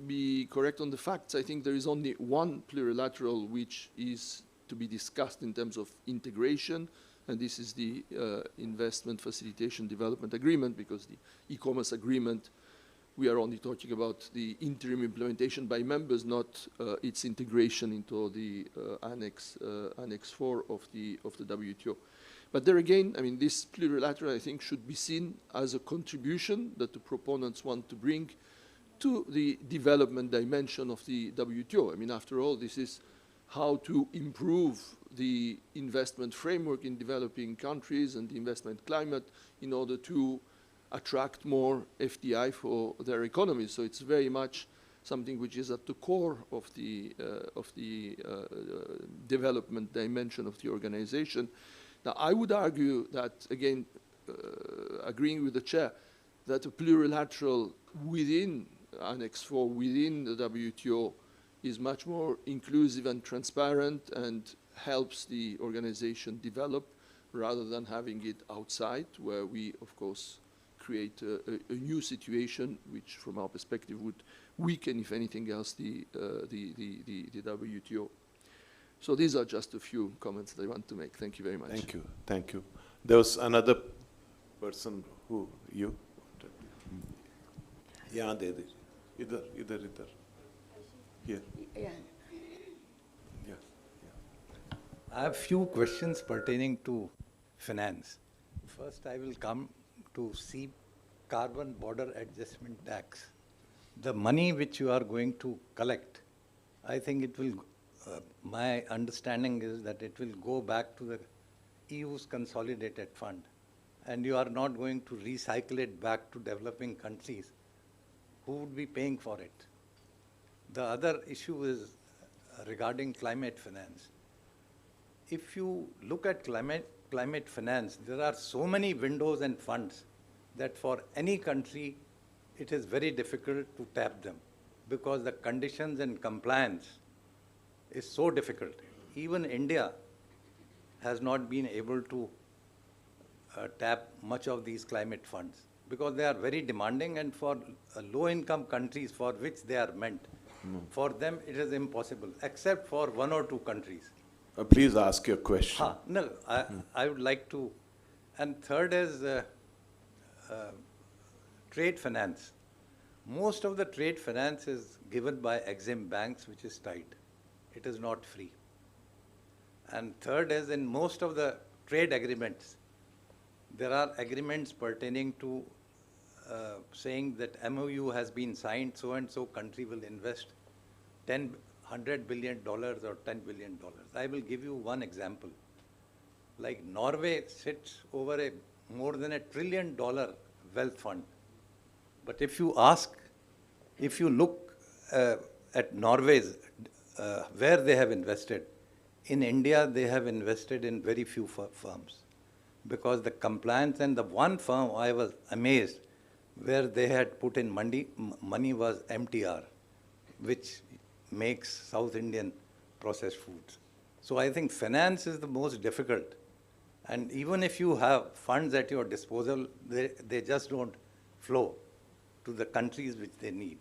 be correct on the facts, I think there is only one plurilateral which is to be discussed in terms of integration, and this is the Investment Facilitation Development Agreement, because the e-commerce agreement, we are only talking about the interim implementation by members, not its integration into the Annex 4 of the WTO. But there again, I mean, this plurilateral, I think, should be seen as a contribution that the proponents want to bring to the development dimension of the WTO. I mean, after all, this is how to improve the investment framework in developing countries and the investment climate in order to attract more FDI for their economies. So it's very much something which is at the core of the development dimension of the organization. Now, I would argue that, again, agreeing with the chair, that a plurilateral within Annex 4, within the WTO, is much more inclusive and transparent and helps the organization develop rather than having it outside, where we, of course, create a new situation which, from our perspective, would weaken, if anything else, the WTO. So these are just a few comments that I want to make. Thank you very much. Thank you. Thank you. There was another person who, you? Yeah, idhar. Here. Yeah. I have few questions pertaining to finance. First, I will come to see carbon border adjustment tax. The money which you are going to collect, I think it will, my understanding is that it will go back to the EU's consolidated fund, and you are not going to recycle it back to developing countries. Who would be paying for it? The other issue is regarding climate finance. If you look at climate finance, there are so many windows and funds that for any country, it is very difficult to tap them because the conditions and compliance is so difficult. Even India has not been able to tap much of these climate funds because they are very demanding, and for low-income countries for which they are meant, for them it is impossible, except for 1 or 2 countries. Please ask your question. No, I would like to. And third is trade finance. Most of the trade finance is given by Exim banks, which is tight. It is not free. And third is, in most of the trade agreements, there are agreements pertaining to saying that MOU has been signed, so and so country will invest $100 billion or $10 billion. I will give you one example. Like Norway sits over a more than $1 trillion wealth fund. But if you look at Norway's, where they have invested, in India they have invested in very few firms. Because the compliance, and the one firm I was amazed where they had put in money was MTR, which makes South Indian processed foods. So I think finance is the most difficult. And even if you have funds at your disposal, they just don't flow to the countries which they need.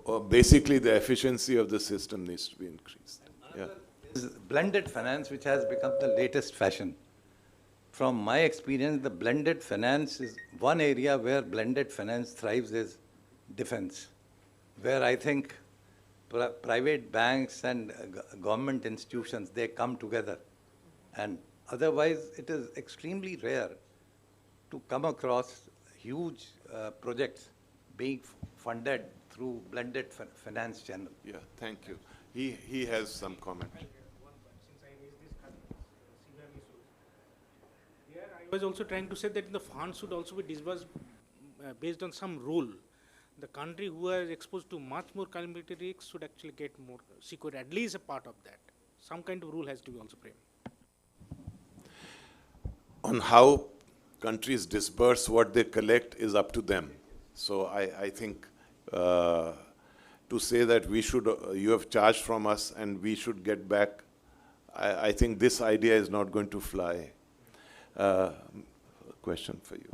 So, basically, the efficiency of the system needs to be increased. Yeah. Is blended finance, which has become the latest fashion. From my experience, the blended finance is one area where blended finance thrives is defense, where I think private banks and government institutions, they come together. And otherwise, it is extremely rare to come across huge projects being funded through blended finance channel. Yeah, thank you. He has some comment. I was also trying to say that the funds should also be disbursed based on some rule. The country who are exposed to much more climate risks should actually get more secure, at least a part of that. Some kind of rule has to be also framed. On how countries disperse what they collect is up to them. So I think to say that we should, you have charged from us and we should get back, I think this idea is not going to fly. Question for you.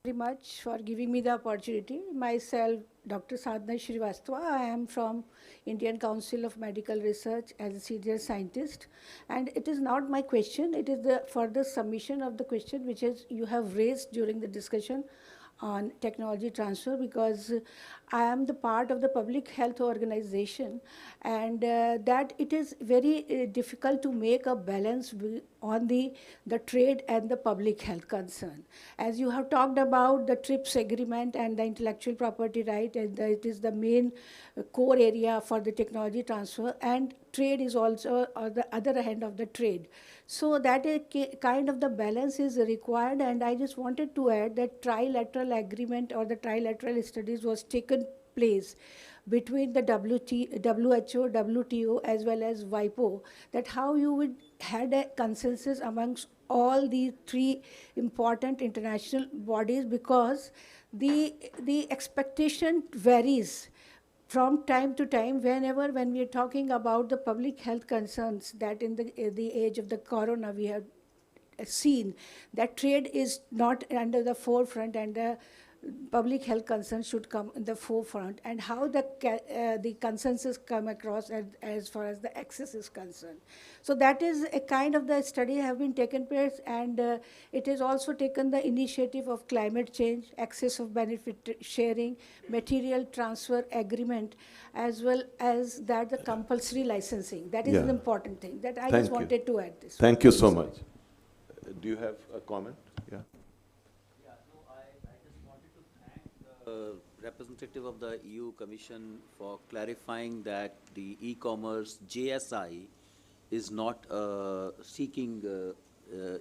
Very much for giving me the opportunity. Myself, Dr. Sadhana Shrivastava. I am from Indian Council of Medical Research as a senior scientist. And it is not my question, it is the further submission of the question which is you have raised during the discussion on technology transfer, because I am the part of the public health organization, and that it is very difficult to make a balance on the trade and the public health concern. As you have talked about the TRIPS agreement and the intellectual property right, and it is the main core area for the technology transfer, and trade is also on the other hand of the trade. So that kind of the balance is required, and I just wanted to add that trilateral agreement or the trilateral studies was taken place between the WHO, WTO as well as WIPO, that how you would had a consensus amongst all the 3 important international bodies, because the expectation varies from time to time. When we are talking about the public health concerns, that in the age of the corona we have seen that trade is not under the forefront, and public health concerns should come in the forefront, and how the consensus come across as far as the access is concerned. So that is a kind of the study have been taken place, and it has also taken the initiative of climate change, access of benefit sharing, material transfer agreement, as well as that the compulsory licensing. That is an important thing that I just wanted to add this. Thank you so much. Do you have a comment? Yeah. Yeah, no, I just wanted to thank the representative of the EU Commission for clarifying that the e-commerce JSI is not seeking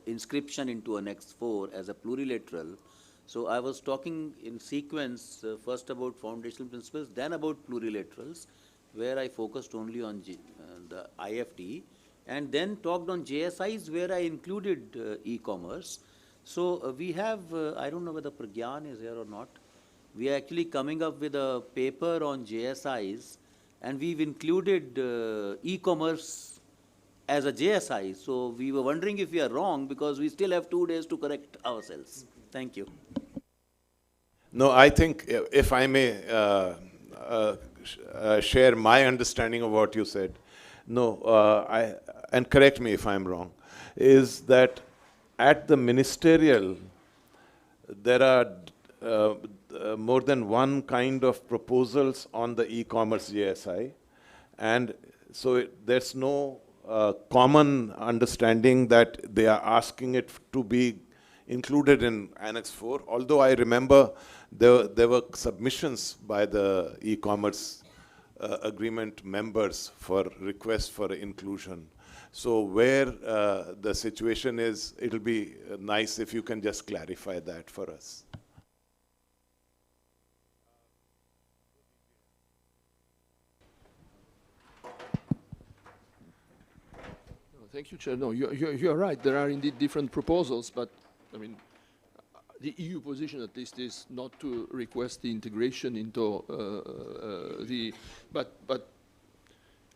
inscription into Annex 4 as a plurilateral. So I was talking in sequence first about foundational principles, then about plurilaterals, where I focused only on the IFT, and then talked on JSIs where I included e-commerce. So we have, I don't know whether Pragyan is here or not, we are actually coming up with a paper on JSIs, and we've included e-commerce as a JSI. So we were wondering if we are wrong, because we still have 2 days to correct ourselves. Thank you. No, I think if I may share my understanding of what you said, and correct me if I'm wrong, is that at the ministerial, there are more than one kind of proposals on the e-commerce JSI, and so there's no common understanding that they are asking it to be included in Annex 4, although I remember there were submissions by the e-commerce agreement members for requests for inclusion. So where the situation is, it'll be nice if you can just clarify that for us. Thank you, Chair. No, you're right. There are indeed different proposals, but I mean, the EU position at least is not to request the integration into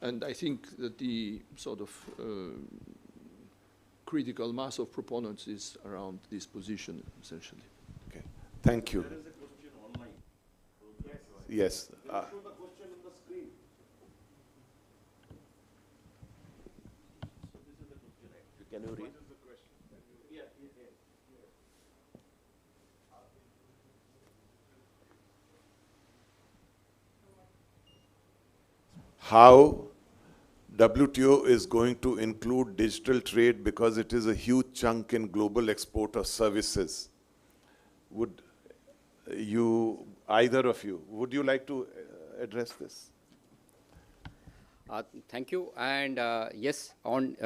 and I think that the sort of critical mass of proponents is around this position, essentially. Okay, thank you. There is a question online. Yes. Show the question on the screen. So this is the question. Can you read? How WTO is going to include digital trade because it is a huge chunk in global export of services. Would you, either of you, would you like to address this? Thank you. And yes, on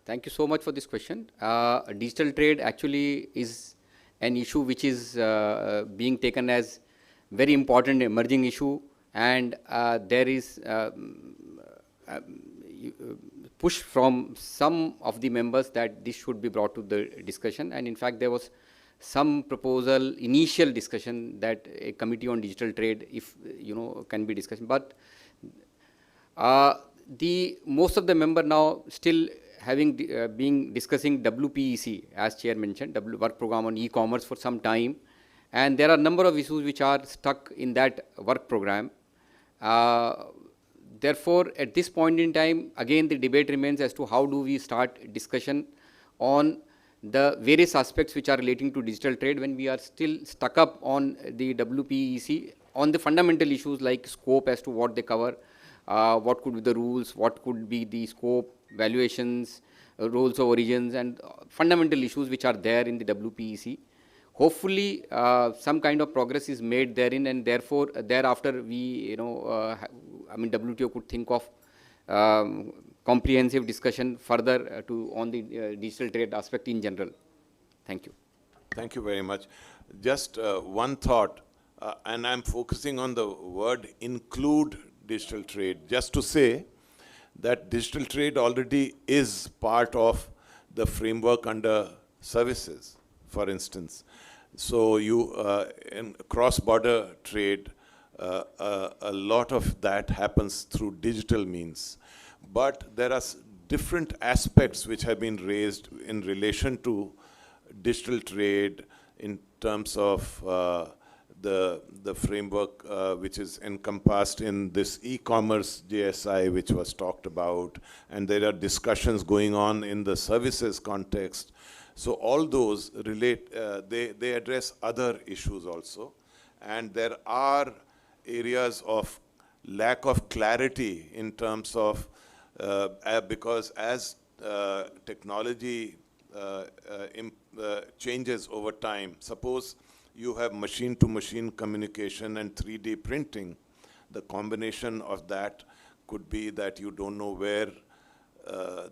thank you so much for this question. Digital trade actually is an issue which is being taken as very important emerging issue, and there is push from some of the members that this should be brought to the discussion. And in fact, there was some proposal, initial discussion, that a committee on digital trade, if can be discussed. But most of the member now still having been discussing WPEC, as Chair mentioned, work program on e-commerce for some time, and there are a number of issues which are stuck in that work program. Therefore, at this point in time, again the debate remains as to how do we start discussion on the various aspects which are relating to digital trade when we are still stuck up on the WPEC on the fundamental issues like scope as to what they cover, what could be the rules, what could be the scope, valuations, roles of origins, and fundamental issues which are there in the WPEC. Hopefully, some kind of progress is made therein, and therefore, thereafter, we, WTO could think of comprehensive discussion further on the digital trade aspect in general. Thank you. Thank you very much. Just one thought, and I'm focusing on the word include digital trade, just to say that digital trade already is part of the framework under services, for instance. So you, in cross-border trade, a lot of that happens through digital means. But there are different aspects which have been raised in relation to digital trade in terms of the framework which is encompassed in this e-commerce JSI which was talked about, and there are discussions going on in the services context. So all those relate, they address other issues also. And there are areas of lack of clarity in terms of, because as technology changes over time, suppose you have machine-to-machine communication and 3D printing, the combination of that could be that you don't know where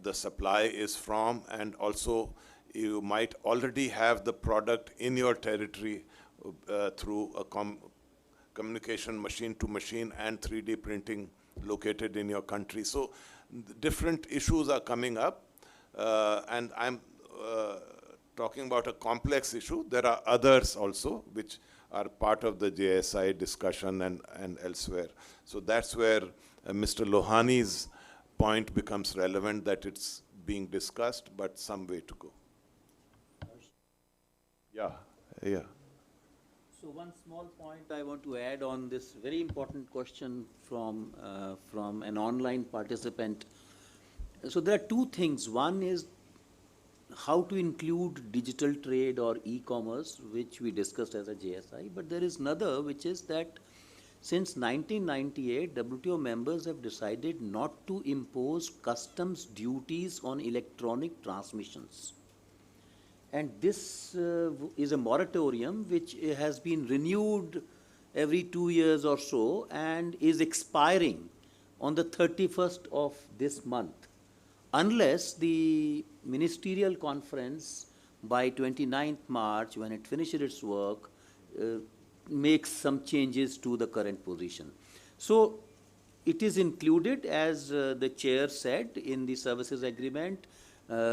the supply is from, and also you might already have the product in your territory through a communication machine-to-machine and 3D printing located in your country. So different issues are coming up, and I'm talking about a complex issue. There are others also which are part of the JSI discussion and elsewhere. So that's where Mr. Lohani's point becomes relevant, that it's being discussed, but some way to go. Yeah, yeah. So one small point I want to add on this very important question from an online participant. So there are two things. One is how to include digital trade or e-commerce, which we discussed as a JSI, but there is another, which is that since 1998, WTO members have decided not to impose customs duties on electronic transmissions. And this is a moratorium which has been renewed every 2 years or so and is expiring on the 31st of this month, unless the ministerial conference by 29th March, when it finishes its work, makes some changes to the current position. So it is included, as the chair said, in the services agreement,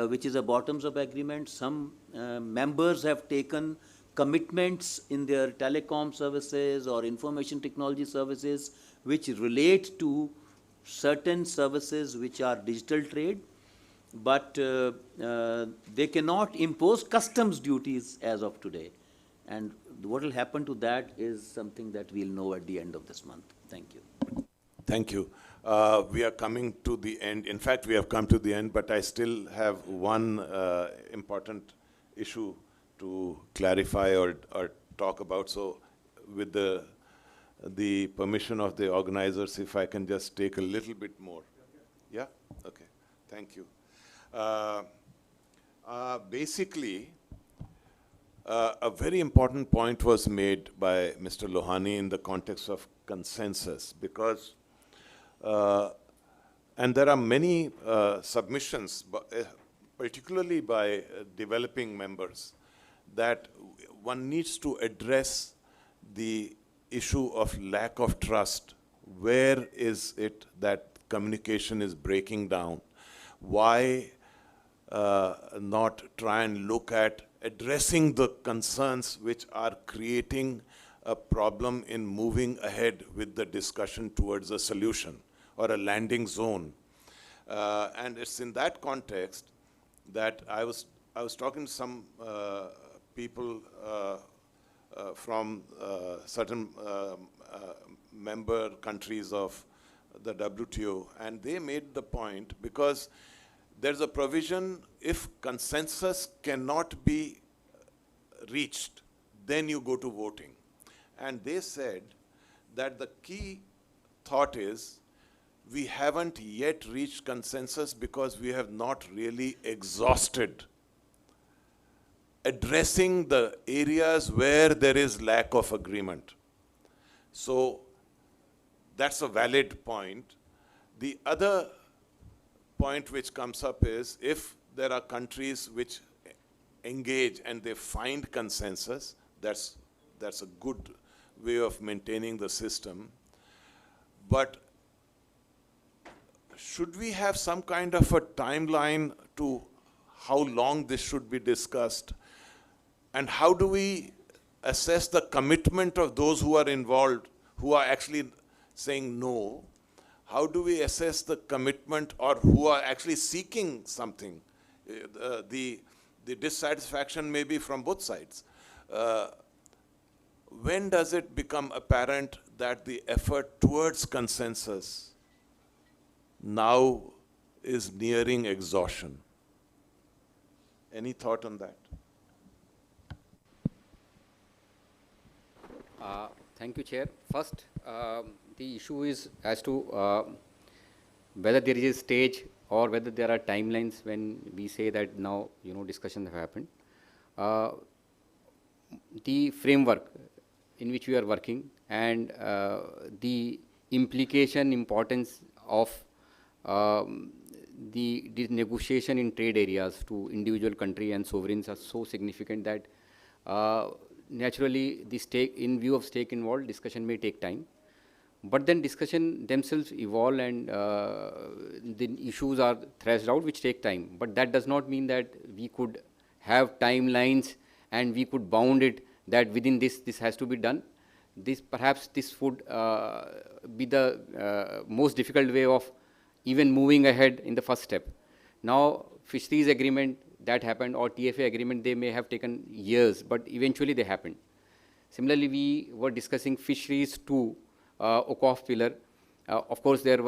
which is a bottoms-up agreement. Some members have taken commitments in their telecom services or information technology services which relate to certain services which are digital trade, but they cannot impose customs duties as of today. And what will happen to that is something that we'll know at the end of this month. Thank you. Thank you. We are coming to the end. In fact, we have come to the end, but I still have one important issue to clarify or talk about. So with the permission of the organizers, if I can just take a little bit more. Yeah? Okay. Thank you. Basically, a very important point was made by Mr. Lohani in the context of consensus, because and there are many submissions, particularly by developing members, that one needs to address the issue of lack of trust. Where is it that communication is breaking down? Why not try and look at addressing the concerns which are creating a problem in moving ahead with the discussion towards a solution or a landing zone? And it's in that context that I was talking to some people from certain member countries of the WTO, and they made the point, because there's a provision, if consensus cannot be reached, then you go to voting. And they said that the key thought is, we haven't yet reached consensus because we have not really exhausted addressing the areas where there is lack of agreement. So that's a valid point. The other point which comes up is, if there are countries which engage and they find consensus, that's a good way of maintaining the system. But should we have some kind of a timeline to how long this should be discussed? And how do we assess the commitment of those who are involved, who are actually saying no? how do we assess the commitment or who are actually seeking something? The dissatisfaction may be from both sides. When does it become apparent that the effort towards consensus now is nearing exhaustion? Any thought on that? Thank you, Chair. First, the issue is as to whether there is a stage or whether there are timelines when we say that now, discussions have happened. The framework in which we are working and the implication, importance of the negotiation in trade areas to individual country and sovereigns are so significant that naturally the in view of stake involved, discussion may take time. But then discussion themselves evolve and the issues are thrashed out which take time. But that does not mean that we could have timelines and we could bound it that within this has to be done. Perhaps this would be the most difficult way of even moving ahead in the first step. Now, fisheries agreement that happened or TFA agreement, they may have taken years, but eventually they happened. Similarly, we were discussing fisheries to OCOF pillar. Of course, the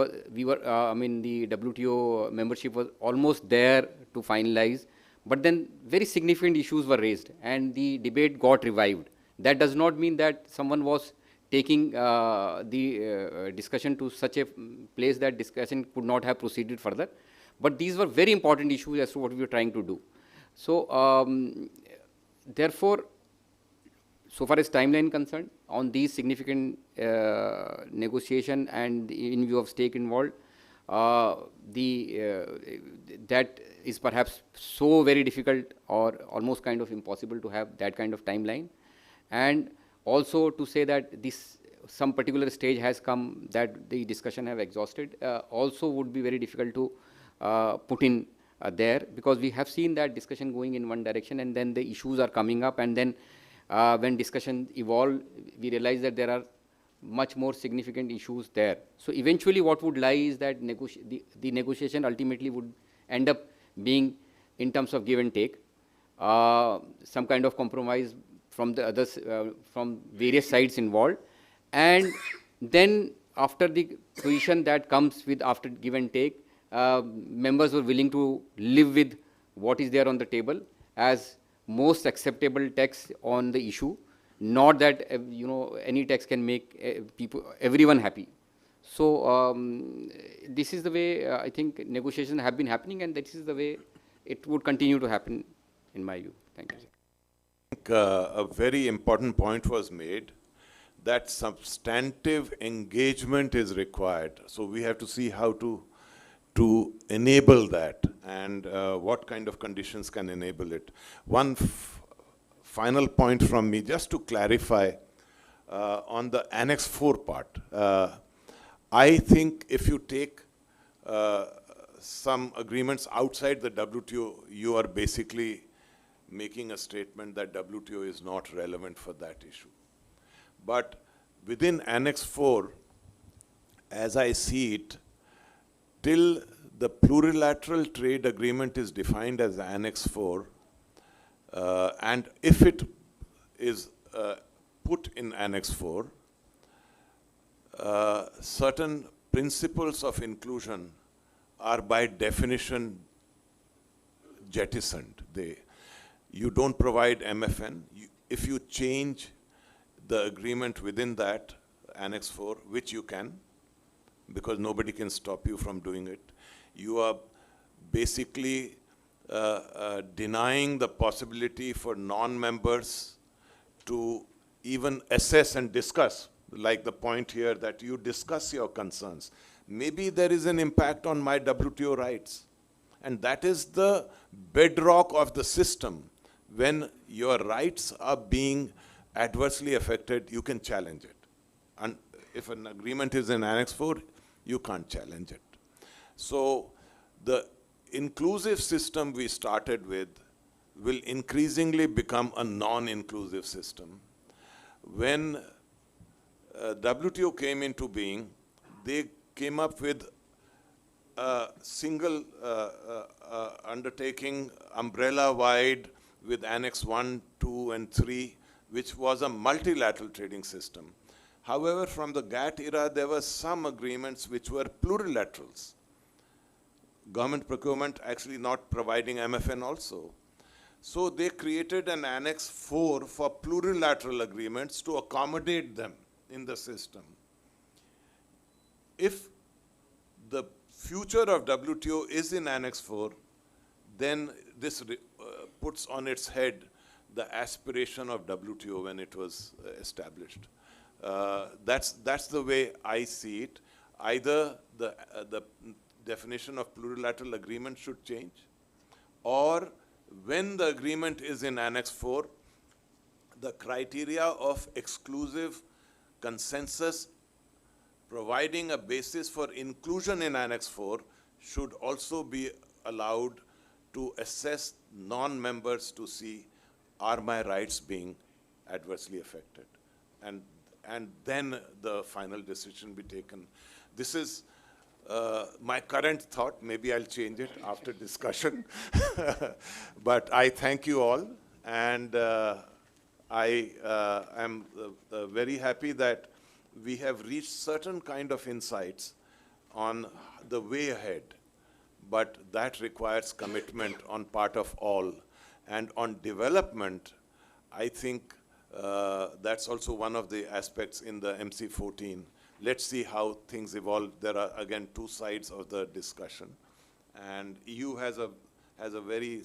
WTO membership was almost there to finalize, but then very significant issues were raised and the debate got revived. That does not mean that someone was taking the discussion to such a place that discussion could not have proceeded further. But these were very important issues as to what we were trying to do. So, therefore, so far as timeline concerned, on these significant negotiation and in view of stake involved, that is perhaps so very difficult or almost kind of impossible to have that kind of timeline. And also to say that some particular stage has come that the discussion have exhausted also would be very difficult to put in there, because we have seen that discussion going in one direction and then the issues are coming up, and then when discussion evolve, we realize that there are much more significant issues there. So eventually what would lie is that the negotiation ultimately would end up being in terms of give and take, some kind of compromise from the others, from various sides involved, and then after the position that comes with after give and take, members were willing to live with what is there on the table as most acceptable text on the issue, not that any text can make everyone happy. So this is the way I think negotiations have been happening, and this is the way it would continue to happen in my view. Thank you. I think a very important point was made, that substantive engagement is required. So we have to see how to enable that and what kind of conditions can enable it. One final point from me, just to clarify on the Annex 4 part. I think if you take some agreements outside the WTO, you are basically making a statement that WTO is not relevant for that issue. But within Annex 4, as I see it, till the plurilateral trade agreement is defined as Annex 4, and if it is put in Annex 4, certain principles of inclusion are by definition jettisoned. You don't provide MFN. If you change the agreement within that Annex 4, which you can, because nobody can stop you from doing it, you are basically denying the possibility for non-members to even assess and discuss, like the point here that you discuss your concerns. Maybe there is an impact on my WTO rights. And that is the bedrock of the system. When your rights are being adversely affected, you can challenge it. And if an agreement is in Annex 4, you can't challenge it. So the inclusive system we started with will increasingly become a non-inclusive system. When WTO came into being, they came up with a single undertaking, umbrella-wide, with Annex 1, 2, and 3, which was a multilateral trading system. However, from the GATT era, there were some agreements which were plurilaterals. Government procurement actually not providing MFN also. So they created an Annex 4 for plurilateral agreements to accommodate them in the system. If the future of WTO is in Annex 4, then this puts on its head the aspiration of WTO when it was established. That's the way I see it. Either the definition of plurilateral agreement should change, or when the agreement is in Annex 4, the criteria of exclusive consensus providing a basis for inclusion in Annex 4 should also be allowed to assess non-members to see, are my rights being adversely affected? And then the final decision be taken. This is my current thought. Maybe I'll change it after discussion. But I thank you all, and I am very happy that we have reached certain kind of insights on the way ahead, but that requires commitment on part of all. And on development, I think that's also one of the aspects in the MC14. Let's see how things evolve. There are, again, two sides of the discussion. And EU has a very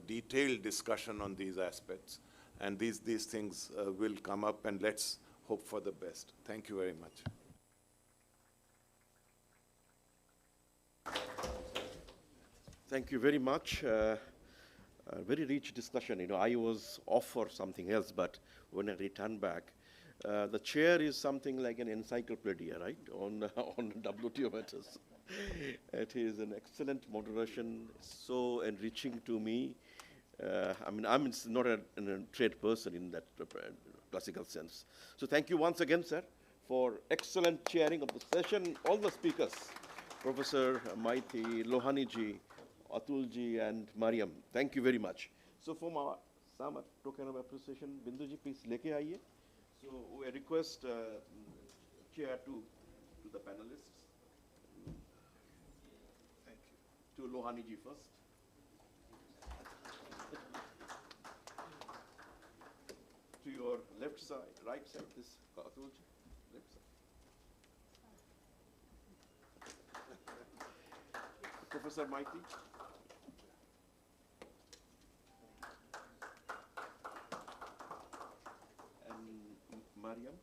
detailed discussion on these aspects. And these things will come up, and let's hope for the best. Thank you very much. Thank you very much. A very rich discussion. You know, I was off for something else, but when I returned back, the chair is something like an encyclopedia, right, on WTO matters. It is an excellent moderation, so enriching to me. I mean, I'm not a trade person in that classical sense. So thank you once again, sir, for excellent chairing of the session. All the speakers, Professor Maiti, Lohani-ji, Atul-ji, and Mariam, thank you very much. So from our some token of appreciation, Bindu-ji, please leke aaiye. So we request chair to the panelists. Thank you. To Lohani-ji first. To your left side, right side, this Atul-ji, left side. Professor Maiti. And Mariam.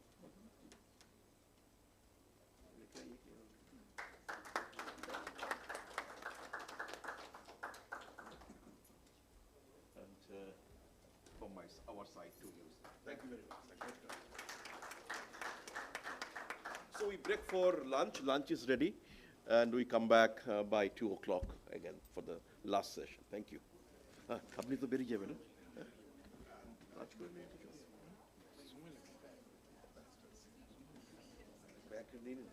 And from our side too. Thank you very much. So we break for lunch. Lunch is ready. And we come back by 2 o'clock again for the last session. Thank you. Apni to beri jabe na?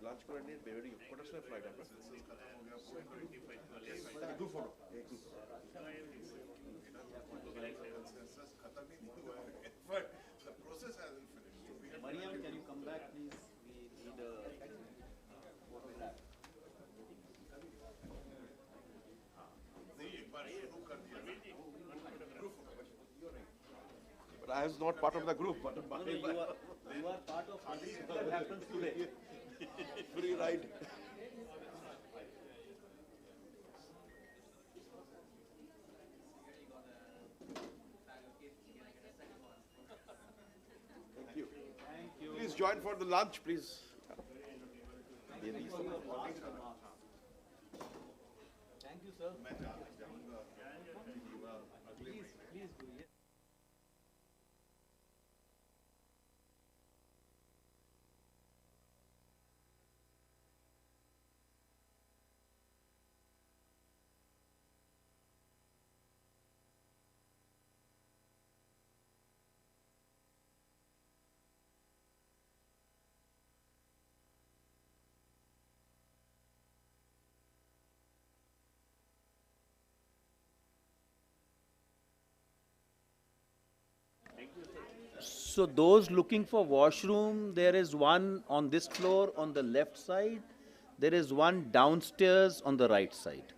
Lunch kore niye beri kotar সময় flight আপনার? 2 follow. But the process hasn't finished. Mariam, can you come back, please? We need a photograph. But I was not part of the group. But you are part of what happens today. Free ride. Thank you. Please join for the lunch, please. Thank you, sir. Please do. Yes. So those looking for washroom, there is one on this floor on the left side. There is one downstairs on the right side.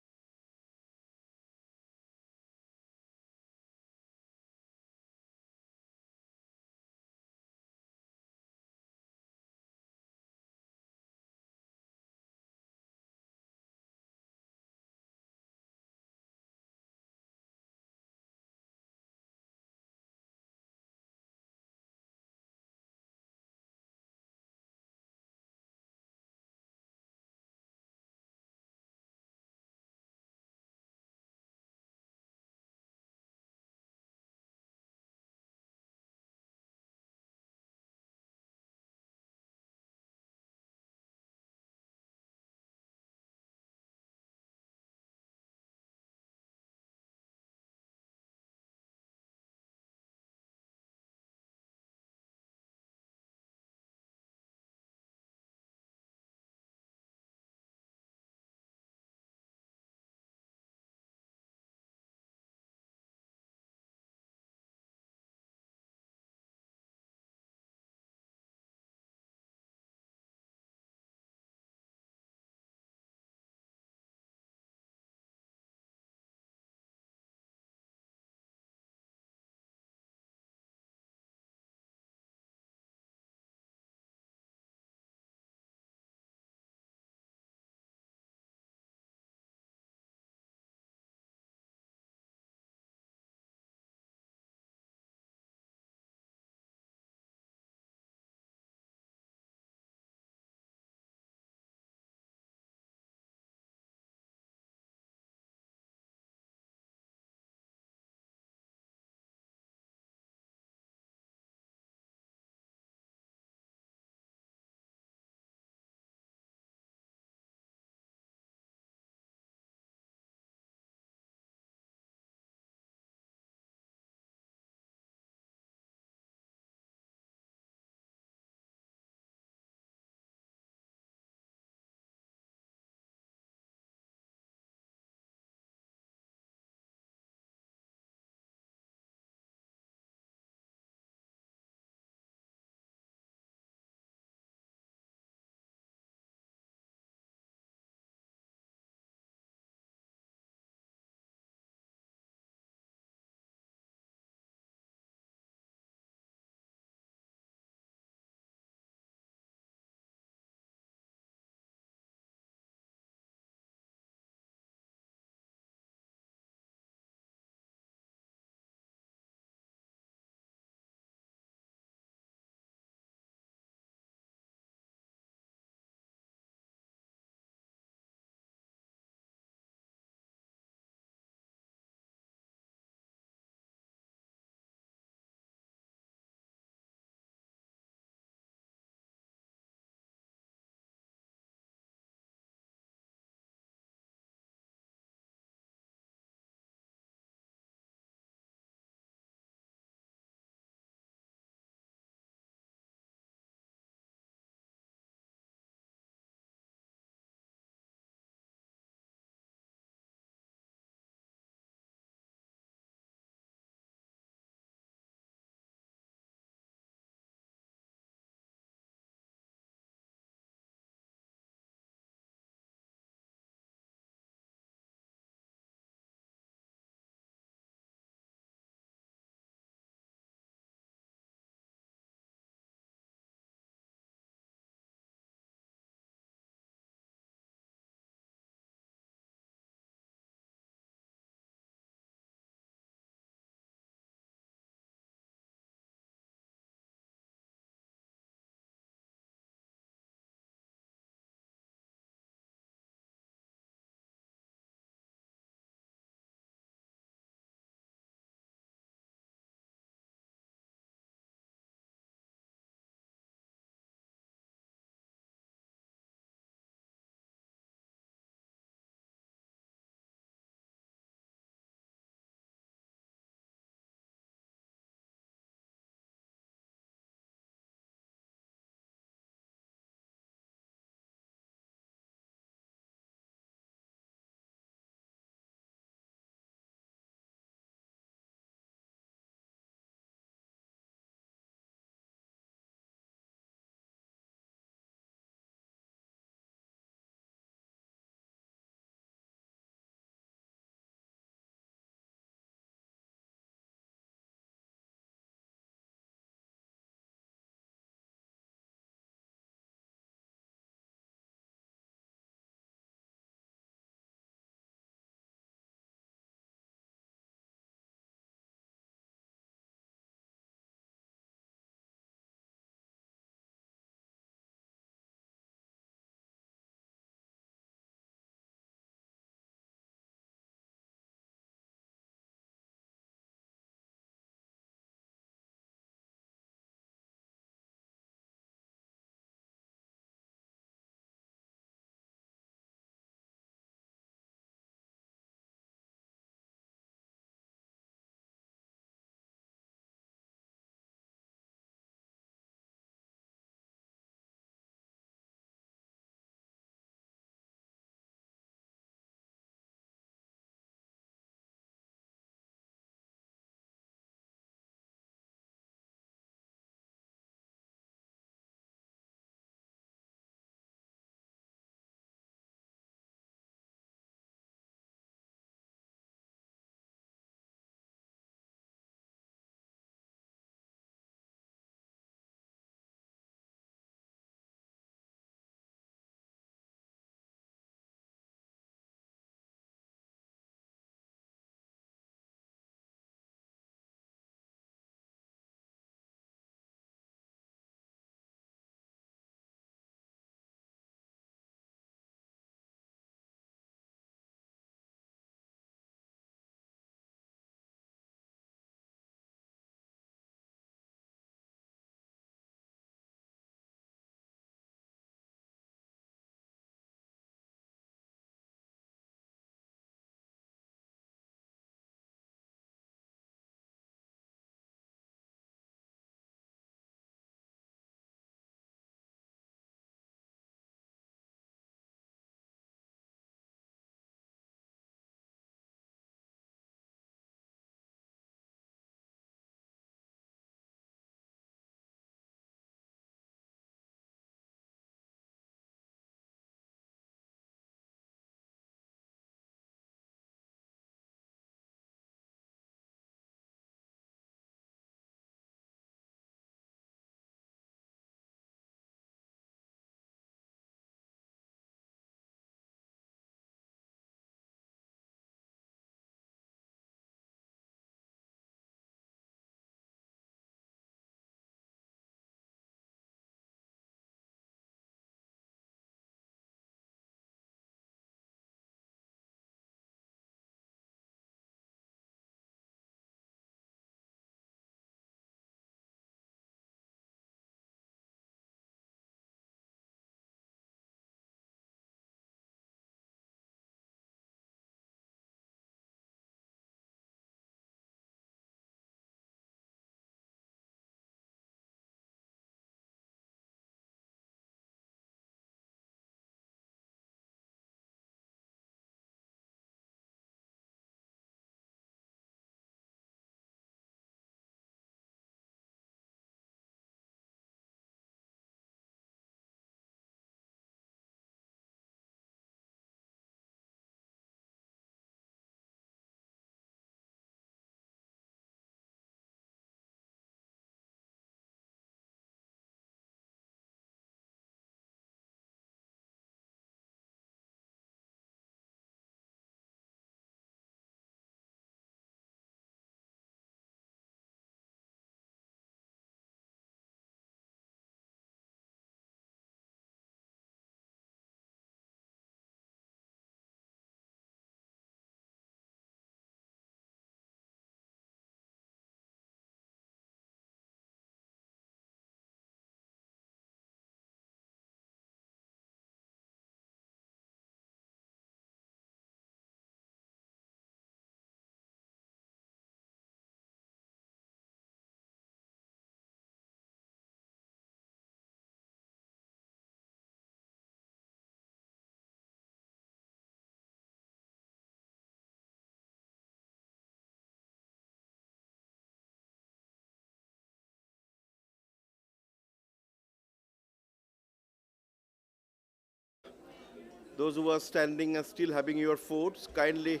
Those who are standing and still having your foods, kindly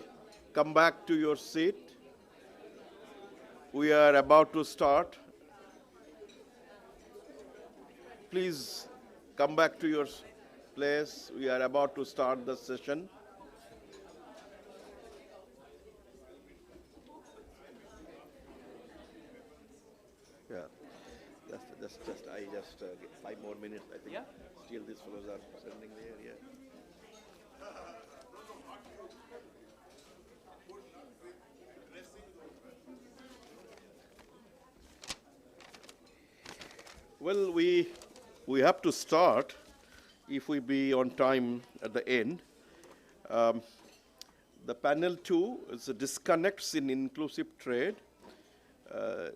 come back to your seat. We are about to start. Please come back to your place. We are about to start the session. Yeah, I just get 5 more minutes. I think still these fellows are standing there. Yeah. Well, we have to start if we be on time at the end. The panel 2 is Disconnects in Inclusive Trade.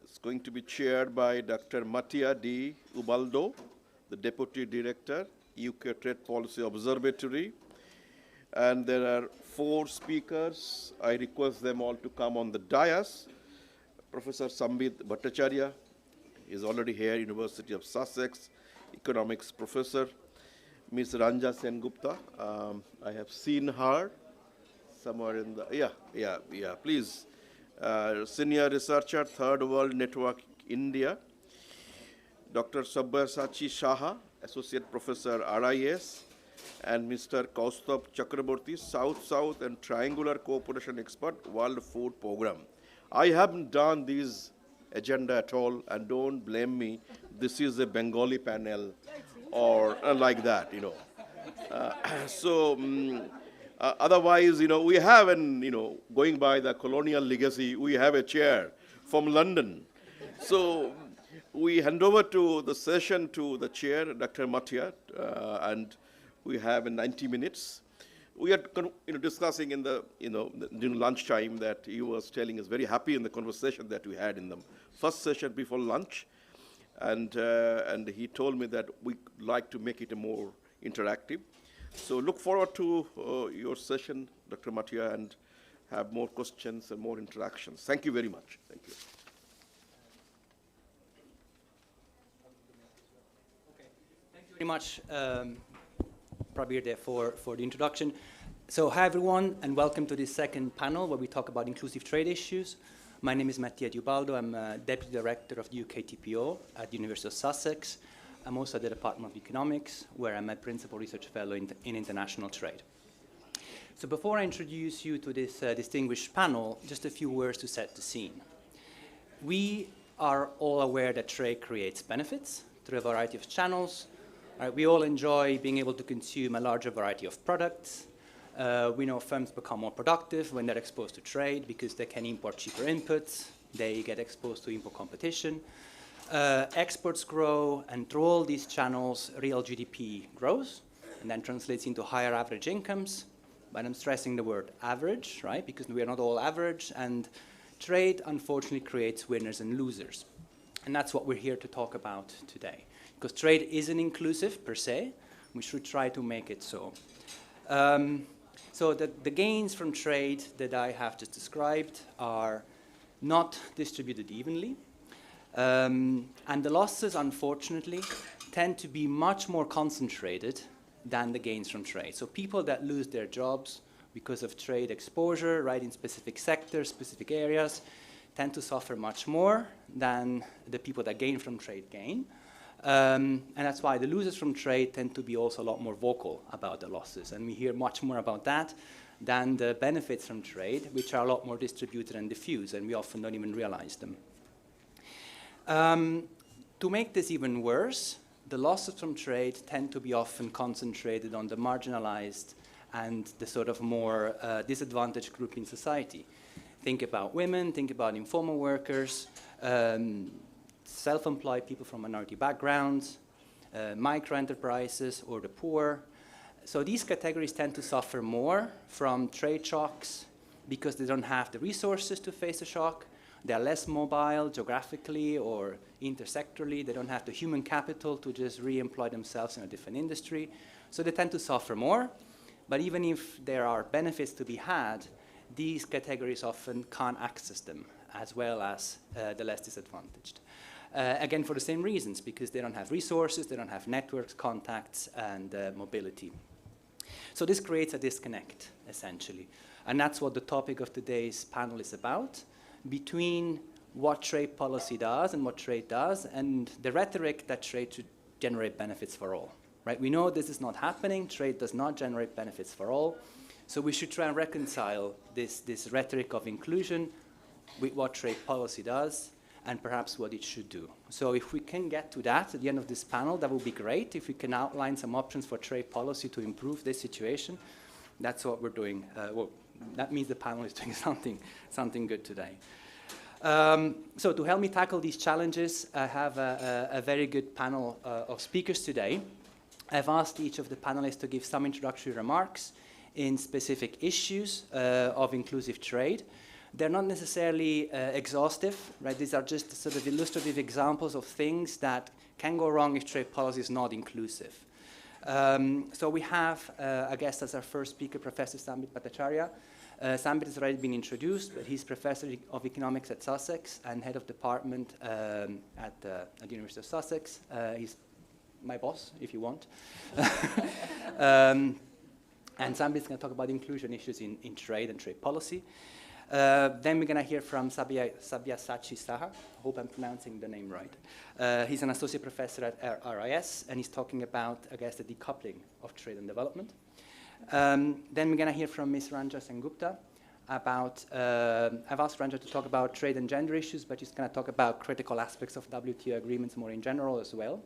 It's going to be chaired by Dr. Mattia Di Ubaldo, the Deputy Director, UK Trade Policy Observatory. And there are 4 speakers. I request them all to come on the dais. Professor Sambit Bhattacharya is already here, University of Sussex, economics professor. Ms. Ranja Sengupta, I have seen her somewhere in the, yeah, please. Senior researcher, Third World Network, India. Dr. Sabyasachi Shaha, Associate Professor, RIS. And Mr. Kaustubh Chakraborty, South-South and Triangular Cooperation Expert, World Food Program. I haven't done this agenda at all, and don't blame me. This is a Bengali panel or like that, you know. Otherwise, you know, we have going by the colonial legacy, we have a chair from London. So we hand over to the session to the chair, Dr. Mattia, and we have 90 minutes. We are discussing in the, during lunchtime that he was telling us very happy in the conversation that we had in the first session before lunch. And he told me that we'd like to make it a more interactive. So look forward to your session, Dr. Mattia, and have more questions and more interactions. Thank you very much. Thank you. Okay. Thank you very much, Prabir, there for the introduction. So hi, everyone, and welcome to this second panel where we talk about inclusive trade issues. My name is Mattia Di Ubaldo. I'm Deputy Director of the UK TPO at the University of Sussex. I'm also at the Department of Economics, where I'm a Principal Research Fellow in International Trade. So before I introduce you to this distinguished panel, just a few words to set the scene. We are all aware that trade creates benefits through a variety of channels. We all enjoy being able to consume a larger variety of products. We know firms become more productive when they're exposed to trade because they can import cheaper inputs. They get exposed to import competition. Exports grow, and through all these channels, real GDP grows and then translates into higher average incomes. But I'm stressing the word average, right? Because we are not all average, and trade, unfortunately, creates winners and losers. And that's what we're here to talk about today. Because trade isn't inclusive per se, we should try to make it so. So the gains from trade that I have just described are not distributed evenly. And the losses, unfortunately, tend to be much more concentrated than the gains from trade. So people that lose their jobs because of trade exposure, right, in specific sectors, specific areas, tend to suffer much more than the people that gain from trade gain. And that's why the losers from trade tend to be also a lot more vocal about the losses. And we hear much more about that than the benefits from trade, which are a lot more distributed and diffuse, and we often don't even realize them. To make this even worse, the losses from trade tend to be often concentrated on the marginalized and the sort of more disadvantaged group in society. Think about women, think about informal workers, self-employed people from minority backgrounds, micro-enterprises, or the poor. So these categories tend to suffer more from trade shocks because they don't have the resources to face a shock. They're less mobile geographically or intersectorally. They don't have the human capital to just re-employ themselves in a different industry. So they tend to suffer more. But even if there are benefits to be had, these categories often can't access them, as well as the less disadvantaged. Again, for the same reasons, because they don't have resources, they don't have networks, contacts, and mobility. So this creates a disconnect, essentially. And that's what the topic of today's panel is about, between what trade policy does and what trade does, and the rhetoric that trade should generate benefits for all. Right? We know this is not happening. Trade does not generate benefits for all. So we should try and reconcile this rhetoric of inclusion with what trade policy does and perhaps what it should do. So if we can get to that at the end of this panel, that would be great. If we can outline some options for trade policy to improve this situation, that's what we're doing. Well, that means the panel is doing something good today. So to help me tackle these challenges, I have a very good panel of speakers today. I've asked each of the panelists to give some introductory remarks in specific issues of inclusive trade. They're not necessarily exhaustive, right? These are just sort of illustrative examples of things that can go wrong if trade policy is not inclusive. So we have, I guess, as our first speaker, Professor Sambit Bhattacharya. Sambit has already been introduced, but he's Professor of Economics at Sussex and Head of Department at the University of Sussex. He's my boss, if you want. And Sambit's going to talk about inclusion issues in trade and trade policy. Then we're going to hear from Sabyasachi Saha. I hope I'm pronouncing the name right. He's an associate professor at RIS, and he's talking about, I guess, the decoupling of trade and development. Then we're going to hear from Ms. Ranja Sengupta about, I've asked Ranja to talk about trade and gender issues, but she's going to talk about critical aspects of WTO agreements more in general as well.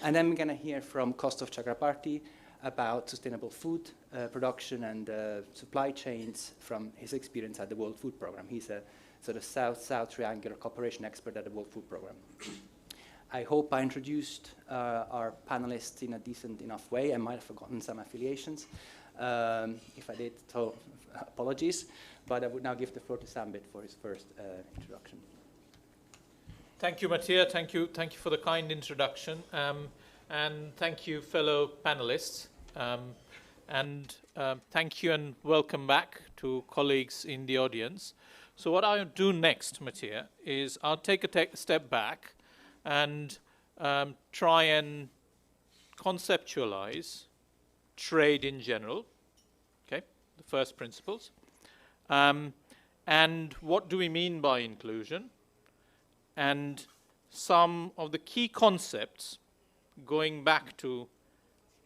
And then we're going to hear from Kostov Chakrabarty about sustainable food production and supply chains from his experience at the World Food Programme. He's a sort of South-South triangular cooperation expert at the World Food Programme. I hope I introduced our panelists in a decent enough way. I might have forgotten some affiliations. If I did, so apologies. But I would now give the floor to Sambit for his first introduction. Thank you, Mattia. Thank you for the kind introduction. And thank you, fellow panelists. Thank you and welcome back to colleagues in the audience. So what I'll do next, Mattia, is I'll take a step back and try and conceptualize trade in general, okay, the first principles. And what do we mean by inclusion? And some of the key concepts going back to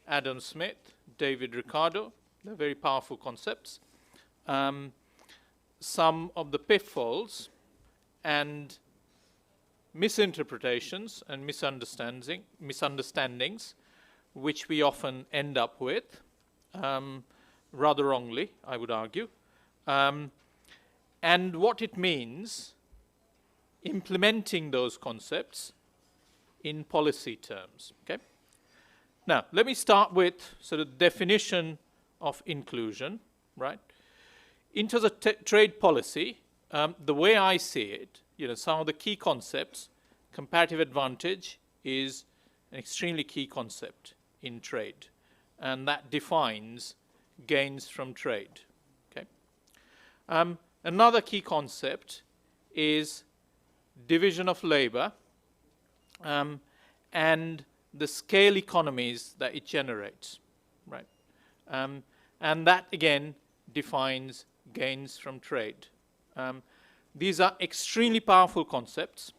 Adam Smith, David Ricardo, they're very powerful concepts. Some of the pitfalls and misinterpretations and misunderstandings which we often end up with, rather wrongly, I would argue, and what it means implementing those concepts in policy terms. Okay? Now, let me start with sort of definition of inclusion, right? In terms of trade policy, the way I see it, some of the key concepts, comparative advantage is an extremely key concept in trade, and that defines gains from trade. Okay? Another key concept is division of labor and the scale economies that it generates, right? And that again defines gains from trade. These are extremely powerful concepts,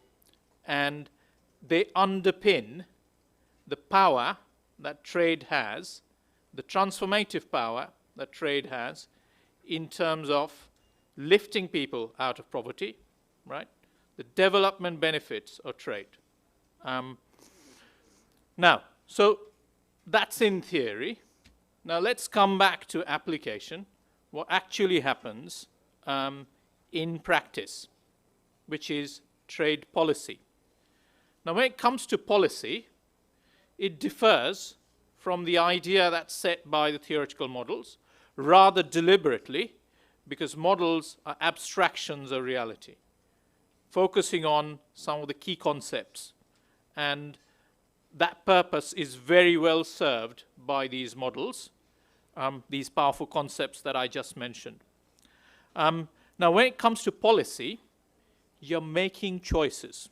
and they underpin the power that trade has, the transformative power that trade has in terms of lifting people out of poverty, right? The development benefits of trade. Now, so that's in theory. Now let's come back to application, what actually happens in practice, which is trade policy. Now when it comes to policy, it differs from the idea that's set by the theoretical models rather deliberately, because models are abstractions of reality, focusing on some of the key concepts. And that purpose is very well served by these models, these powerful concepts that I just mentioned. Now, when it comes to policy, you're making choices.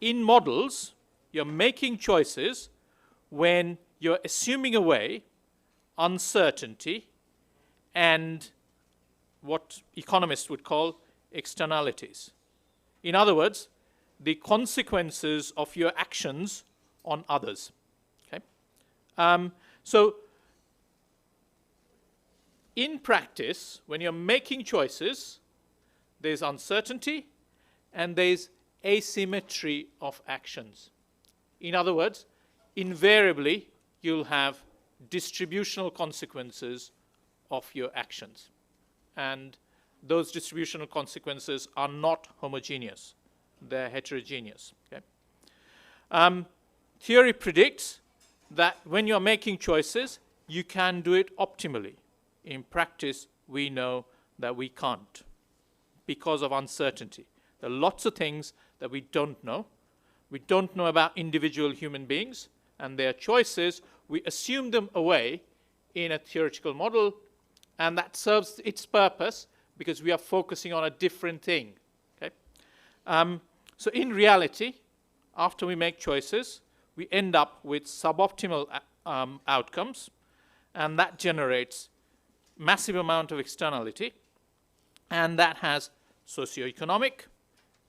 In models, you're making choices when you're assuming a way uncertainty, and what economists would call externalities. In other words, the consequences of your actions on others. Okay? So in practice, when you're making choices, there's uncertainty and there's asymmetry of actions. In other words, invariably, you'll have distributional consequences of your actions. And those distributional consequences are not homogeneous. They're heterogeneous. Okay? Theory predicts that when you're making choices, you can do it optimally. In practice, we know that we can't because of uncertainty. There are lots of things that we don't know. We don't know about individual human beings and their choices. We assume them away in a theoretical model, and that serves its purpose because we are focusing on a different thing. Okay? So in reality, after we make choices, we end up with suboptimal outcomes, and that generates massive amount of externality, and that has socioeconomic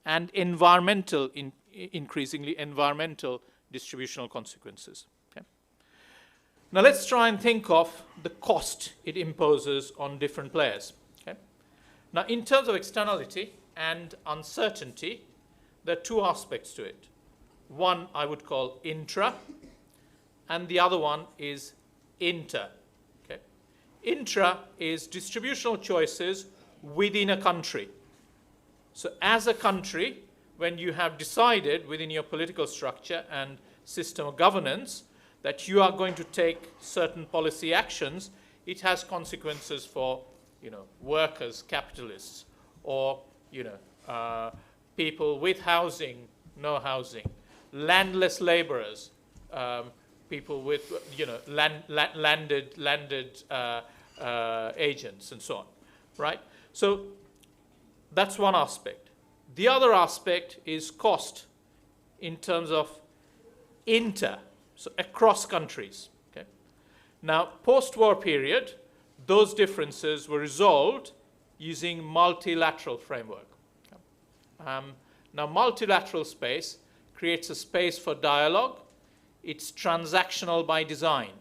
and environmental, increasingly environmental distributional consequences. Okay? Now let's try and think of the cost it imposes on different players. Okay? Now in terms of externality and uncertainty, there are two aspects to it. One I would call intra, and the other one is inter. Okay? Intra is distributional choices within a country. So as a country, when you have decided within your political structure and system of governance that you are going to take certain policy actions, it has consequences for, workers, capitalists, or, people with housing, no housing, landless laborers, people with, landed agents, and so on, right? So that's one aspect. The other aspect is cost in terms of inter, so across countries. Okay? Now, post-war period, those differences were resolved using multilateral framework. Now, multilateral space creates a space for dialogue. It's transactional by design.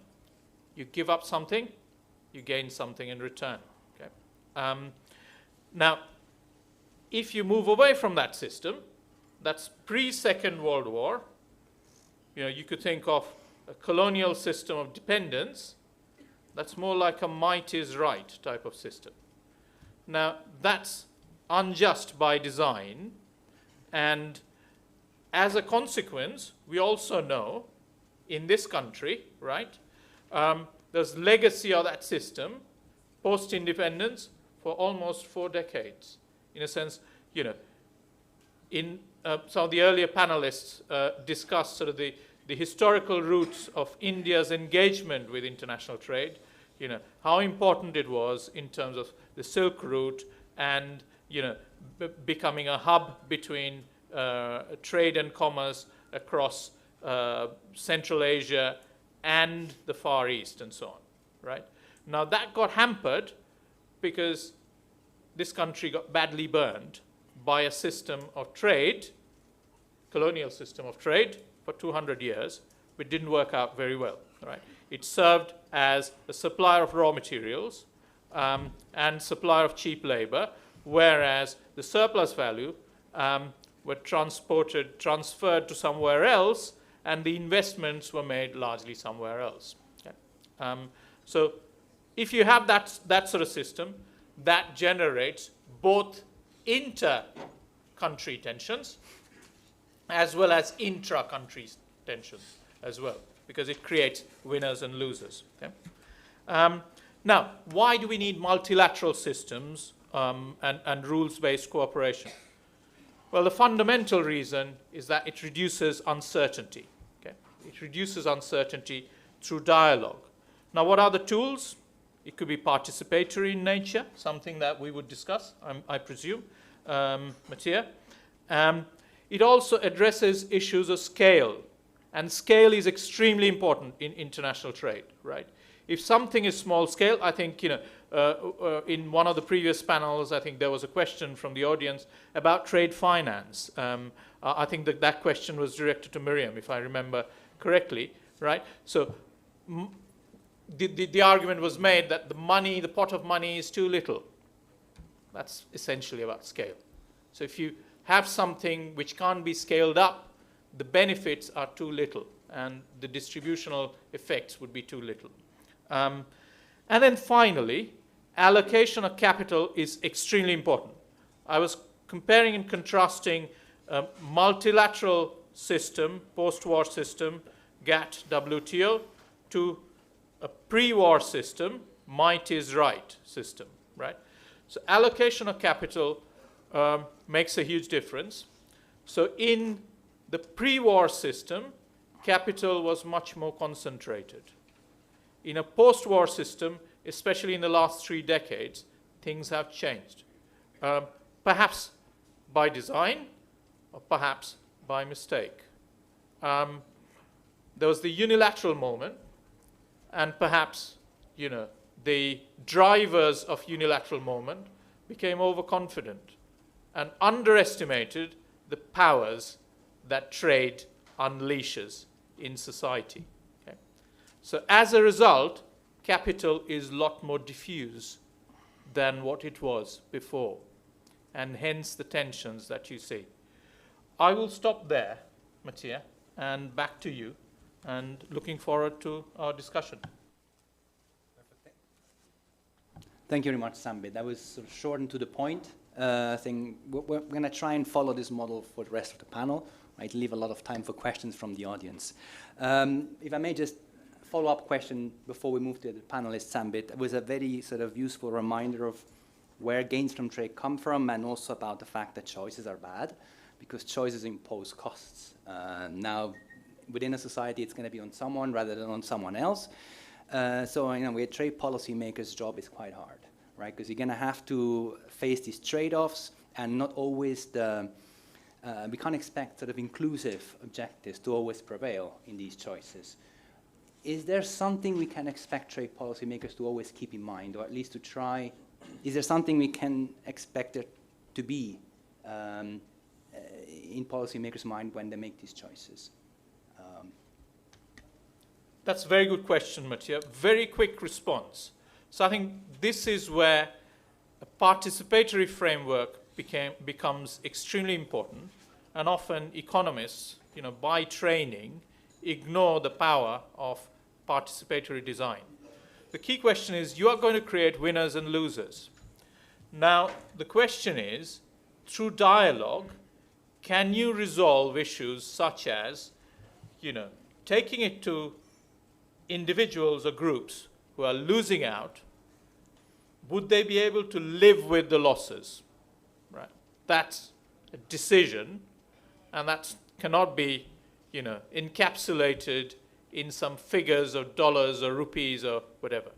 You give up something, you gain something in return. Okay? Now, if you move away from that system, that's pre-Second World War, you could think of a colonial system of dependence. That's more like a might is right type of system. Now, that's unjust by design, and as a consequence, we also know in this country, right, there's legacy of that system post-independence for almost 4 decades. In a sense, some of the earlier panelists discussed sort of the historical roots of India's engagement with international trade, how important it was in terms of the Silk Route and, becoming a hub between trade and commerce across Central Asia and the Far East and so on, right? Now that got hampered because this country got badly burned by a system of trade, colonial system of trade, for 200 years, which didn't work out very well. Right? It served as a supplier of raw materials and supplier of cheap labor, whereas the surplus value were transferred to somewhere else, and the investments were made largely somewhere else. Okay? So if you have that sort of system, that generates both inter-country tensions as well as intra-country tensions as well, because it creates winners and losers. Okay? Now, why do we need multilateral systems and rules-based cooperation? Well, the fundamental reason is that it reduces uncertainty. Okay? It reduces uncertainty through dialogue. Now, what are the tools? It could be participatory in nature, something that we would discuss, I presume, Mattia. It also addresses issues of scale, and scale is extremely important in international trade, right? if something is small scale, I think, in one of the previous panels, I think there was a question from the audience about trade finance. I think that question was directed to Miriam, if I remember correctly, right? So the argument was made that the pot of money is too little. That's essentially about scale. So if you have something which can't be scaled up, the benefits are too little, and the distributional effects would be too little. And then finally, allocation of capital is extremely important. I was comparing and contrasting a multilateral system, post-war system, GATT, WTO, to a pre-war system, might is right system, right? So allocation of capital makes a huge difference. So in the pre-war system, capital was much more concentrated. In a post-war system, especially in the last 3 decades, things have changed. Perhaps by design, or perhaps by mistake. There was the unilateral moment, and perhaps, the drivers of unilateral moment became overconfident and underestimated the powers that trade unleashes in society. Okay? So as a result, capital is a lot more diffuse than what it was before, and hence the tensions that you see. I will stop there, Mattia, and back to you, and looking forward to our discussion. Thank you very much, Sambit. That was sort of short and to the point. I think we're going to try and follow this model for the rest of the panel, right? Leave a lot of time for questions from the audience. If I may just follow-up question before we move to the panelist, Sambit. It was a very sort of useful reminder of where gains from trade come from, and also about the fact that choices are bad, because choices impose costs. Now, within a society, it's going to be on someone rather than on someone else. So, a trade policy maker's job is quite hard, right? Because you're going to have to face these trade-offs, and not always we can't expect sort of inclusive objectives to always prevail in these choices. Is there something we can expect trade policy makers to always keep in mind, or at least to try? Is there something we can expect there to be in policy makers' mind when they make these choices? That's a very good question, Mattia. Very quick response. So I think this is where a participatory framework becomes extremely important, and often economists, by training, ignore the power of participatory design. The key question is, you are going to create winners and losers. Now, the question is, through dialogue, can you resolve issues such as, taking it to individuals or groups who are losing out, would they be able to live with the losses? Right? That's a decision, and that cannot be, encapsulated in some figures of dollars or rupees or whatever.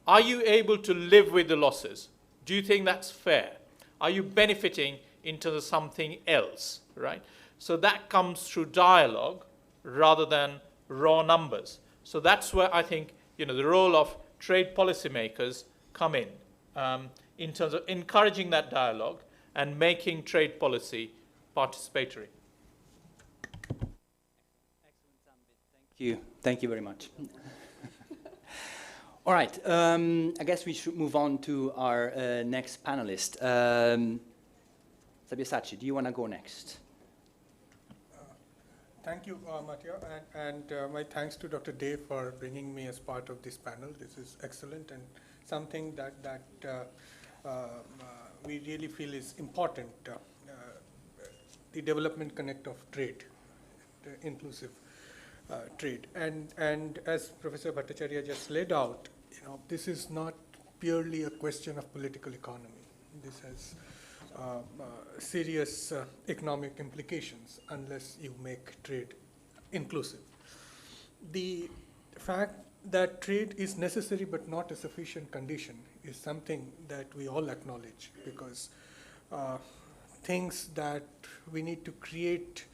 Are you able to live with the losses? Do you think that's fair? Are you benefiting into something else, right? So that comes through dialogue rather than raw numbers. So that's where I think, the role of trade policymakers come in terms of encouraging that dialogue and making trade policy participatory. Thank you very much. All right, I guess we should move on to our next panelist. Sabyasachi, do you want to go next? Thank you, Mattia, and my thanks to Dr. Day for bringing me as part of this panel. This is excellent and something that we really feel is important, the development connect of trade, the inclusive trade. And as Professor Bhattacharya just laid out, this is not purely a question of political economy. This has serious economic implications unless you make trade inclusive. The fact that trade is necessary but not a sufficient condition is something that we all acknowledge, because things that we need to create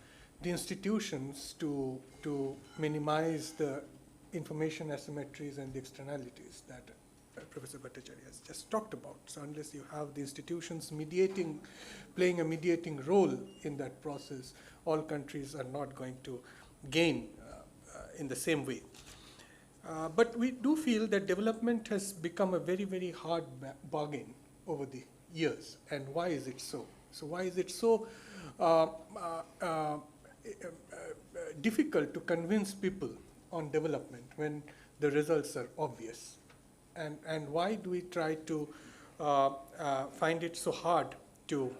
the institutions to minimize the information asymmetries and the externalities that Professor Bhattacharya has just talked about. So unless you have the institutions playing a mediating role in that process, all countries are not going to gain in the same way. But we do feel that development has become a very, very hard bargain over the years. And why is it so? So why is it so difficult to convince people on development when the results are obvious? And why do we try to find it so hard to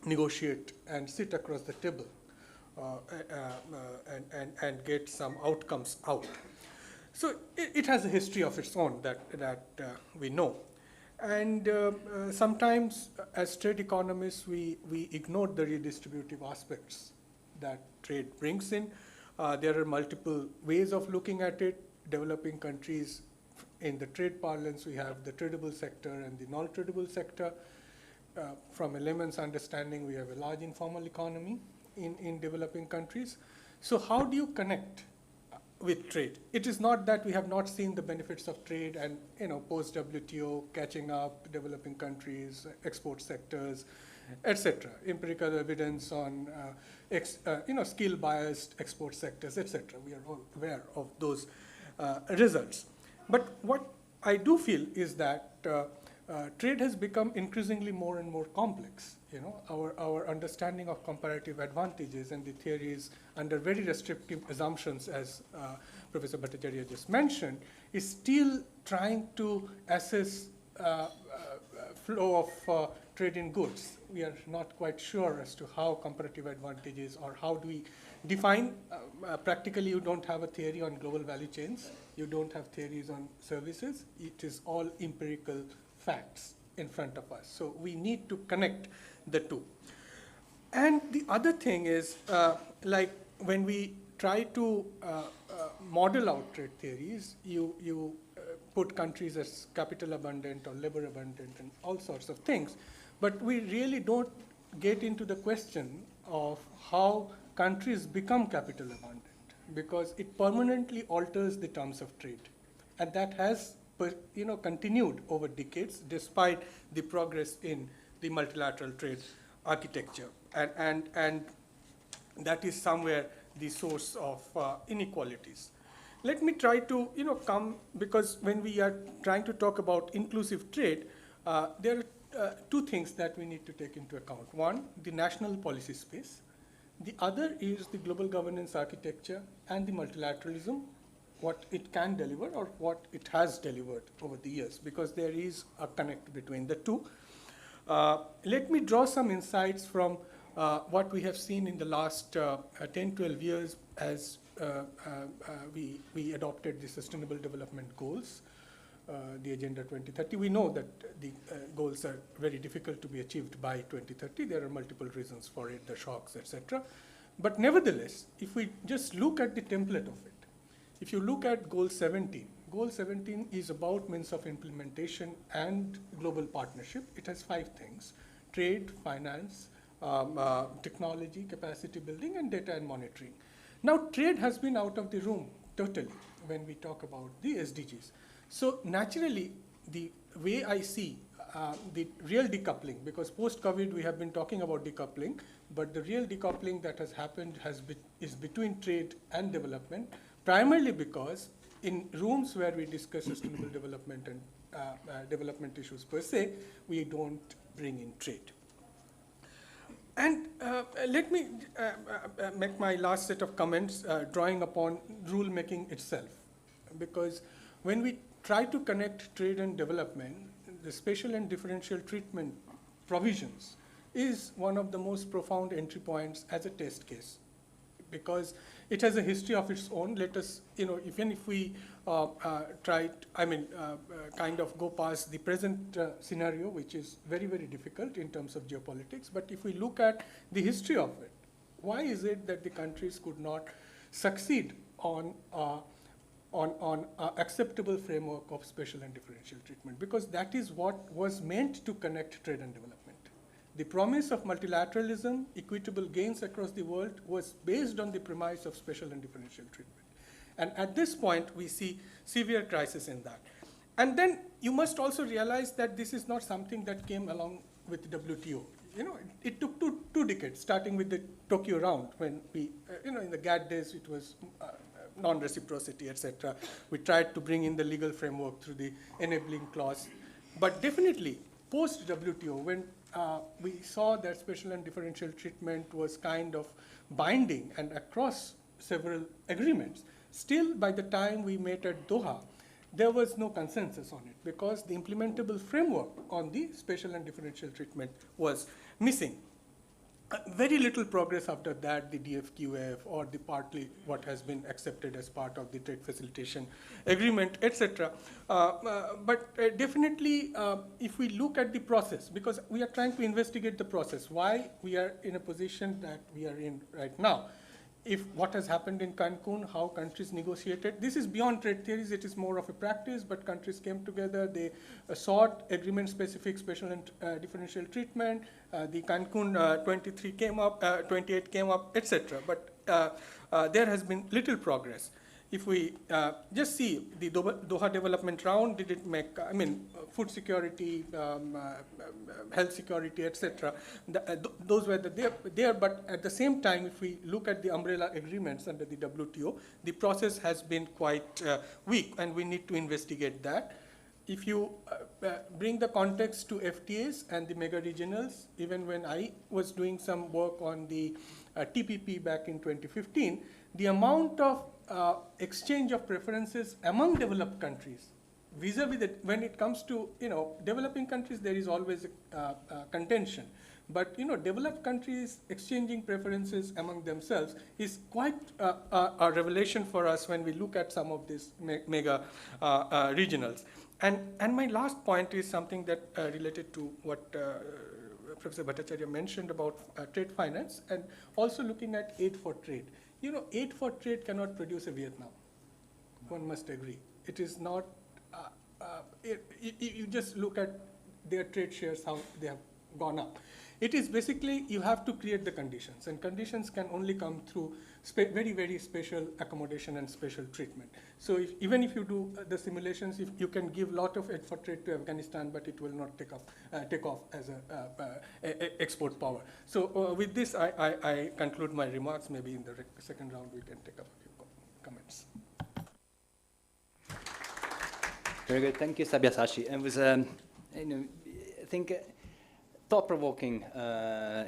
negotiate and sit across the table and get some outcomes out? So it has a history of its own that we know. And sometimes as trade economists, we ignore the redistributive aspects that trade brings in. There are multiple ways of looking at it. Developing countries, in the trade parlance, we have the tradable sector and the non-tradable sector. From a layman's understanding, we have a large informal economy in developing countries. So how do you connect with trade? It is not that we have not seen the benefits of trade and, post WTO catching up, developing countries, export sectors, etc. Empirical evidence on skill-biased export sectors, etc. We are all aware of those results. But what I do feel is that trade has become increasingly more and more complex. Our understanding of comparative advantages and the theories under very restrictive assumptions, as Professor Bhattacharya just mentioned, is still trying to assess flow of trade in goods. We are not quite sure as to how comparative advantages, or how do we define. Practically, you don't have a theory on global value chains. You don't have theories on services. It is all empirical facts in front of us. So we need to connect the two. And the other thing is, like when we try to model out trade theories, you put countries as capital abundant or labor abundant and all sorts of things. But we really don't get into the question of how countries become capital abundant, because it permanently alters the terms of trade. And that has continued over decades, despite the progress in the multilateral trade architecture. And that is somewhere the source of inequalities. Let me try to because when we are trying to talk about inclusive trade, there are two things that we need to take into account. One, the national policy space. The other is the global governance architecture and the multilateralism, what it can deliver or what it has delivered over the years, because there is a connect between the two. Let me draw some insights from what we have seen in the last 10, 12 years as we adopted the Sustainable Development Goals, the Agenda 2030. We know that the goals are very difficult to be achieved by 2030. There are multiple reasons for it, the shocks, etc. But nevertheless, if we just look at the template of it, if you look at Goal 17 is about means of implementation and global partnership. It has 5 things: trade, finance, technology, capacity building, and data and monitoring. Now, trade has been out of the room totally when we talk about the SDGs. So naturally, the way I see the real decoupling, because post-COVID we have been talking about decoupling, but the real decoupling that has happened is between trade and development, primarily because in rooms where we discuss sustainable development and development issues per se, we don't bring in trade. And let me make my last set of comments drawing upon rulemaking itself, because when we try to connect trade and development, the special and differential treatment provisions is one of the most profound entry points as a test case, because it has a history of its own. Let us, even if we kind of go past the present scenario, which is very, very difficult in terms of geopolitics, but if we look at the history of it, why is it that the countries could not succeed on acceptable framework of special and differential treatment? Because that is what was meant to connect trade and development. The promise of multilateralism, equitable gains across the world, was based on the premise of special and differential treatment. And at this point, we see severe crisis in that. And then you must also realize that this is not something that came along with WTO. You know, it took two decades, starting with the Tokyo round, when we, in the GATT days, it was non-reciprocity, etc. We tried to bring in the legal framework through the enabling clause. But definitely, post-WTO, when we saw that special and differential treatment was kind of binding and across several agreements, still by the time we met at Doha, there was no consensus on it because the implementable framework on the special and differential treatment was missing. Very little progress after that, the DFQF or the partly what has been accepted as part of the trade facilitation agreement, etc. But definitely, if we look at the process, because we are trying to investigate the process, why we are in a position that we are in right now. If what has happened in Cancun, how countries negotiated. This is beyond trade theories, it is more of a practice, but countries came together, they sought agreement-specific special and differential treatment. The Cancun 23 came up, 28 came up, etc. But there has been little progress. If we just see the Doha development round, did it make, food security, health security, etc. Those were there, but at the same time, if we look at the umbrella agreements under the WTO, the process has been quite weak, and we need to investigate that. If you bring the context to FTAs and the mega regionals, even when I was doing some work on the TPP back in 2015, the amount of exchange of preferences among developed countries, vis-a-vis when it comes to developing countries, there is always a contention. But developed countries exchanging preferences among themselves is quite a revelation for us when we look at some of these mega regionals. And my last point is something that related to what Professor Bhattacharya mentioned about trade finance, and also looking at aid for trade. Aid for trade cannot produce a Vietnam. One must agree. It is not, you just look at their trade shares, how they have gone up. It is basically, you have to create the conditions, and conditions can only come through very, very special accommodation and special treatment. So even if you do the simulations, if you can give a lot of aid for trade to Afghanistan, but it will not take off as an export power. So with this, I conclude my remarks. Maybe in the second round, we can take up a few comments. Very good. Thank you, Sabyasachi. It was, I think, thought-provoking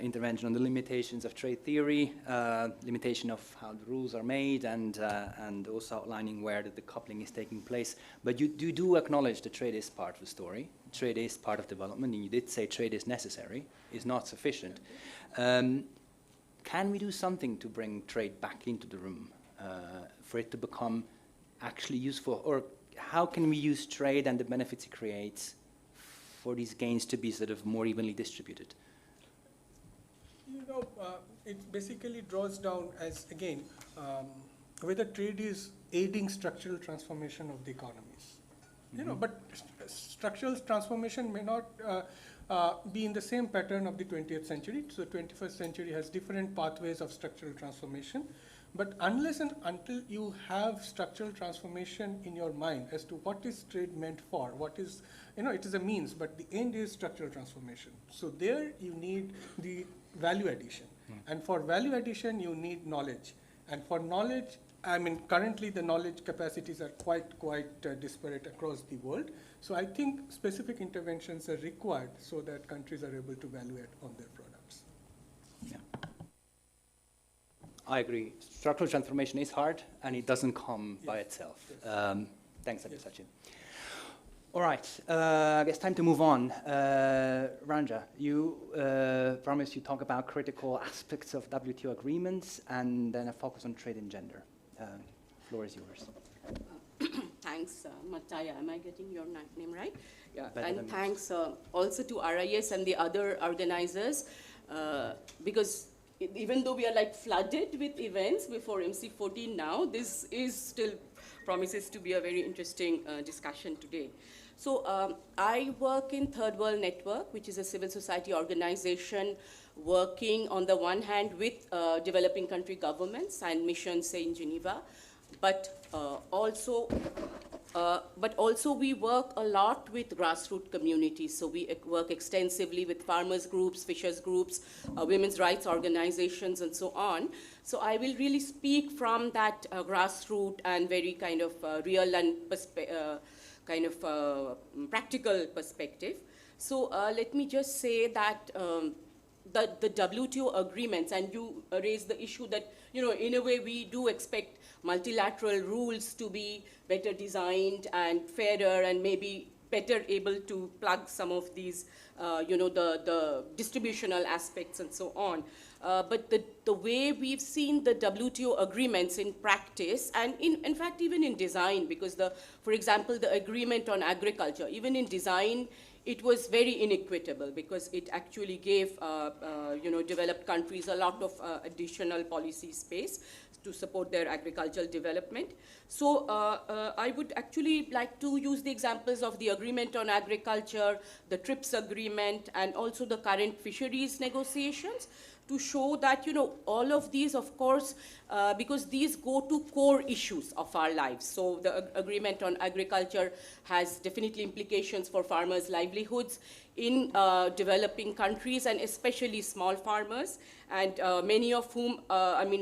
intervention on the limitations of trade theory, limitation of how the rules are made, and also outlining where the decoupling is taking place. But you do acknowledge that trade is part of the story. Trade is part of development, and you did say trade is necessary, is not sufficient. Can we do something to bring trade back into the room for it to become actually useful? Or how can we use trade and the benefits it creates for these gains to be sort of more evenly distributed? It basically draws down as, again, whether trade is aiding structural transformation of the economies. But structural transformation may not be in the same pattern of the 20th century. So 21st century has different pathways of structural transformation. But unless and until you have structural transformation in your mind as to what is trade meant for, what is, it is a means, but the end is structural transformation. So there you need the value addition. And for value addition, you need knowledge. And for knowledge, currently the knowledge capacities are quite disparate across the world. So I think specific interventions are required so that countries are able to value add on their products. Yeah. I agree. Structural transformation is hard, and it doesn't come by itself. Thanks, Sabyasachi. All right, I guess time to move on. Ranja, you promised you talk about critical aspects of WTO agreements and then a focus on trade and gender. Floor is yours. Thanks, Mataya. Am I getting your name right? Yeah, Better and thanks also to RIS and the other organizers, because even though we are like flooded with events before MC14 now, this is still promises to be a very interesting discussion today. So I work in Third World Network, which is a civil society organization working on the one hand with developing country governments and missions, say in Geneva, but also we work a lot with grassroots communities. So we work extensively with farmers groups, fishers groups, women's rights organizations, and so on. So I will really speak from that grassroots and very kind of real and practical perspective. So let me just say that the WTO agreements, and you raised the issue that, in a way we do expect multilateral rules to be better designed and fairer and maybe better able to plug some of these, the distributional aspects and so on. But the way we've seen the WTO agreements in practice, and in fact even in design, because for example, the agreement on agriculture, even in design, it was very inequitable because it actually gave developed countries a lot of additional policy space to support their agricultural development. So I would actually like to use the examples of the agreement on agriculture, the TRIPS agreement, and also the current fisheries negotiations to show that, all of these, of course, because these go to core issues of our lives. So the agreement on agriculture has definitely implications for farmers' livelihoods in developing countries, and especially small farmers, and many of whom,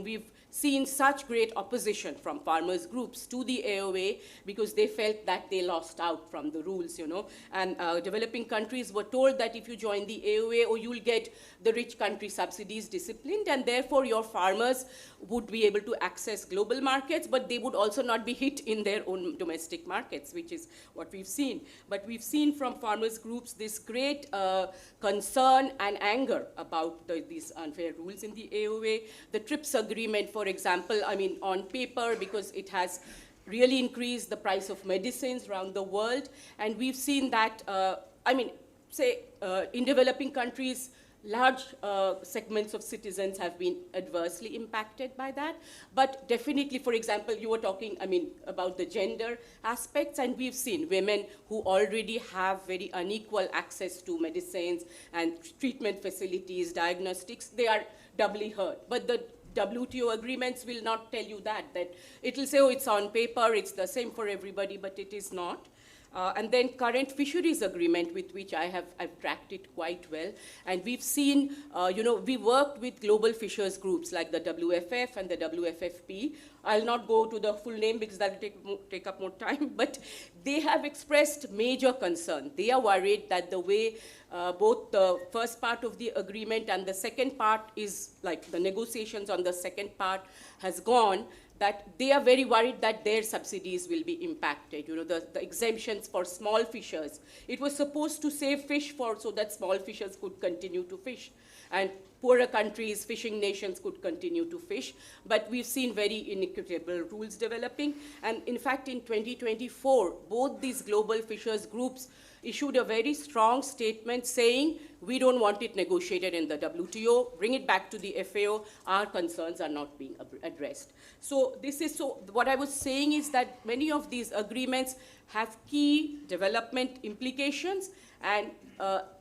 we've seen such great opposition from farmers groups to the AOA because they felt that they lost out from the rules, and developing countries were told that if you join the AOA, or you'll get the rich country subsidies disciplined, and therefore your farmers would be able to access global markets, but they would also not be hit in their own domestic markets, which is what we've seen. But we've seen from farmers groups this great concern and anger about these unfair rules in the AOA. The TRIPS agreement, for example, on paper, because it has really increased the price of medicines around the world, and we've seen that, in developing countries, large segments of citizens have been adversely impacted by that. But definitely, for example, you were talking, about the gender aspects, and we've seen women who already have very unequal access to medicines and treatment facilities, diagnostics, they are doubly hurt. But the WTO agreements will not tell you that it will say, oh, it's on paper, it's the same for everybody, but it is not. And then current fisheries agreement, with which I've tracked it quite well. And we've seen, we worked with global fishers groups like the WFF and the WFFP. I'll not go to the full name because that will take up more time, but they have expressed major concern. They are worried that the way both the first part of the agreement and the second part is, like the negotiations on the second part has gone, that they are very worried that their subsidies will be impacted. The exemptions for small fishers. It was supposed to save fish so that small fishers could continue to fish, and poorer countries, fishing nations could continue to fish. But we've seen very inequitable rules developing. And in fact, in 2024, both these global fishers groups issued a very strong statement saying, we don't want it negotiated in the WTO, bring it back to the FAO, our concerns are not being addressed. So what I was saying is that many of these agreements have key development implications and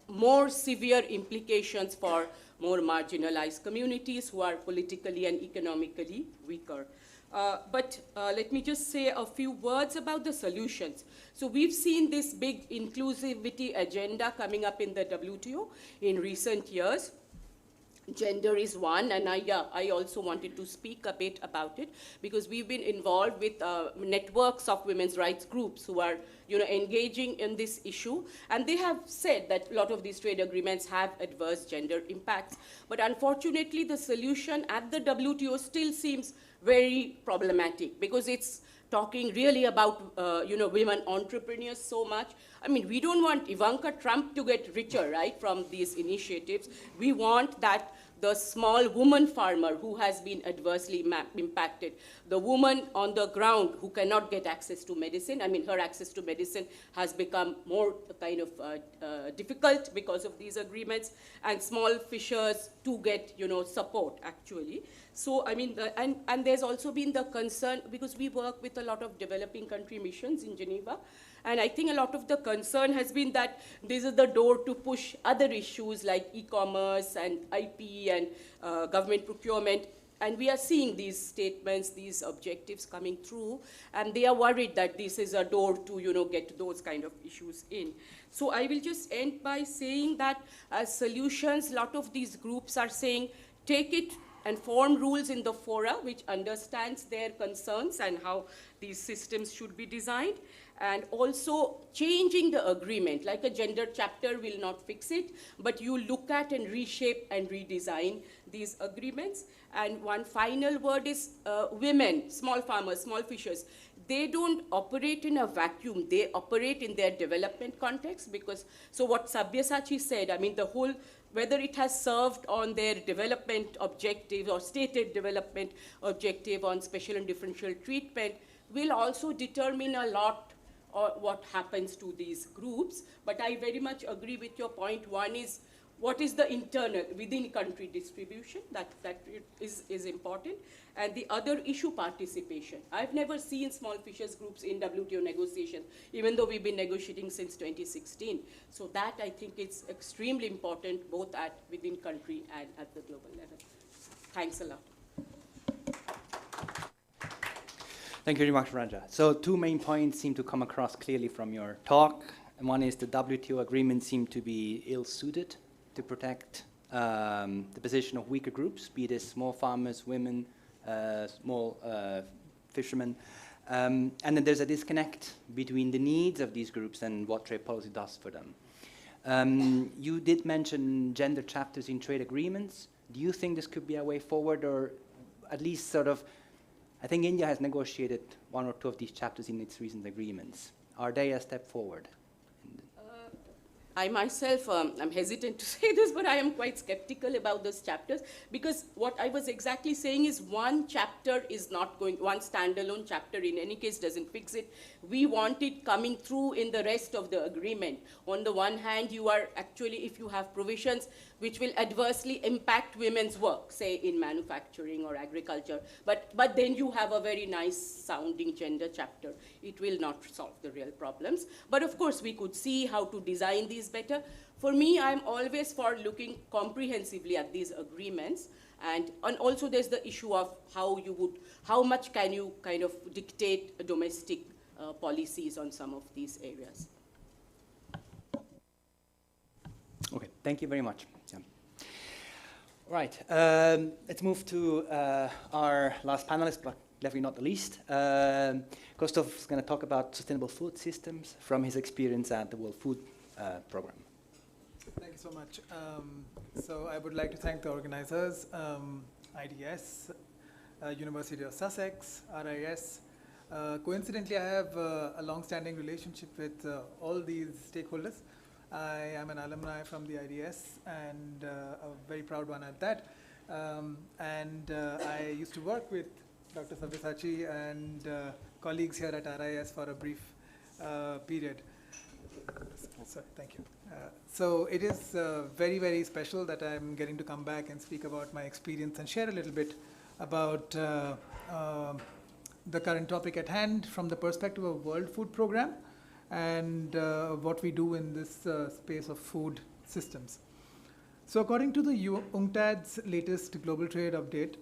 more severe implications for more marginalized communities who are politically and economically weaker. But let me just say a few words about the solutions. So we've seen this big inclusivity agenda coming up in the WTO in recent years. Gender is one, and I also wanted to speak a bit about it because we've been involved with networks of women's rights groups who are engaging in this issue, and they have said that a lot of these trade agreements have adverse gender impacts. But unfortunately, the solution at the WTO still seems very problematic because it's talking really about women entrepreneurs so much. We don't want Ivanka Trump to get richer, right, from these initiatives. We want that the small woman farmer who has been adversely impacted, the woman on the ground who cannot get access to medicine. Her access to medicine has become more kind of difficult because of these agreements, and small fishers to get support actually. So and there's also been the concern, because we work with a lot of developing country missions in Geneva, and I think a lot of the concern has been that this is the door to push other issues like e-commerce and IP and government procurement and we are seeing these statements, these objectives coming through, and they are worried that this is a door to, get those kind of issues in. So I will just end by saying that as solutions, a lot of these groups are saying, take it and form rules in the fora which understands their concerns and how these systems should be designed. And also changing the agreement, like a gender chapter will not fix it, but you look at and reshape and redesign these agreements. And one final word is women, small farmers, small fishers. They don't operate in a vacuum. They operate in their development context because, so what Sabyasachi said, I mean, the whole, whether it has served on their development objective or stated development objective on special and differential treatment will also determine a lot what happens to these groups. But I very much agree with your point. One is, what is the internal, within country distribution, that is important. And the other issue, participation. I've never seen small fishers groups in WTO negotiations, even though we've been negotiating since 2016. So that I think is extremely important, both within country and at the global level. Thanks a lot. Thank you very much, Raja. So 2 main points seem to come across clearly from your talk. And one is the WTO agreement seemed to be ill-suited to protect the position of weaker groups, be it small farmers, women, small fishermen. And then there's a disconnect between the needs of these groups and what trade policy does for them. You did mention gender chapters in trade agreements. Do you think this could be a way forward, or at least sort of, I think India has negotiated 1 or 2 of these chapters in its recent agreements. Are they a step forward? I myself, I'm hesitant to say this, but I am quite skeptical about those chapters, because what I was exactly saying is one chapter is not going, one standalone chapter in any case doesn't fix it. We want it coming through in the rest of the agreement. On the one hand, you are actually, if you have provisions which will adversely impact women's work, say in manufacturing or agriculture, but then you have a very nice sounding gender chapter. It will not solve the real problems. But of course, we could see how to design these better. For me, I'm always for looking comprehensively at these agreements. And also there's the issue of how much can you kind of dictate domestic policies on some of these areas. Okay, thank you very much. Yeah. Right, let's move to our last panelist, but definitely not the least. Kostov is going to talk about sustainable food systems from his experience at the World Food Program. Thank you so much. So I would like to thank the organizers, IDS, University of Sussex, RIS. Coincidentally, I have a long-standing relationship with all these stakeholders. I am an alumni from the IDS and a very proud one at that. I used to work with Dr. Sabyasachi and colleagues here at RIS for a brief period. So, thank you. So it is very, very special that I'm getting to come back and speak about my experience and share a little bit about the current topic at hand from the perspective of World Food Program and what we do in this space of food systems. So according to the UNCTAD's latest global trade update,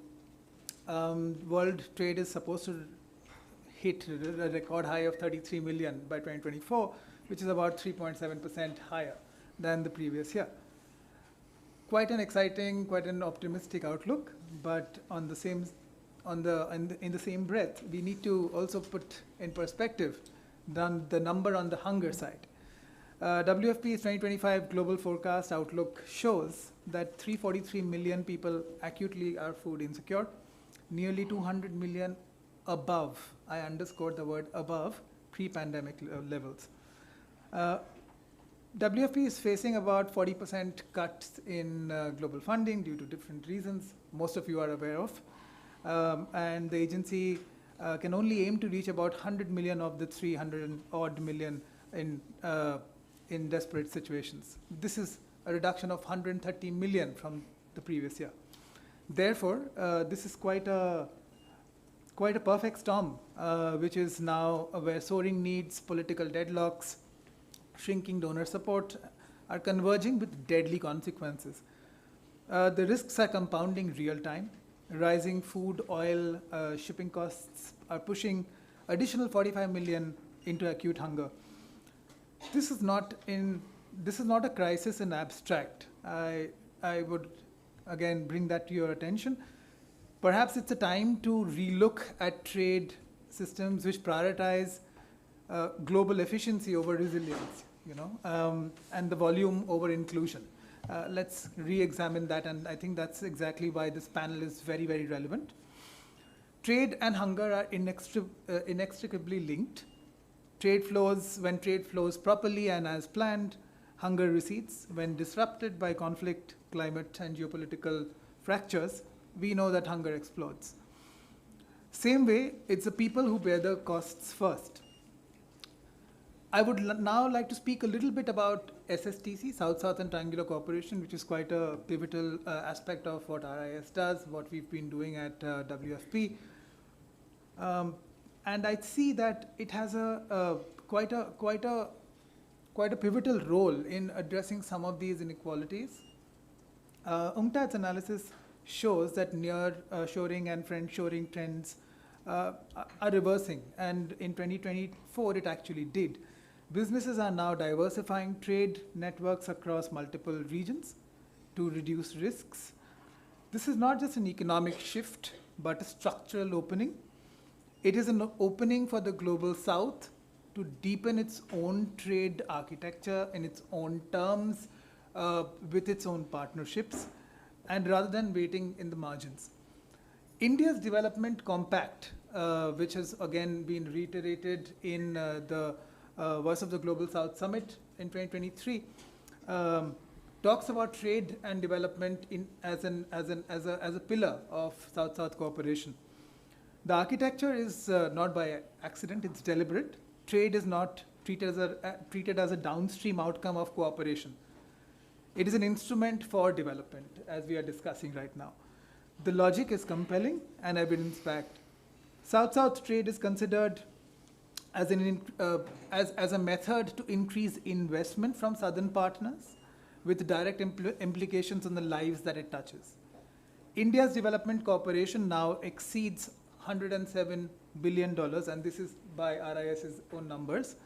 world trade is supposed to hit a record high of 33 million by 2024, which is about 3.7% higher than the previous year. Quite an exciting, quite an optimistic outlook, but in the same breath, we need to also put in perspective the number on the hunger side. WFP's 2025 global forecast outlook shows that 343 million people acutely are food insecure, nearly 200 million above, I underscore the word above, pre-pandemic levels. WFP is facing about 40% cuts in global funding due to different reasons, most of you are aware of. And the agency can only aim to reach about 100 million of the 300 odd million in desperate situations. This is a reduction of 130 million from the previous year. Therefore, this is quite a perfect storm, which is now where soaring needs, political deadlocks, shrinking donor support are converging with deadly consequences. The risks are compounding real time. rising food, oil, shipping costs are pushing additional 45 million into acute hunger. This is not a crisis in abstract. I would again bring that to your attention. Perhaps it's a time to relook at trade systems which prioritize global efficiency over resilience, and the volume over inclusion. Let's re-examine that, and I think that's exactly why this panel is very, very relevant. Trade and hunger are inextricably linked. When trade flows properly and as planned, hunger recedes. When disrupted by conflict, climate, and geopolitical fractures, we know that hunger explodes. Same way, it's the people who bear the costs first. I would now like to speak a little bit about SSTC, South-Southern Triangular Cooperation, which is quite a pivotal aspect of what RIS does, what we've been doing at WFP. And I see that it has quite a pivotal role in addressing some of these inequalities. UNCTAD's analysis shows that near-shoring and friend-shoring trends are reversing, and in 2024 it actually did. Businesses are now diversifying trade networks across multiple regions to reduce risks. This is not just an economic shift, but a structural opening. It is an opening for the Global South to deepen its own trade architecture in its own terms, with its own partnerships, and rather than waiting in the margins. India's Development Compact, which has again been reiterated in the Voice of the Global South Summit in 2023, talks about trade and development as a pillar of South-South cooperation. The architecture is not by accident; it's deliberate. Trade is not treated as a downstream outcome of cooperation. It is an instrument for development, as we are discussing right now. The logic is compelling and evidence-backed. South-South trade is considered as a method to increase investment from southern partners with direct implications on the lives that it touches. India's development cooperation now exceeds $107 billion, and this is by RIS's own numbers.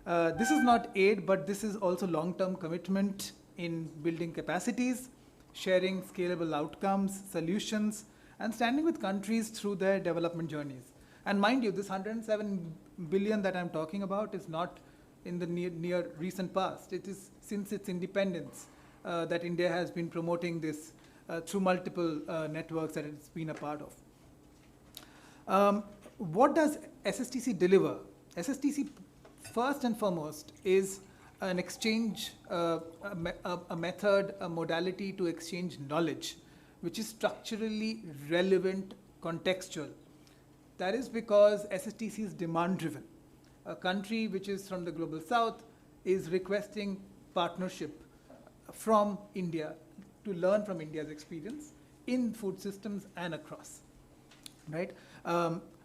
This is not aid, but this is also long-term commitment in building capacities, sharing scalable outcomes, solutions, and standing with countries through their development journeys. And mind you, this 107 billion that I'm talking about is not in the near recent past. It is since its independence that India has been promoting this through multiple networks that it's been a part of. What does SSTC deliver? SSTC, first and foremost, is an exchange, a method, a modality to exchange knowledge, which is structurally relevant, contextual. That is because SSTC is demand-driven. A country which is from the Global South is requesting partnership from India to learn from India's experience in food systems and across, right?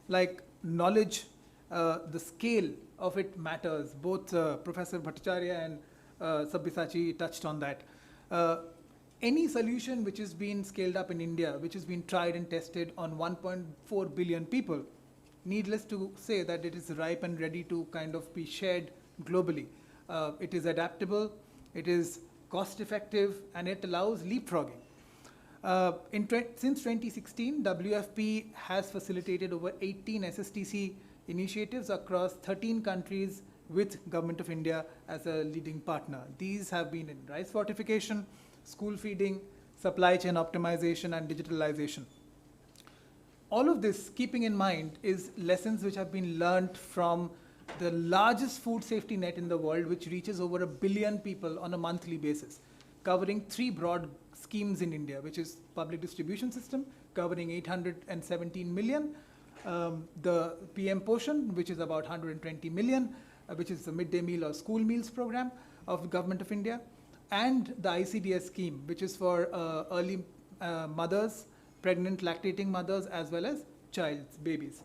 Like knowledge, the scale of it matters. Both Professor Bhattacharya and Sabyasachi touched on that. Any solution which has been scaled up in India, which has been tried and tested on 1.4 billion people, needless to say that it is ripe and ready to kind of be shared globally. It is adaptable, it is cost-effective, and it allows leapfrogging. Since 2016, WFP has facilitated over 18 SSTC initiatives across 13 countries with Government of India as a leading partner. These have been in rice fortification, school feeding, supply chain optimization, and digitalization. All of this, keeping in mind, is lessons which have been learned from the largest food safety net in the world, which reaches over 1 billion people on a monthly basis, covering 3 broad schemes in India, which is public distribution system, covering 817 million, the PM Poshan, which is about 120 million, which is the midday meal or school meals program of the Government of India, and the ICDS scheme, which is for early mothers, pregnant lactating mothers, as well as babies.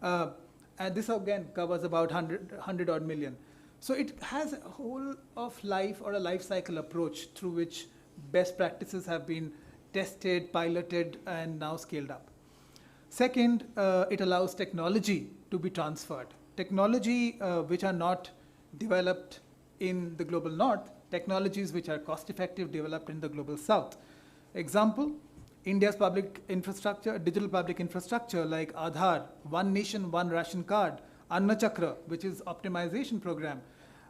And this again covers about 100 odd million. So it has a whole of life or a life cycle approach through which best practices have been tested, piloted, and now scaled up. Second, it allows technology to be transferred. Technology which are not developed in the global north, technologies which are cost-effective developed in the global south. Example, India's public infrastructure, digital public infrastructure like Aadhaar, One Nation, One Ration Card, Anna Chakra, which is optimization program.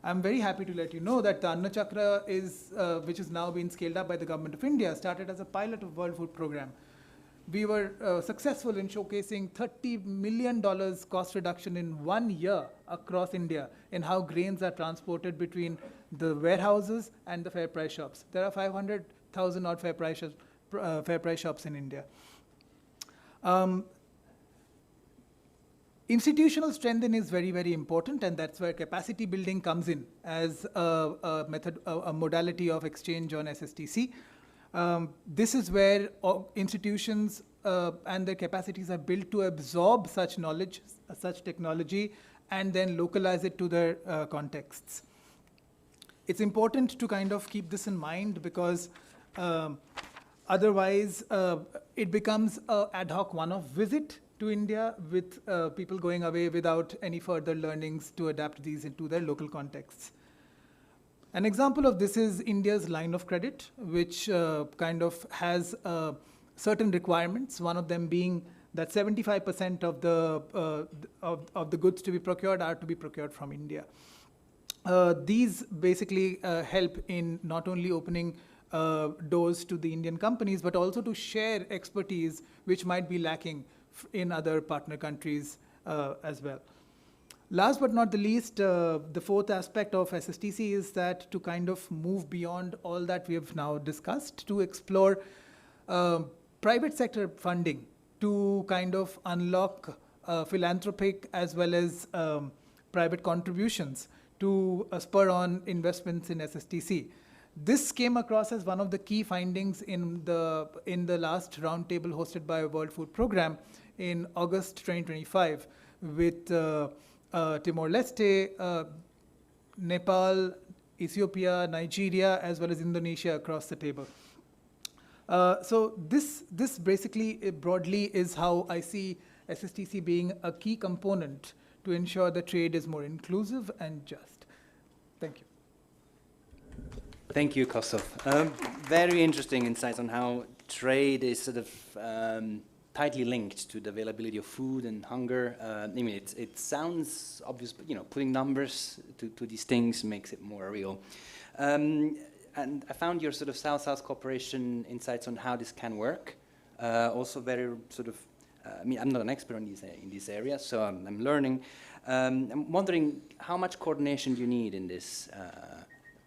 I'm very happy to let you know that the Anna Chakra is, which is now being scaled up by the government of India, started as a pilot of World Food Program. We were successful in showcasing $30 million cost reduction in 1 year across India in how grains are transported between the warehouses and the fair price shops. There are 500,000 odd fair price shops in India. Institutional strengthening is very, very important, and that's where capacity building comes in as a method, a modality of exchange on SSTC. This is where institutions and their capacities are built to absorb such knowledge, such technology, and then localize it to their contexts. It's important to kind of keep this in mind because otherwise it becomes an ad hoc one-off visit to India with people going away without any further learnings to adapt these into their local contexts. An example of this is India's line of credit, which kind of has certain requirements, one of them being that 75% of the goods to be procured are to be procured from India. These basically help in not only opening doors to the Indian companies, but also to share expertise which might be lacking in other partner countries as well. Last but not the least, the fourth aspect of SSTC is that to kind of move beyond all that we have now discussed, to explore private sector funding to kind of unlock philanthropic as well as private contributions to spur on investments in SSTC. This came across as one of the key findings in the last roundtable hosted by World Food Program in August 2025 with Timor-Leste, Nepal, Ethiopia, Nigeria, as well as Indonesia across the table. So this basically broadly is how I see SSTC being a key component to ensure the trade is more inclusive and just. Thank you. Thank you, Kosov. Very interesting insights on how trade is sort of tightly linked to the availability of food and hunger. I mean, it sounds obvious, but putting numbers to these things makes it more real. And I found your sort of South-South cooperation insights on how this can work. Also very sort of, I mean, I'm not an expert in this area, so I'm learning. I'm wondering how much coordination do you need in this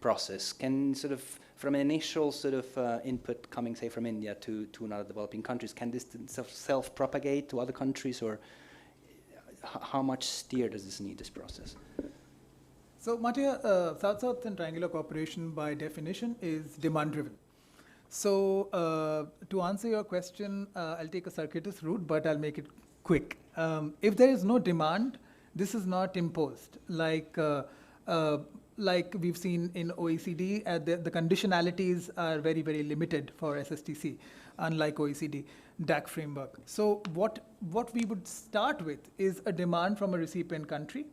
process? Can sort of, from an initial sort of input coming, say, from India to another developing countries, can this self-propagate to other countries, or how much steer does this need, this process? So, Mattia, South-South and triangular cooperation by definition is demand-driven. So, to answer your question, I'll take a circuitous route, but I'll make it quick. If there is no demand, this is not imposed. Like we've seen in OECD, the conditionalities are very, very limited for SSTC, unlike OECD DAC framework. So what we would start with is a demand from a recipient country,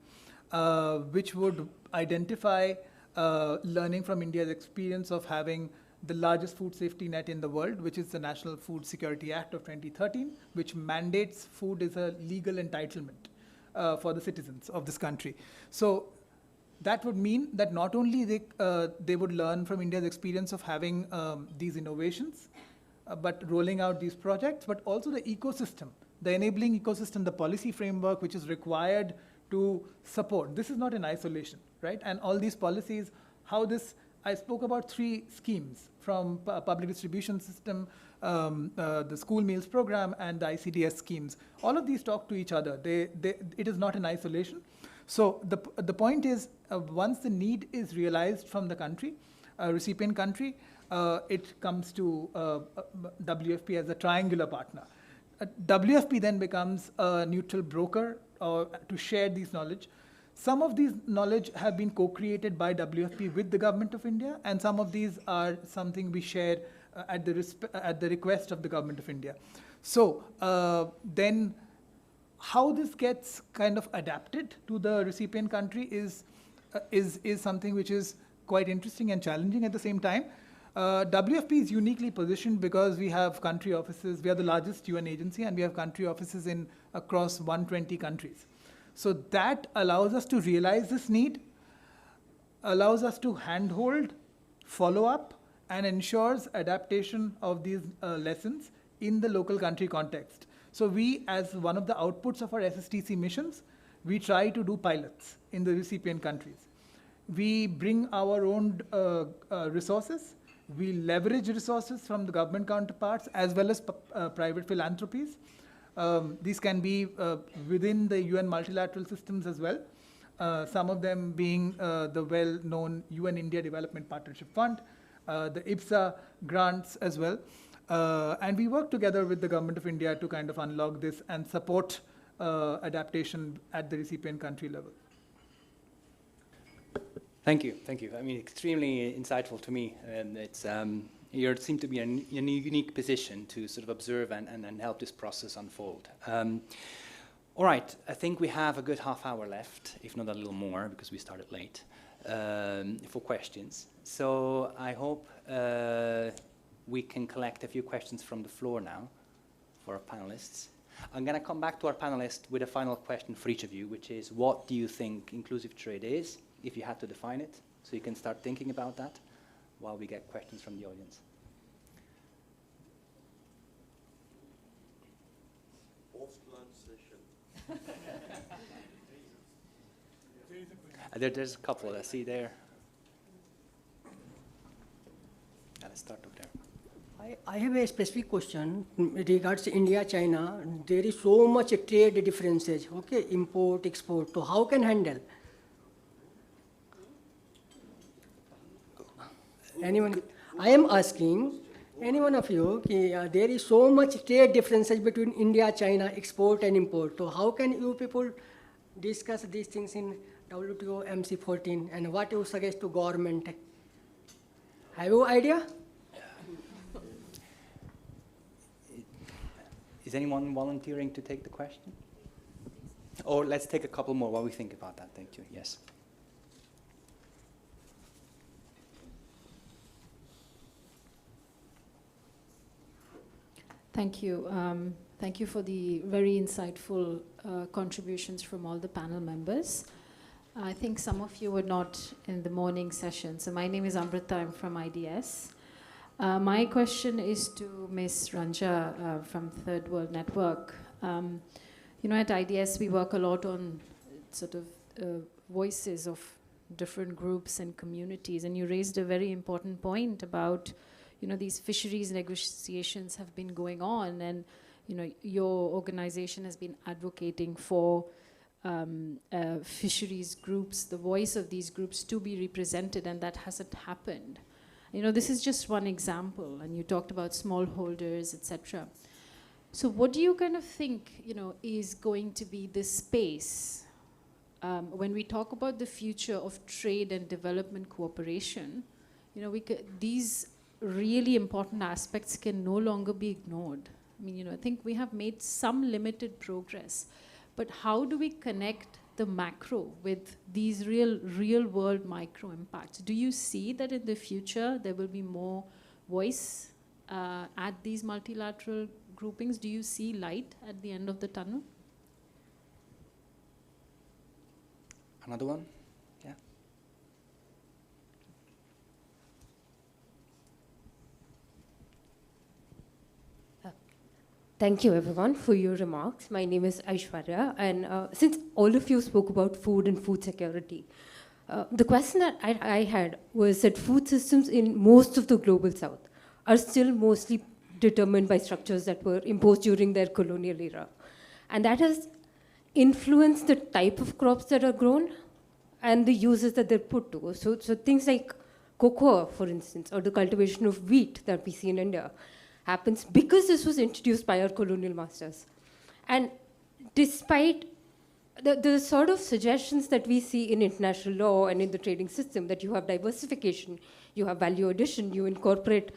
which would identify learning from India's experience of having the largest food safety net in the world, which is the National Food Security Act of 2013, which mandates food is a legal entitlement for the citizens of this country. So that would mean that not only they would learn from India's experience of having these innovations, but rolling out these projects, but also the ecosystem, the enabling ecosystem, the policy framework which is required to support. This is not in isolation, right? And all these policies, how this, I spoke about 3 schemes from public distribution system, the school meals program, and the ICDS schemes. All of these talk to each other. It is not in isolation. So the point is, once the need is realized from the country, recipient country, it comes to WFP as a triangular partner. WFP then becomes a neutral broker to share these knowledge. Some of these knowledge have been co-created by WFP with the government of India, and some of these are something we share at the request of the government of India. So then how this gets kind of adapted to the recipient country is something which is quite interesting and challenging at the same time. WFP is uniquely positioned because we have country offices. We are the largest UN agency, and we have country offices in across 120 countries. So that allows us to realize this need, allows us to handhold, follow up, and ensures adaptation of these lessons in the local country context. So we, as one of the outputs of our SSTC missions, we try to do pilots in the recipient countries. We bring our own resources. We leverage resources from the government counterparts as well as private philanthropies. These can be within the UN multilateral systems as well. Some of them being the well-known UN India Development Partnership Fund, the IPSA grants as well. And we work together with the Government of India to kind of unlock this and support adaptation at the recipient country level. Thank you, thank you. I mean, extremely insightful to me. And it's, you seem to be in a unique position to sort of observe and help this process unfold. All right, I think we have a good half hour left, if not a little more, because we started late, for questions. So I hope we can collect a few questions from the floor now for our panelists. I'm going to come back to our panelists with a final question for each of you, which is, what do you think inclusive trade is, if you had to define it? So you can start thinking about that while we get questions from the audience. Post-lunch session. There's a couple I see there. Let's start up there. I have a specific question regards India-China. There is so much trade differences, okay, import, export. So how can handle? Anyone? I am asking any one of you, there is so much trade differences between India, China, export and import. So how can you people discuss these things in WTO MC14, and what you suggest to government? Have you idea? Is anyone volunteering to take the question? Or let's take a couple more while we think about that. Thank you. Yes. Thank you. Thank you for the very insightful contributions from all the panel members. I think some of you were not in the morning session. So my name is Amrita, I'm from IDS. My question is to Ms. Ranja from Third World Network. You know, at IDS we work a lot on sort of voices of different groups and communities, and you raised a very important point about, you know, these fisheries negotiations have been going on, and, you know, your organization has been advocating for fisheries groups, the voice of these groups to be represented, and that hasn't happened. You know, this is just one example, and you talked about smallholders, etc. So what do you kind of think, you know, is going to be the space when we talk about the future of trade and development cooperation? You know, these really important aspects can no longer be ignored. I mean, you know, I think we have made some limited progress, but how do we connect the macro with these real world micro impacts? Do you see that in the future there will be more voice at these multilateral groupings? Do you see light at the end of the tunnel? Another one? Yeah. Thank you, everyone, for your remarks. My name is Aishwarya, and since all of you spoke about food and food security, the question that I had was that food systems in most of the global south are still mostly determined by structures that were imposed during their colonial era. And that has influenced the type of crops that are grown and the uses that they're put to. So things like cocoa, for instance, or the cultivation of wheat that we see in India, happens because this was introduced by our colonial masters. And despite the sort of suggestions that we see in international law and in the trading system, that you have diversification, you have value addition, you incorporate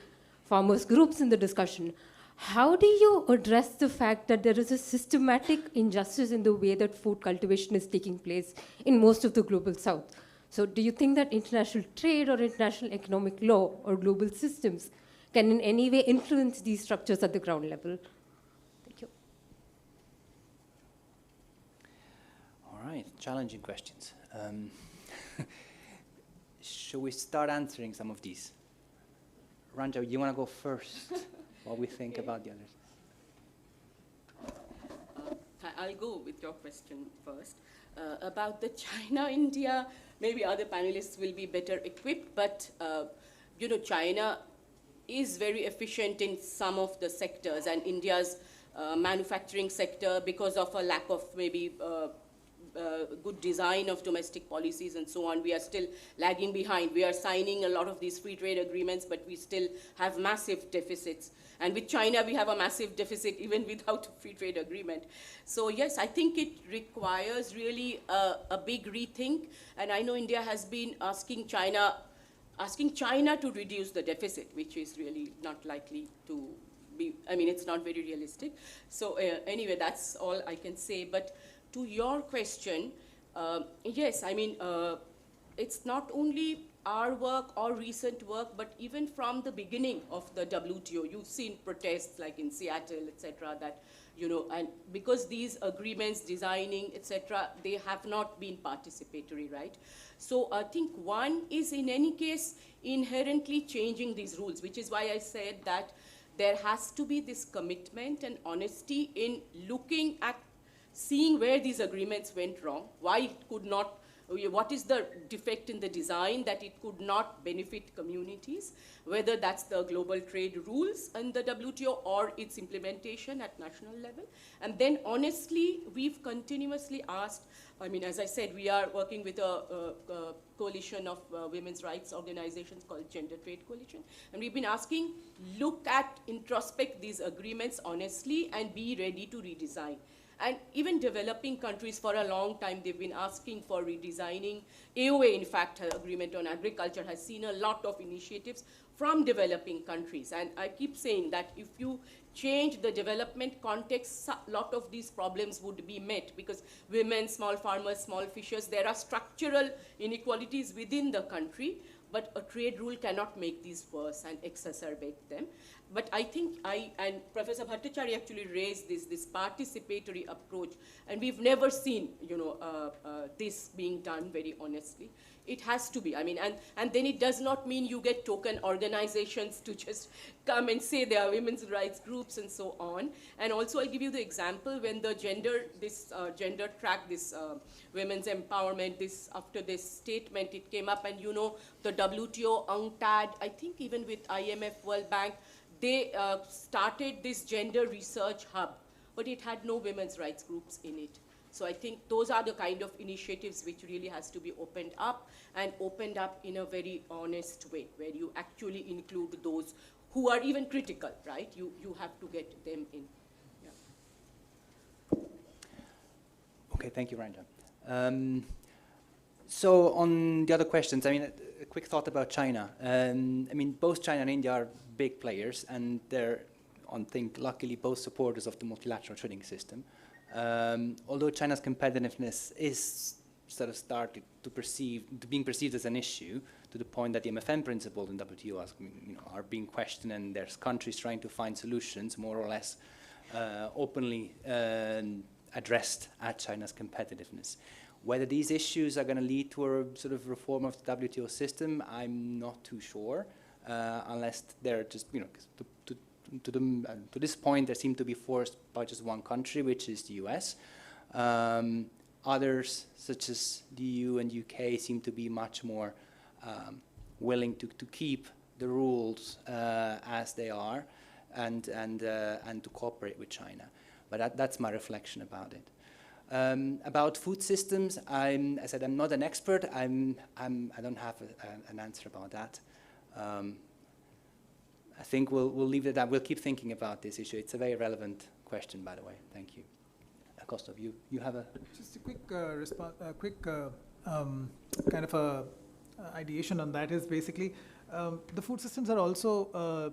farmers' groups in the discussion, How do you address the fact that there is a systematic injustice in the way that food cultivation is taking place in most of the global south? So do you think that international trade or international economic law or global systems can in any way influence these structures at the ground level? Thank you. All right, challenging questions. Shall we start answering some of these? Ranja, you want to go first while we think about the others? I'll go with your question first. About the China-India, maybe other panelists will be better equipped, but you know, China is very efficient in some of the sectors, and India's manufacturing sector, because of a lack of maybe good design of domestic policies and so on, we are still lagging behind. We are signing a lot of these free trade agreements, but we still have massive deficits. And with China, we have a massive deficit even without a free trade agreement. So yes, I think it requires really a big rethink. And I know India has been asking China to reduce the deficit, which is really not likely to be, I mean, it's not very realistic. So anyway, that's all I can say. But to your question, yes, I mean, it's not only our work or recent work, but even from the beginning of the WTO, you've seen protests like in Seattle, etc., that, you know, and because these agreements, designing, etc., they have not been participatory, right? So I think one is in any case inherently changing these rules, which is why I said that there has to be this commitment and honesty in looking at seeing where these agreements went wrong, why it could not, what is the defect in the design that it could not benefit communities, whether that's the global trade rules in the WTO or its implementation at national level. And then honestly, we've continuously asked, I mean, as I said, we are working with a coalition of women's rights organizations called Gender Trade Coalition. And we've been asking, look at, introspect these agreements honestly and be ready to redesign. And even developing countries for a long time, they've been asking for redesigning. AOA, in fact, Agreement on Agriculture has seen a lot of initiatives from developing countries. And I keep saying that if you change the development context, a lot of these problems would be met, because women, small farmers, small fishers, there are structural inequalities within the country, but a trade rule cannot make these worse and exacerbate them. But I think and Professor Bhattacharya actually raised this participatory approach, and we've never seen, you know, this being done very honestly. It has to be, I mean, and then it does not mean you get token organizations to just come and say they are women's rights groups and so on. And also I'll give you the example when the gender track, this women's empowerment, after this statement, it came up, and you know, the WTO, UNCTAD, I think even with IMF, World Bank, they started this gender research hub, but it had no women's rights groups in it. So I think those are the kind of initiatives which really has to be opened up, and opened up in a very honest way, where you actually include those who are even critical, right? You have to get them in. Yeah. Okay, thank you, Ranja. So on the other questions, I mean, a quick thought about China. I mean, both China and India are big players, and they're, I think, luckily both supporters of the multilateral trading system. Although China's competitiveness is sort of started to being perceived as an issue, to the point that the MFN principles in WTO are being questioned, and there's countries trying to find solutions more or less openly addressed at China's competitiveness. Whether these issues are going to lead to a sort of reform of the WTO system, I'm not too sure, unless they're just, you know, to this point, they seem to be forced by just one country, which is the US. Others, such as the EU and UK, seem to be much more willing to keep the rules as they are, and to cooperate with China. But that's my reflection about it. About food systems, I said I'm not an expert. I don't have an answer about that. I think we'll leave it at that. We'll keep thinking about this issue. It's a very relevant question, by the way. Thank you. Kostov, you have a... Just a quick kind of a ideation on that is basically the food systems are also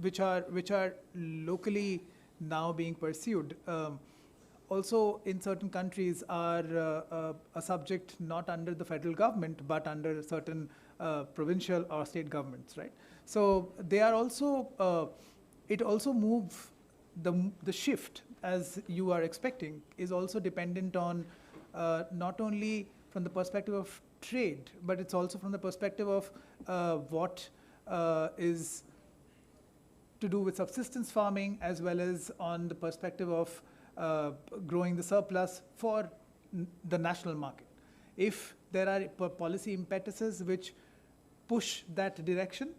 which are locally now being pursued, also in certain countries are a subject not under the federal government but under certain provincial or state governments, right? So they are also, it also moves, the shift as you are expecting is also dependent on not only from the perspective of trade, but it's also from the perspective of what is to do with subsistence farming, as well as on the perspective of growing the surplus for the national market. If there are policy impetuses which push that direction,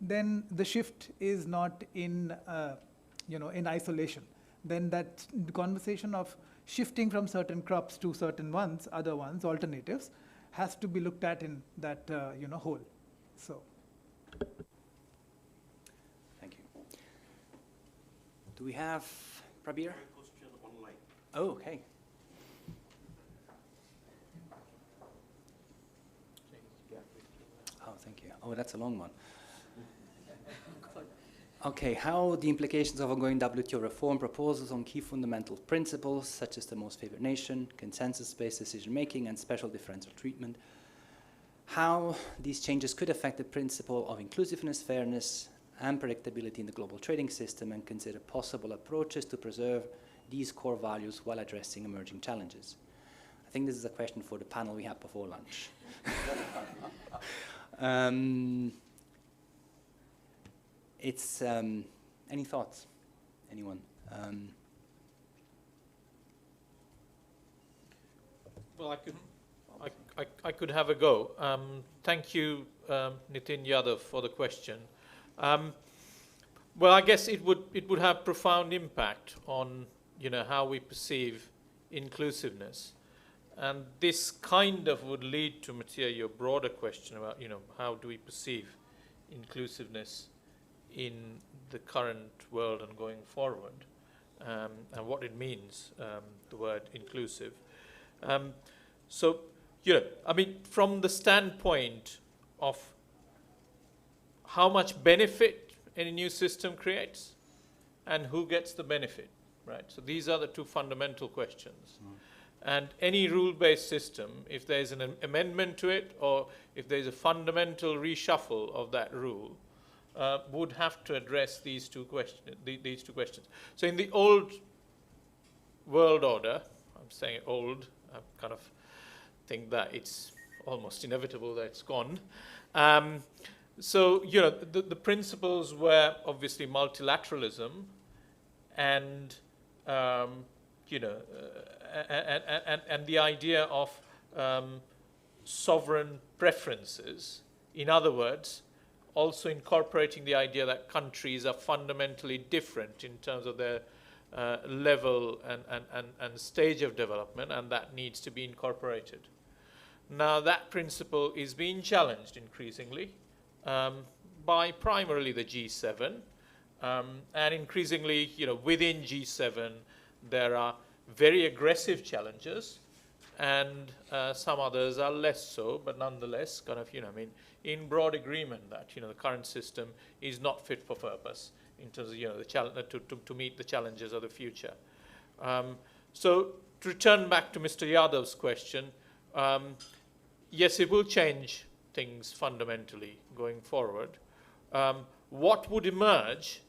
then the shift is not in, in isolation. Then that conversation of shifting from certain crops to certain ones, other ones, alternatives, has to be looked at in that, whole. So. Thank you. Do we have Prabir? Question online. Oh, okay. Oh, thank you. Oh, that's a long one. Okay, how the implications of ongoing WTO reform proposals on key fundamental principles, such as the most favored nation, consensus-based decision-making, and special differential treatment, how these changes could affect the principle of inclusiveness, fairness, and predictability in the global trading system, and consider possible approaches to preserve these core values while addressing emerging challenges. I think this is a question for the panel we had before lunch. It's, any thoughts? Anyone? Well, I could have a go. Thank you, Nitin Yadav, for the question. Well, I guess it would have profound impact on how we perceive inclusiveness, and this kind of would lead to, Mattia, your broader question about how do we perceive inclusiveness in the current world and going forward, and what it means, the word inclusive. So, I mean, from the standpoint of how much benefit any new system creates and who gets the benefit, right? So these are the two fundamental questions. And any rule-based system, if there's an amendment to it or if there's a fundamental reshuffle of that rule, would have to address these two questions. So in the old world order, I'm saying old, I kind of think that it's almost inevitable that it's gone. So, the principles were obviously multilateralism and, and the idea of sovereign preferences. In other words, also incorporating the idea that countries are fundamentally different in terms of their level and stage of development, and that needs to be incorporated. Now, that principle is being challenged increasingly by primarily the G7, and increasingly, within G7, there are very aggressive challenges, and some others are less so, but nonetheless, kind of, in broad agreement that, the current system is not fit for purpose in terms of, to meet the challenges of the future. So to return back to Mr. Yadav's question, yes, it will change things fundamentally going forward. What would emerge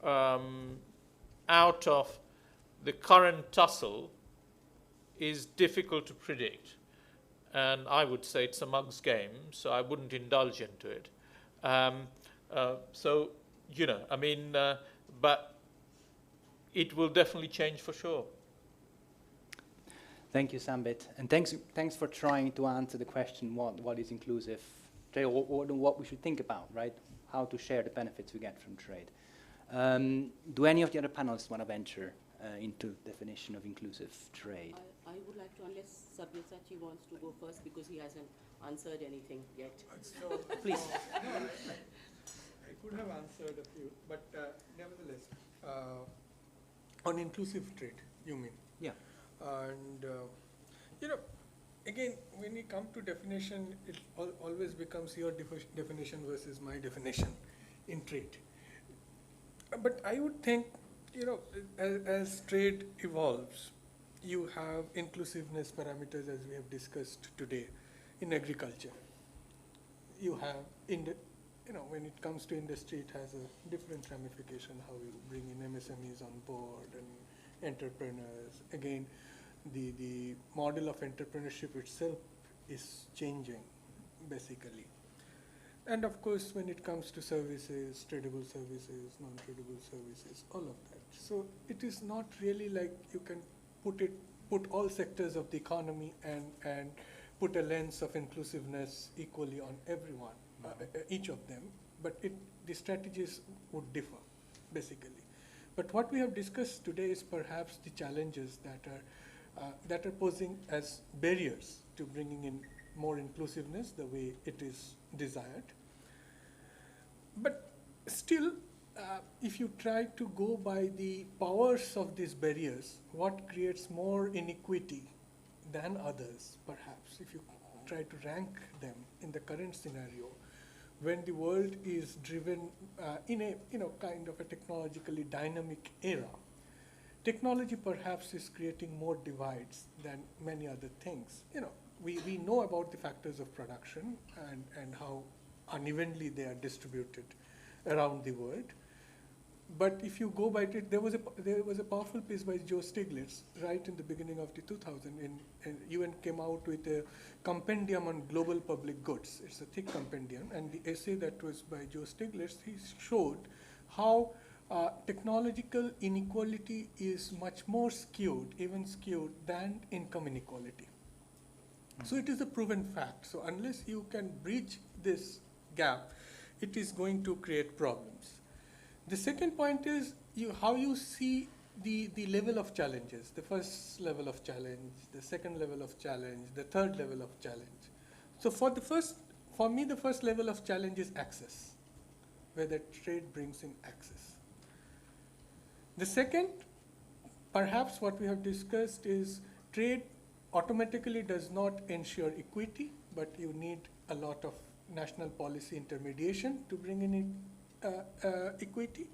out of the current tussle is difficult to predict. And I would say it's a mug's game, so I wouldn't indulge into it. So, but it will definitely change for sure. Thank you, Sambit. And thanks for trying to answer the question, what is inclusive trade, or what we should think about, right? How to share the benefits we get from trade. Do any of the other panelists want to venture into definition of inclusive trade? I would like to, unless Sabyasachi wants to go first because he hasn't answered anything yet. So, please. I could have answered a few, but nevertheless, on inclusive trade, you mean? Yeah. And, again, when you come to definition, it always becomes your definition versus my definition in trade. But I would think, as trade evolves, you have inclusiveness parameters as we have discussed today in agriculture. You have, when it comes to industry, it has a different ramification, how you bring in MSMEs on board and entrepreneurs. Again, the model of entrepreneurship itself is changing, basically. And of course, when it comes to services, tradable services, non-tradable services, all of that. So it is not really like you can put all sectors of the economy and put a lens of inclusiveness equally on everyone, each of them. But the strategies would differ, basically. But what we have discussed today is perhaps the challenges that are posing as barriers to bringing in more inclusiveness the way it is desired. But still, if you try to go by the powers of these barriers, what creates more inequity than others, perhaps, if you try to rank them in the current scenario, when the world is driven in a kind of a technologically dynamic era, technology perhaps is creating more divides than many other things. We know about the factors of production and how unevenly they are distributed around the world. But if you go by it, there was a powerful piece by Joe Stiglitz right in the beginning of the 2000s. And UN came out with a compendium on global public goods. It's a thick compendium, and the essay that was by Joe Stiglitz, he showed how technological inequality is much more skewed, even skewed, than income inequality. So it is a proven fact. So unless you can breach this gap, it is going to create problems. The second point is how you see the level of challenges, the first level of challenge, the second level of challenge, the third level of challenge. So for me, the first level of challenge is access, whether trade brings in access. The second, perhaps what we have discussed, is trade automatically does not ensure equity, but you need a lot of national policy intermediation to bring in equity.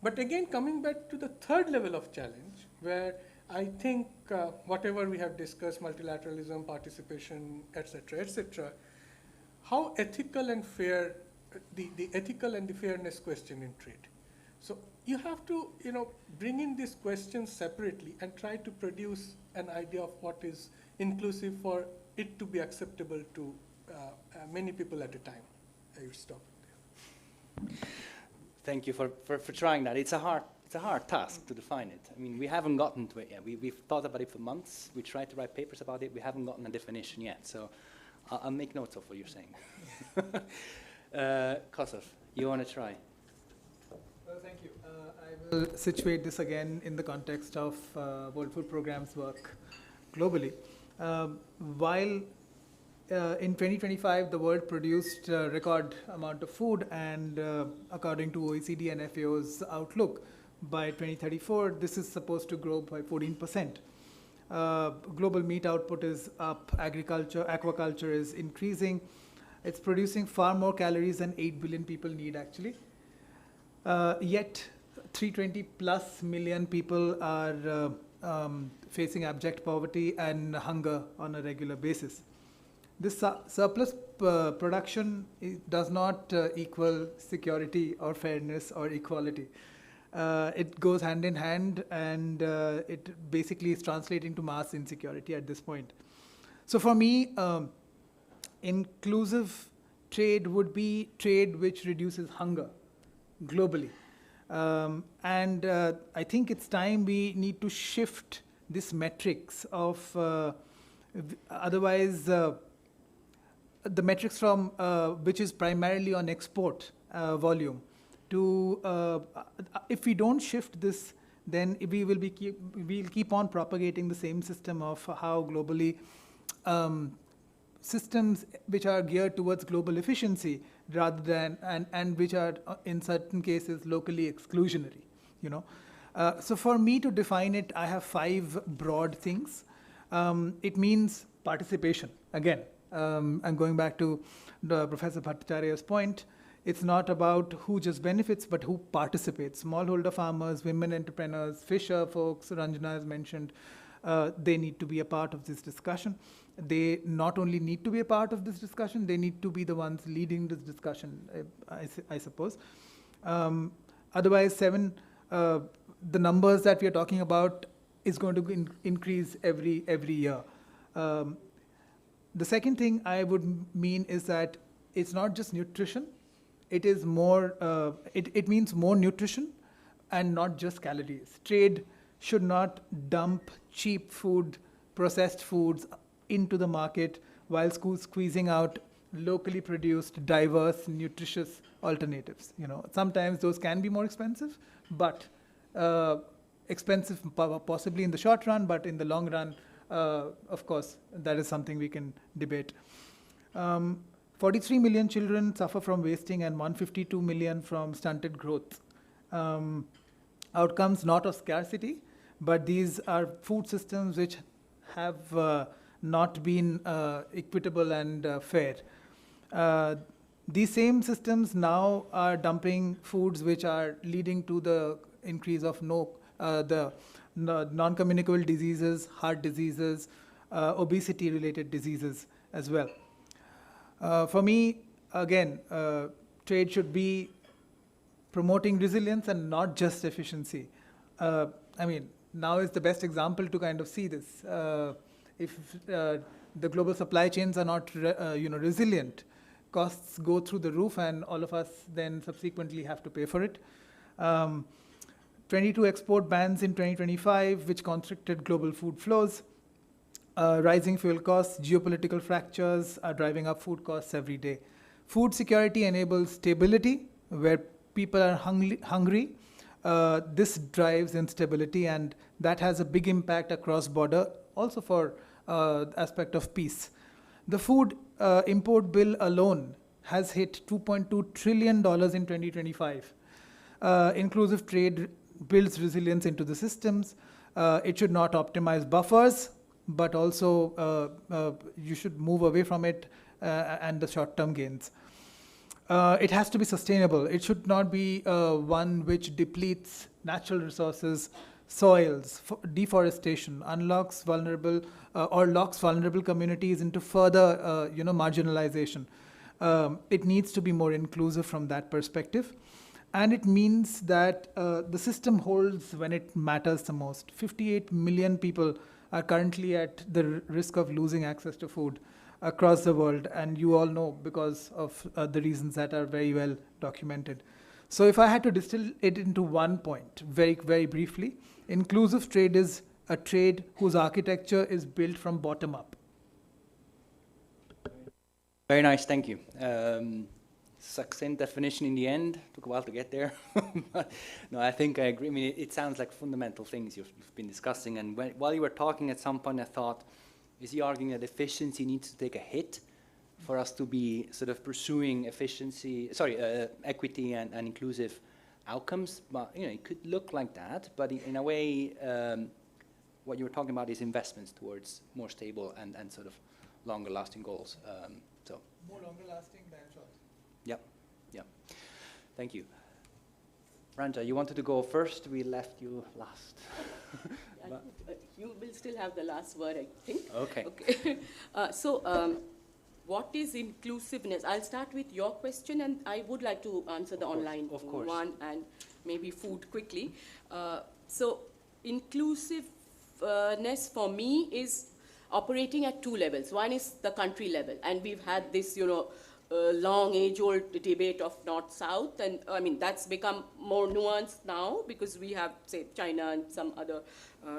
But again, coming back to the third level of challenge, where I think whatever we have discussed, multilateralism, participation, etc., how ethical and fair, the ethical and the fairness question in trade. So you have to bring in these questions separately and try to produce an idea of what is inclusive for it to be acceptable to many people at a time. I will stop there. Thank you for trying that. It's a hard task to define it. I mean, we haven't gotten to it yet. We've thought about it for months. We tried to write papers about it. We haven't gotten a definition yet. So I'll make notes of what you're saying. Kosov, you want to try? Well, thank you. I will situate this again in the context of World Food Programme's work globally. While in 2025, the world produced a record amount of food, and according to OECD and FAO's outlook, by 2034, this is supposed to grow by 14%. Global meat output is up, aquaculture is increasing. It's producing far more calories than 8 billion people need, actually. Yet, 320 plus million people are facing abject poverty and hunger on a regular basis. This surplus production does not equal security or fairness or equality. It goes hand in hand, and it basically is translating to mass insecurity at this point. So for me, inclusive trade would be trade which reduces hunger globally. And I think it's time we need to shift this metrics of, otherwise, the metrics from which is primarily on export volume to, if we don't shift this, then we'll keep on propagating the same system of how globally systems which are geared towards global efficiency rather than, and which are in certain cases locally exclusionary, So for me to define it, I have 5 broad things. It means participation. Again, I'm going back to Professor Bhattacharya's point. It's not about who just benefits, but who participates. Smallholder farmers, women entrepreneurs, fisher folks, Ranjana has mentioned, they need to be a part of this discussion. They not only need to be a part of this discussion, they need to be the ones leading this discussion, I suppose. Otherwise, the numbers that we are talking about is going to increase every year. The second thing I would mean is that it's not just nutrition. It is more, it means more nutrition and not just calories. Trade should not dump cheap food, processed foods into the market while squeezing out locally produced, diverse, nutritious alternatives. You know, sometimes those can be more expensive, but expensive possibly in the short run, but in the long run, of course, that is something we can debate. 43 million children suffer from wasting and 152 million from stunted growth. Outcomes not of scarcity, but these are food systems which have not been equitable and fair. These same systems now are dumping foods which are leading to the increase of non-communicable diseases, heart diseases, obesity-related diseases as well. For me, again, trade should be promoting resilience and not just efficiency. I mean, now is the best example to kind of see this. If the global supply chains are not resilient, costs go through the roof and all of us then subsequently have to pay for it. 22 export bans in 2025, which constricted global food flows. Rising fuel costs, geopolitical fractures are driving up food costs every day. Food security enables stability where people are hungry. This drives instability, and that has a big impact across border, also for aspect of peace. The food import bill alone has hit $2.2 trillion in 2025. Inclusive trade builds resilience into the systems. It should not optimize buffers, but also you should move away from it and the short-term gains. It has to be sustainable. It should not be one which depletes natural resources, soils, deforestation, unlocks vulnerable or locks vulnerable communities into further marginalization. It needs to be more inclusive from that perspective. And it means that the system holds when it matters the most. 58 million people are currently at the risk of losing access to food across the world, and you all know because of the reasons that are very well documented. So if I had to distill it into one point, very, very briefly, inclusive trade is a trade whose architecture is built from bottom up. Very nice, thank you. Succinct definition in the end, took a while to get there. No, I think I agree. I mean, it sounds like fundamental things you've been discussing, and while you were talking at some point I thought, is he arguing that efficiency needs to take a hit for us to be sort of pursuing equity and inclusive outcomes? But it could look like that, but in a way, what you were talking about is investments towards more stable and sort of longer lasting goals. More longer lasting than short. Yep. Thank you. Ranja, you wanted to go first. We left you last. You will still have the last word, I think. Okay. What is inclusiveness? I'll start with your question, and I would like to answer the online one and maybe food quickly. So inclusiveness for me is operating at two levels. One is the country level, and we've had this, long age-old debate of North-South, and I mean that's become more nuanced now because we have, say, China and some other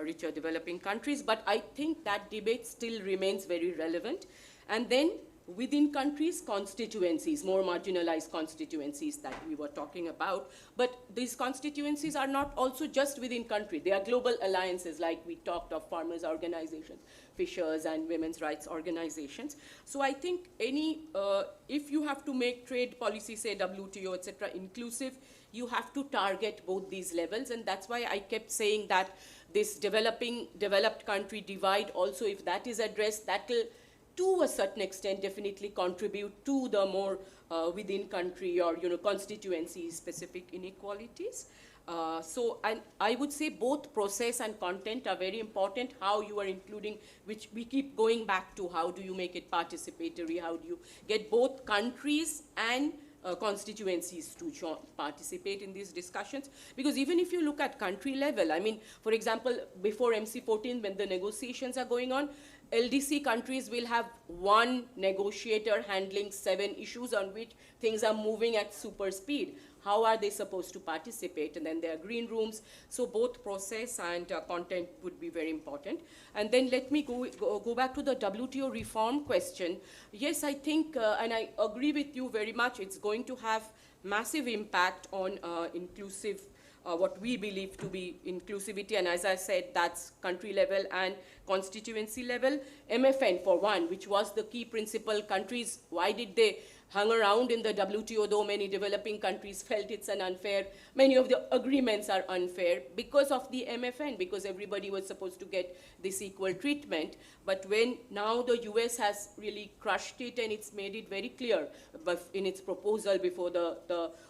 richer developing countries, but I think that debate still remains very relevant. And then within countries, constituencies, more marginalized constituencies that we were talking about, but these constituencies are not also just within country. They are global alliances, like we talked of farmers' organizations, fishers and women's rights organizations. So I think if you have to make trade policy, say WTO, etc., inclusive, you have to target both these levels, and that's why I kept saying that this developed country divide also, if that is addressed, that will to a certain extent, definitely contribute to the more within country or constituency specific inequalities. And I would say both process and content are very important. How you are including, which we keep going back to, how do you make it participatory? How do you get both countries and constituencies to participate in these discussions? Because even if you look at country level, I mean, for example, before MC14, when the negotiations are going on, LDC countries will have one negotiator handling 7 issues on which things are moving at super speed. How are they supposed to participate? And then there are green rooms. So both process and content would be very important. And then let me go back to the WTO reform question. Yes, I think, and I agree with you very much, it's going to have massive impact on inclusive, what we believe to be inclusivity. And as I said, that's country level and constituency level. MFN, for one, which was the key principle. Countries, why did they hung around in the WTO, though many developing countries felt it's an unfair, many of the agreements are unfair because of the MFN, because everybody was supposed to get this equal treatment. But when now the US has really crushed it and it's made it very clear in its proposal before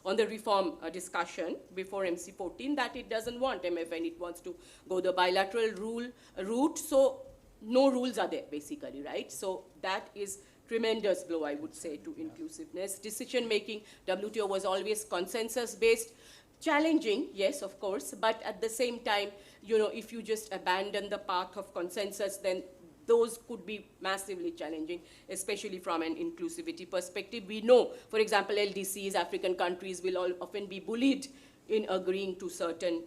on the reform discussion before MC14 that it doesn't want MFN, it wants to go the bilateral route. So no rules are there basically, right? So that is tremendous blow, I would say, to inclusiveness. Decision-making, WTO was always consensus-based. Challenging, yes, of course, but at the same time, if you just abandon the path of consensus, then those could be massively challenging, especially from an inclusivity perspective. We know, for example, LDCs, African countries, will often be bullied in agreeing to certain,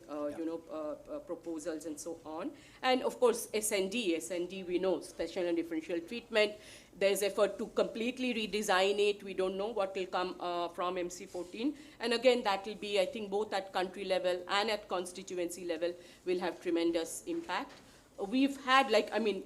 proposals and so on. And of course, SND, we know, special and differential treatment. There's effort to completely redesign it. We don't know what will come from MC14. And again, that will be, I think, both at country level and at constituency level will have tremendous impact. We've had,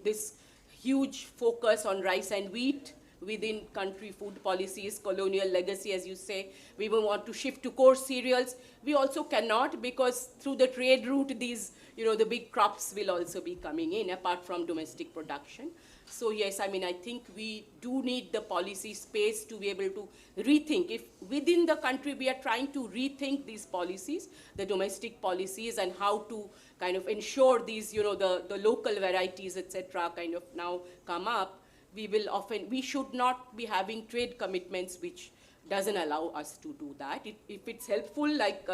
this huge focus on rice and wheat within country food policies, colonial legacy, as you say. We will want to shift to coarse cereals. We also cannot, because through the trade route, these, the big crops will also be coming in, apart from domestic production. So yes, I think we do need the policy space to be able to rethink. If within the country we are trying to rethink these policies, the domestic policies, and how to kind of ensure these, the local varieties, etc., kind of now come up, we should not be having trade commitments which doesn't allow us to do that. If it's helpful, like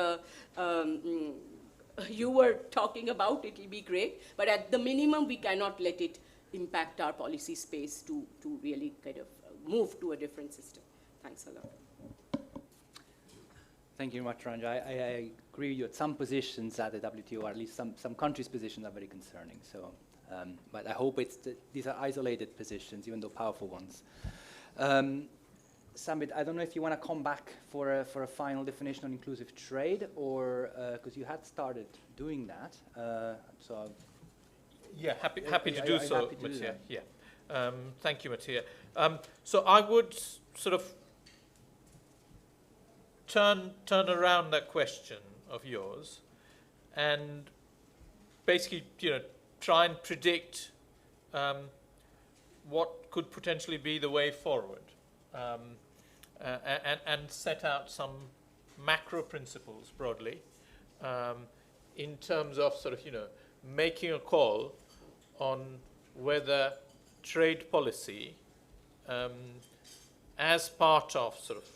you were talking about, it will be great. But at the minimum, we cannot let it impact our policy space to really kind of move to a different system. Thanks a lot. Thank you very much, Ranja. I agree with you. At some positions at the WTO, or at least some countries' positions, are very concerning. So, but I hope these are isolated positions, even though powerful ones. Samit, I don't know if you want to come back for a final definition on inclusive trade, or because you had started doing that. So. Yeah, happy to do so, Mattia. Yeah, thank you, Mattia. So I would sort of turn around that question of yours, and basically, try and predict what could potentially be the way forward, and set out some macro principles broadly in terms of sort of making a call on whether trade policy, as part of sort of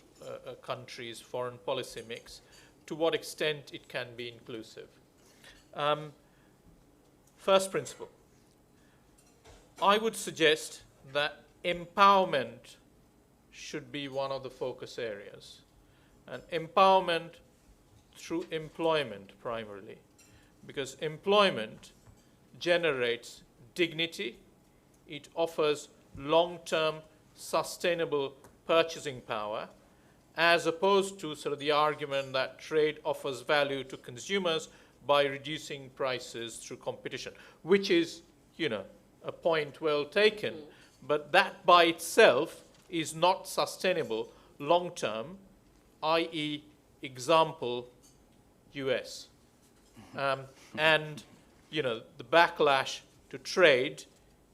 a country's foreign policy mix, to what extent it can be inclusive. First principle, I would suggest that empowerment should be one of the focus areas, and empowerment through employment primarily, because employment generates dignity, it offers long-term sustainable purchasing power, as opposed to sort of the argument that trade offers value to consumers by reducing prices through competition, which is, a point well taken, but that by itself is not sustainable long-term, i.e. example, US. And, the backlash to trade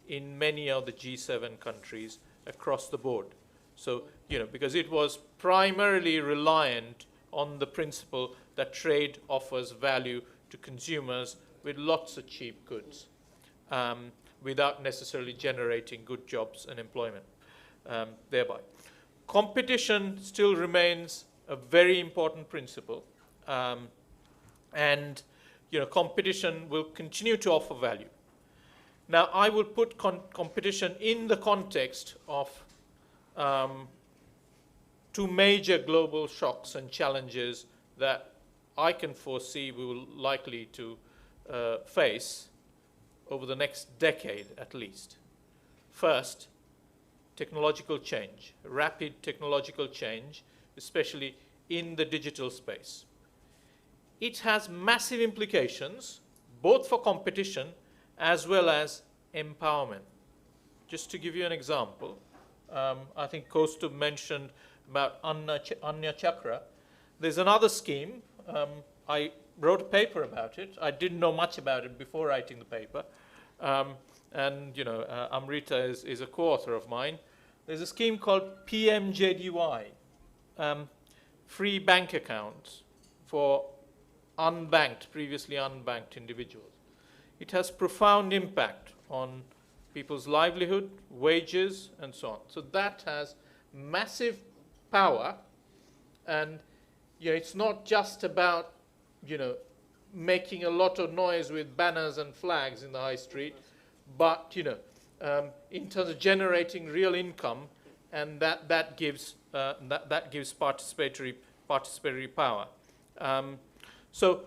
in many of the G7 countries across the board. So, because it was primarily reliant on the principle that trade offers value to consumers with lots of cheap goods, without necessarily generating good jobs and employment thereby. Competition still remains a very important principle, and competition will continue to offer value. Now, I will put competition in the context of two major global shocks and challenges that I can foresee we will likely to face over the next decade at least. First, technological change, rapid technological change, especially in the digital space. It has massive implications, both for competition as well as empowerment. Just to give you an example, I think Kaustubh mentioned about Anya Chakra. There's another scheme. I wrote a paper about it. I didn't know much about it before writing the paper. Amrita is a co-author of mine. There's a scheme called PMJDY, free bank accounts for previously unbanked individuals. It has profound impact on people's livelihood, wages, and so on. So that has massive power, and it's not just about making a lot of noise with banners and flags in the high street, but in terms of generating real income, and that gives participatory power. So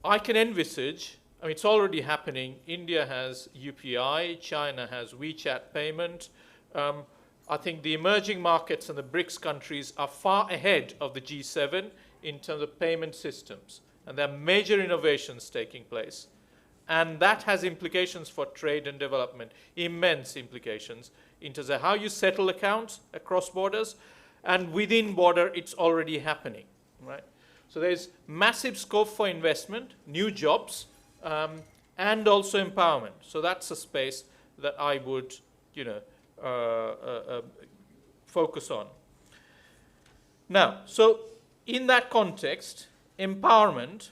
I can envisage, it's already happening. India has UPI, China has WeChat payment. I think the emerging markets and the BRICS countries are far ahead of the G7 in terms of payment systems. And there are major innovations taking place. And that has implications for trade and development, immense implications in terms of how you settle accounts across borders, and within border, it's already happening, right? So there's massive scope for investment, new jobs, and also empowerment. So that's a space that I would, focus on. Now, so in that context, empowerment,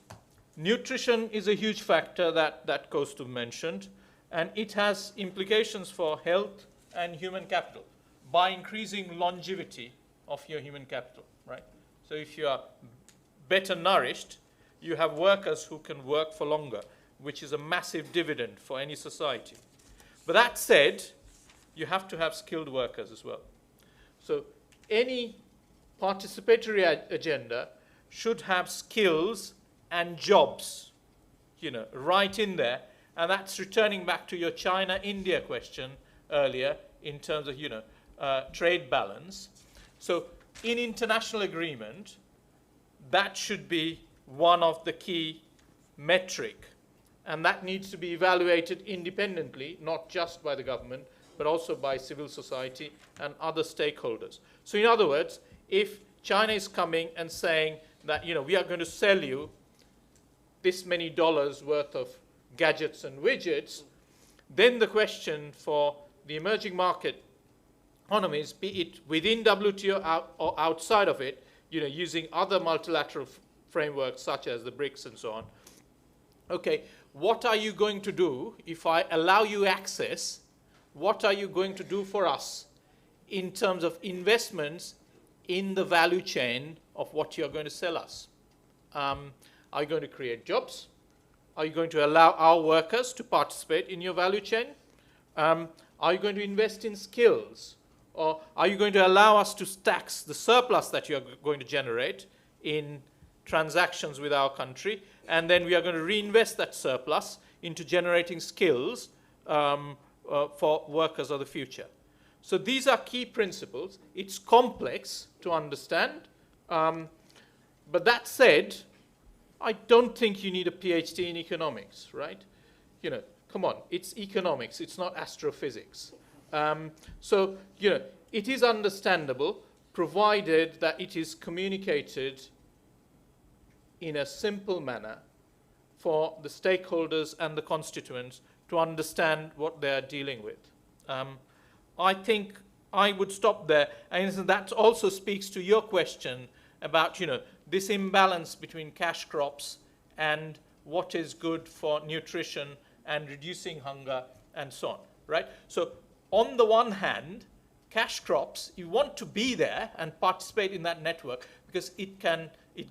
nutrition is a huge factor that Kaustubh mentioned, and it has implications for health and human capital by increasing longevity of your human capital, right? So if you are better nourished, you have workers who can work for longer, which is a massive dividend for any society. But that said, you have to have skilled workers as well. So any participatory agenda should have skills and jobs, right in there. And that's returning back to your China-India question earlier in terms of, trade balance. So in international agreement, that should be one of the key metric. And that needs to be evaluated independently, not just by the government, but also by civil society and other stakeholders. So in other words, if China is coming and saying that, we are going to sell you this many dollars worth of gadgets and widgets, then the question for the emerging market economies, be it within WTO or outside of it, using other multilateral frameworks such as the BRICS and so on, okay, what are you going to do if I allow you access? What are you going to do for us in terms of investments in the value chain of what you're going to sell us? Are you going to create jobs? Are you going to allow our workers to participate in your value chain? Are you going to invest in skills? Or are you going to allow us to tax the surplus that you're going to generate in transactions with our country, and then we are going to reinvest that surplus into generating skills for workers of the future? So these are key principles. It's complex to understand, but that said, I don't think you need a PhD in economics, right? Come on, it's economics, it's not astrophysics. So, it is understandable, provided that it is communicated in a simple manner for the stakeholders and the constituents to understand what they're dealing with. I think I would stop there, and that also speaks to your question about, this imbalance between cash crops and what is good for nutrition and reducing hunger and so on, right? So on the one hand, cash crops, you want to be there and participate in that network because it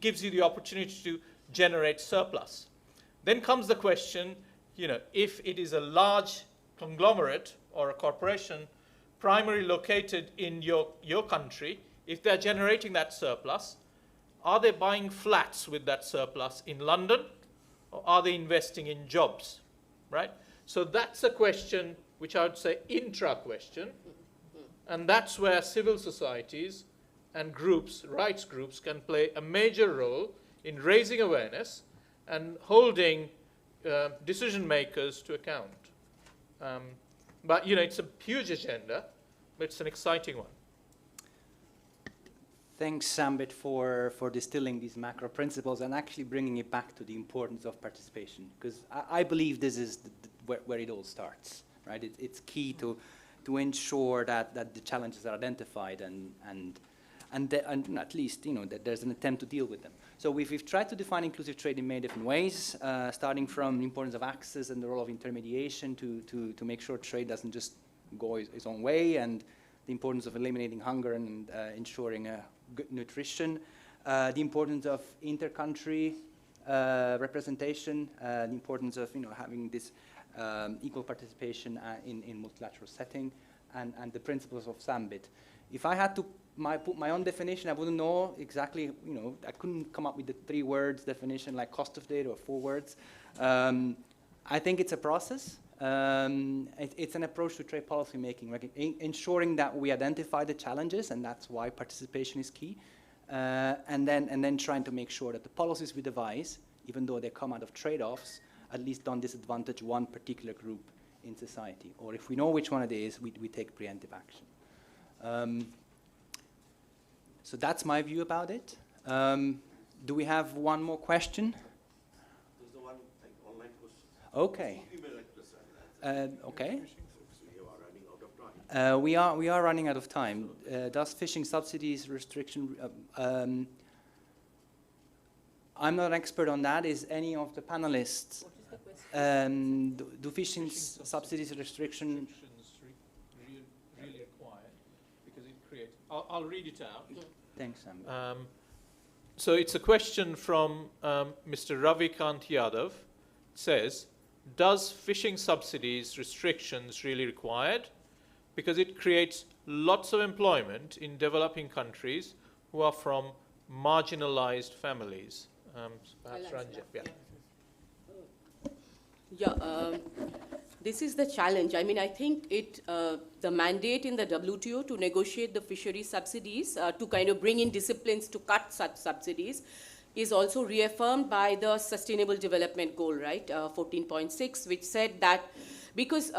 gives you the opportunity to generate surplus. Then comes the question, if it is a large conglomerate or a corporation primarily located in your country, if they're generating that surplus, are they buying flats with that surplus in London, or are they investing in jobs, right? So that's a question which I would say intra-question, and that's where civil societies and groups, rights groups, can play a major role in raising awareness and holding decision makers to account. But it's a huge agenda, but it's an exciting one. Thanks, Sambit, for distilling these macro principles and actually bringing it back to the importance of participation, because I believe this is where it all starts, right? It's key to ensure that the challenges are identified and at least that there's an attempt to deal with them. So we've tried to define inclusive trade in many different ways, starting from the importance of access and the role of intermediation to make sure trade doesn't just go its own way, and the importance of eliminating hunger and ensuring good nutrition, the importance of inter-country representation, the importance of having this equal participation in multilateral setting, and the principles of Sambit. If I had to put my own definition, I wouldn't know exactly, I couldn't come up with the 3 words definition like cost of data or 4 words. I think it's a process. It's an approach to trade policy making, like ensuring that we identify the challenges, and that's why participation is key, and then trying to make sure that the policies we devise, even though they come out of trade-offs, at least don't disadvantage one particular group in society. Or if we know which one it is, we take preemptive action. So that's my view about it. Do we have one more question? There's the one online question. Okay. Okay. We are running out of time. We are running out of time. Does fishing subsidies restriction? I'm not an expert on that. Is any of the panelists? What is the question? Do fishing subsidies restriction? Really required because it creates. I'll read it out. Thanks, Sam. So it's a question from Mr. Ravikant Yadav. It says, does fishing subsidies restrictions really required? Because it creates lots of employment in developing countries who are from marginalized families. Perhaps Ranjit, this is the challenge. I mean, I think the mandate in the WTO to negotiate the fishery subsidies, to kind of bring in disciplines to cut such subsidies, is also reaffirmed by the Sustainable Development Goal, right, 14.6, which said that because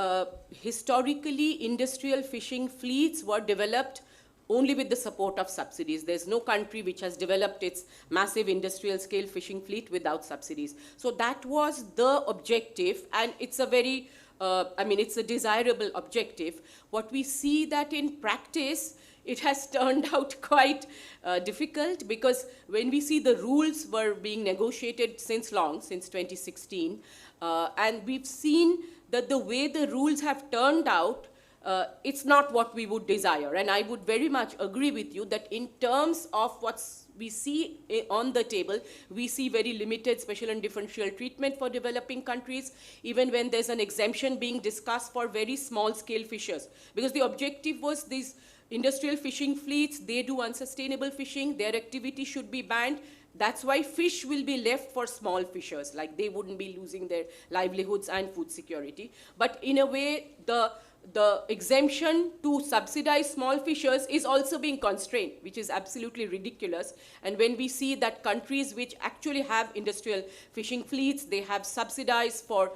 historically industrial fishing fleets were developed only with the support of subsidies. There's no country which has developed its massive industrial scale fishing fleet without subsidies. So that was the objective, and it's a very, it's a desirable objective. What we see that in practice, it has turned out quite difficult, because when we see the rules were being negotiated since 2016, and we've seen that the way the rules have turned out, it's not what we would desire. And I would very much agree with you that in terms of what we see on the table, we see very limited special and differential treatment for developing countries, even when there's an exemption being discussed for very small scale fishers. Because the objective was these industrial fishing fleets, they do unsustainable fishing, their activity should be banned. That's why fish will be left for small fishers, like they wouldn't be losing their livelihoods and food security. But in a way, the exemption to subsidize small fishers is also being constrained, which is absolutely ridiculous. And when we see that countries which actually have industrial fishing fleets, they have subsidized for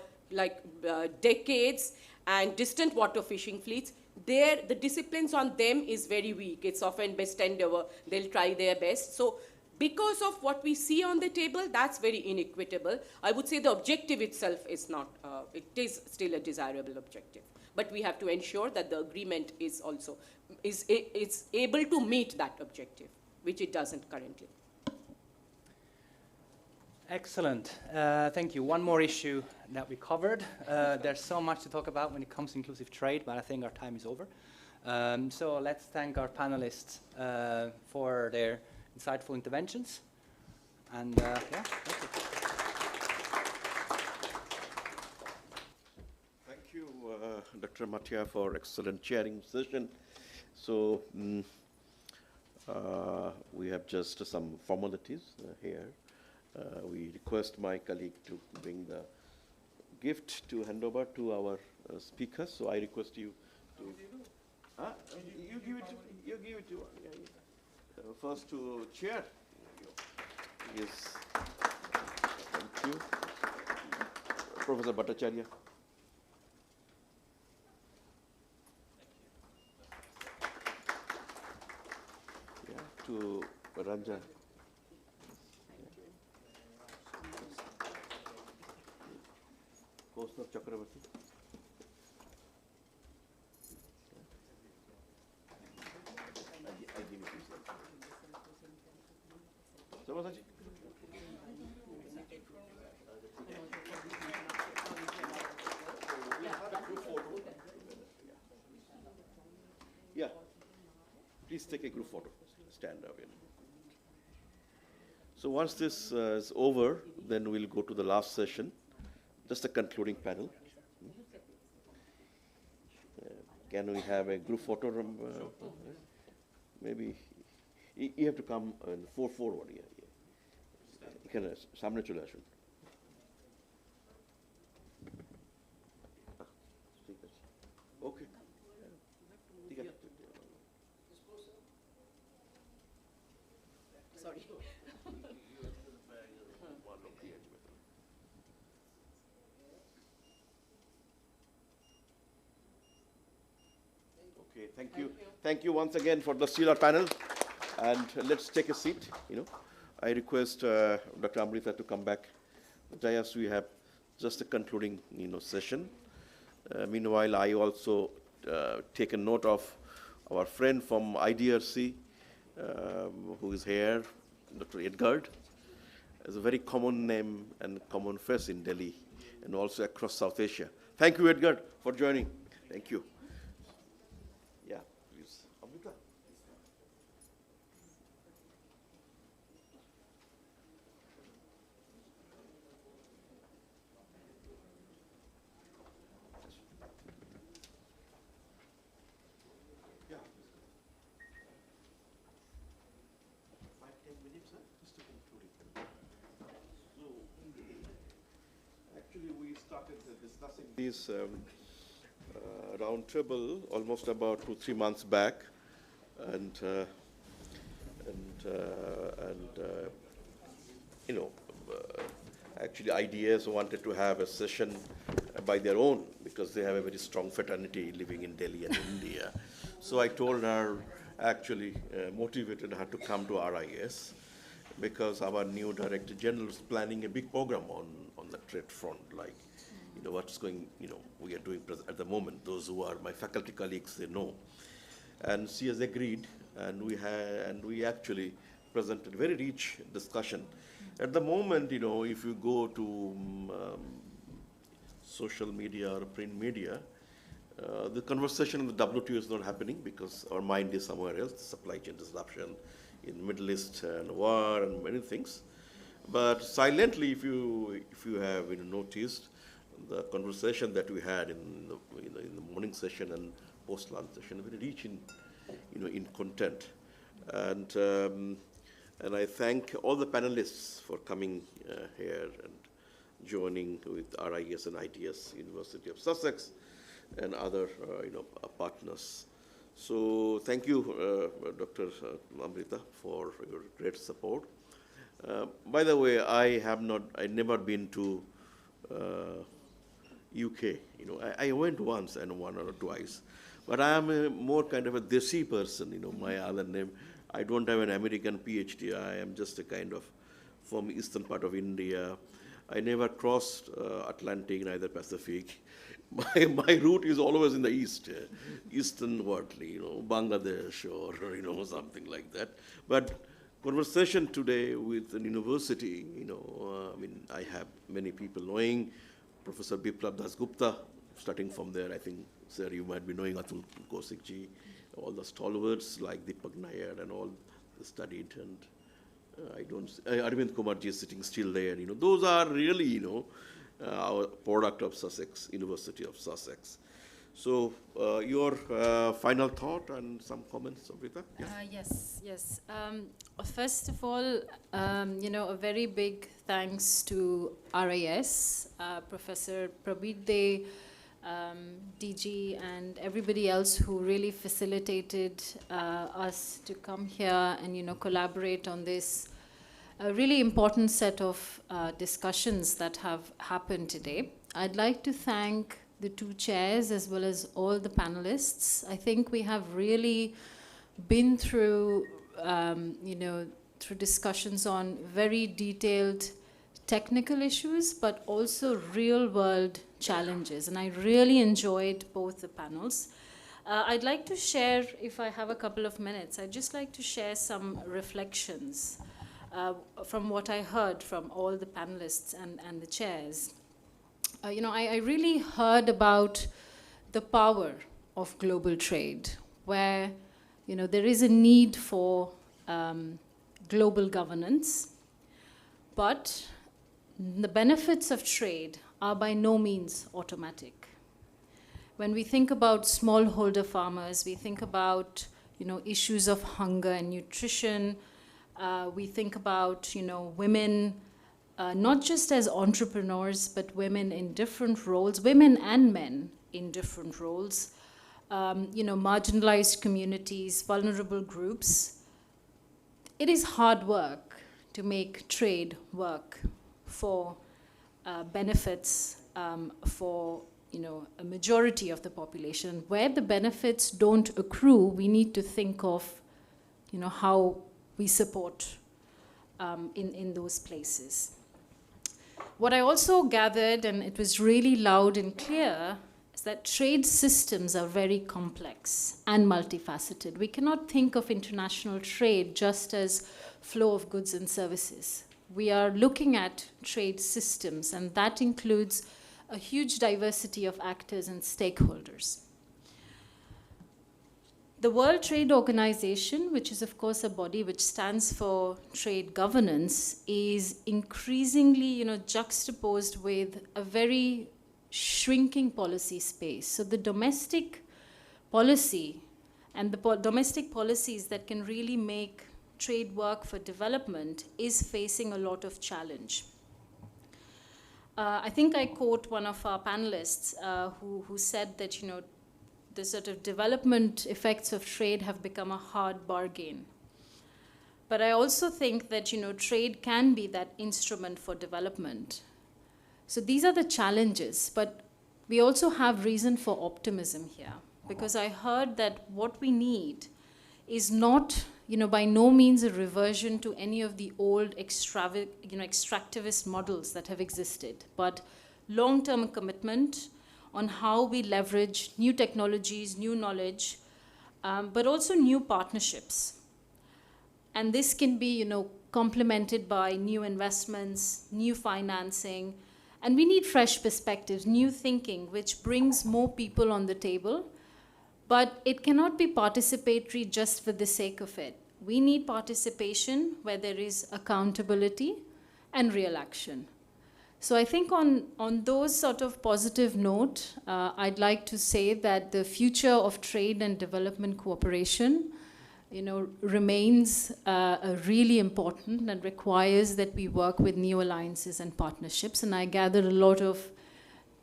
decades, and distant water fishing fleets, the disciplines on them is very weak. It's often best endeavor. They'll try their best. So because of what we see on the table, that's very inequitable. I would say the objective itself is not, it is still a desirable objective. But we have to ensure that the agreement is also, is able to meet that objective, which it doesn't currently. Excellent. Thank you. One more issue that we covered. There's so much to talk about when it comes to inclusive trade, but I think our time is over. So let's thank our panelists for their insightful interventions. And yeah, thank you. Thank you, Dr. Matia, for excellent chairing session. So we have just some formalities here. We request my colleague to bring the gift to hand over to our speakers. So I request you to. You give it to. You give it to. First to chair. Yes. Thank you, Professor Bhattacharya. Yeah, to Ranjan. Chakravarti. I give it to you. Sabasaji. Yeah. Please take a group photo. Stand up. So once this is over, then we'll go to the last session. Just a concluding panel. Can we have a group photo? Maybe you have to come forward. Yeah. You can samne chale ashun. Okay. Sorry. Okay, thank you. Thank you once again for the stellar panel. And let's take a seat. I request Dr. Amrita to come back. Jayas, we have just a concluding session. Meanwhile, I also take a note of our friend from IDRC, who is here, Dr. Edgard. It's a very common name and common face in Delhi and also across South Asia. Thank you, Edgard, for joining. Thank you. Yeah, please. Amrita. Yeah. 5-10 minutes, just to conclude it. So, actually, we started discussing this roundtable almost about 2-3 months back, and actually IDS wanted to have a session by their own because they have a very strong fraternity living in Delhi and India. So I told her, actually motivated her to come to RIS because our new Director General is planning a big program on the trade front, like what's going, we are doing at the moment. Those who are my faculty colleagues, they know. And she has agreed, and we actually presented very rich discussion. At the moment, if you go to social media or print media, the conversation in the WTO is not happening because our mind is somewhere else, supply chain disruption in the Middle East and war and many things. But silently, if you have noticed, the conversation that we had in the morning session and post-lunch session, very rich in content, and I thank all the panelists for coming here and joining with RIS and ITS, University of Sussex, and other partners. So thank you, Dr. Amrita, for your great support. By the way, I never been to UK. I went once and one or twice, but I am a more kind of a desi person. My other name, I don't have an American PhD. I am just a kind of from eastern part of India. I never crossed Atlantic, neither Pacific. My route is always in the east, easternwardly, Bangladesh or, something like that. But conversation today with an university, I have many people knowing Professor Biplab Dasgupta, starting from there, I think, sir, you might be knowing Atul Kaushikji, all the stalwarts like Deepak Nair and all studied, and Arvind Kumarji is sitting still there, those are really, our product of Sussex, University of Sussex. So your final thought and some comments, Amrita? Yes. First of all, a very big thanks to RIS, Professor Prabir De, DG, and everybody else who really facilitated us to come here and, collaborate on this really important set of discussions that have happened today. I'd like to thank the two chairs as well as all the panelists. I think we have really been through, through discussions on very detailed technical issues, but also real-world challenges. And I really enjoyed both the panels. I'd like to share, if I have a couple of minutes, I'd just like to share some reflections from what I heard from all the panelists and the chairs. I really heard about the power of global trade, where, there is a need for global governance, but the benefits of trade are by no means automatic. When we think about smallholder farmers, we think about, issues of hunger and nutrition. We think about, women, not just as entrepreneurs, but women in different roles, women and men in different roles, marginalized communities, vulnerable groups. It is hard work to make trade work for benefits for, a majority of the population. Where the benefits don't accrue, we need to think of, how we support in those places. What I also gathered, and it was really loud and clear, is that trade systems are very complex and multifaceted. We cannot think of international trade just as flow of goods and services. We are looking at trade systems, and that includes a huge diversity of actors and stakeholders. The World Trade Organization, which is of course a body which stands for trade governance, is increasingly, juxtaposed with a very shrinking policy space. So the domestic policy and the domestic policies that can really make trade work for development is facing a lot of challenge. I think I quote one of our panelists who said that, the sort of development effects of trade have become a hard bargain. But I also think that, trade can be that instrument for development. So these are the challenges, but we also have reason for optimism here, because I heard that what we need is not, by no means a reversion to any of the old extractivist models that have existed, but long-term commitment on how we leverage new technologies, new knowledge, but also new partnerships. And this can be, complemented by new investments, new financing, and we need fresh perspectives, new thinking, which brings more people on the table, but it cannot be participatory just for the sake of it. We need participation where there is accountability and real action. So I think on those sort of positive note, I'd like to say that the future of trade and development cooperation, remains really important and requires that we work with new alliances and partnerships. And I gathered a lot of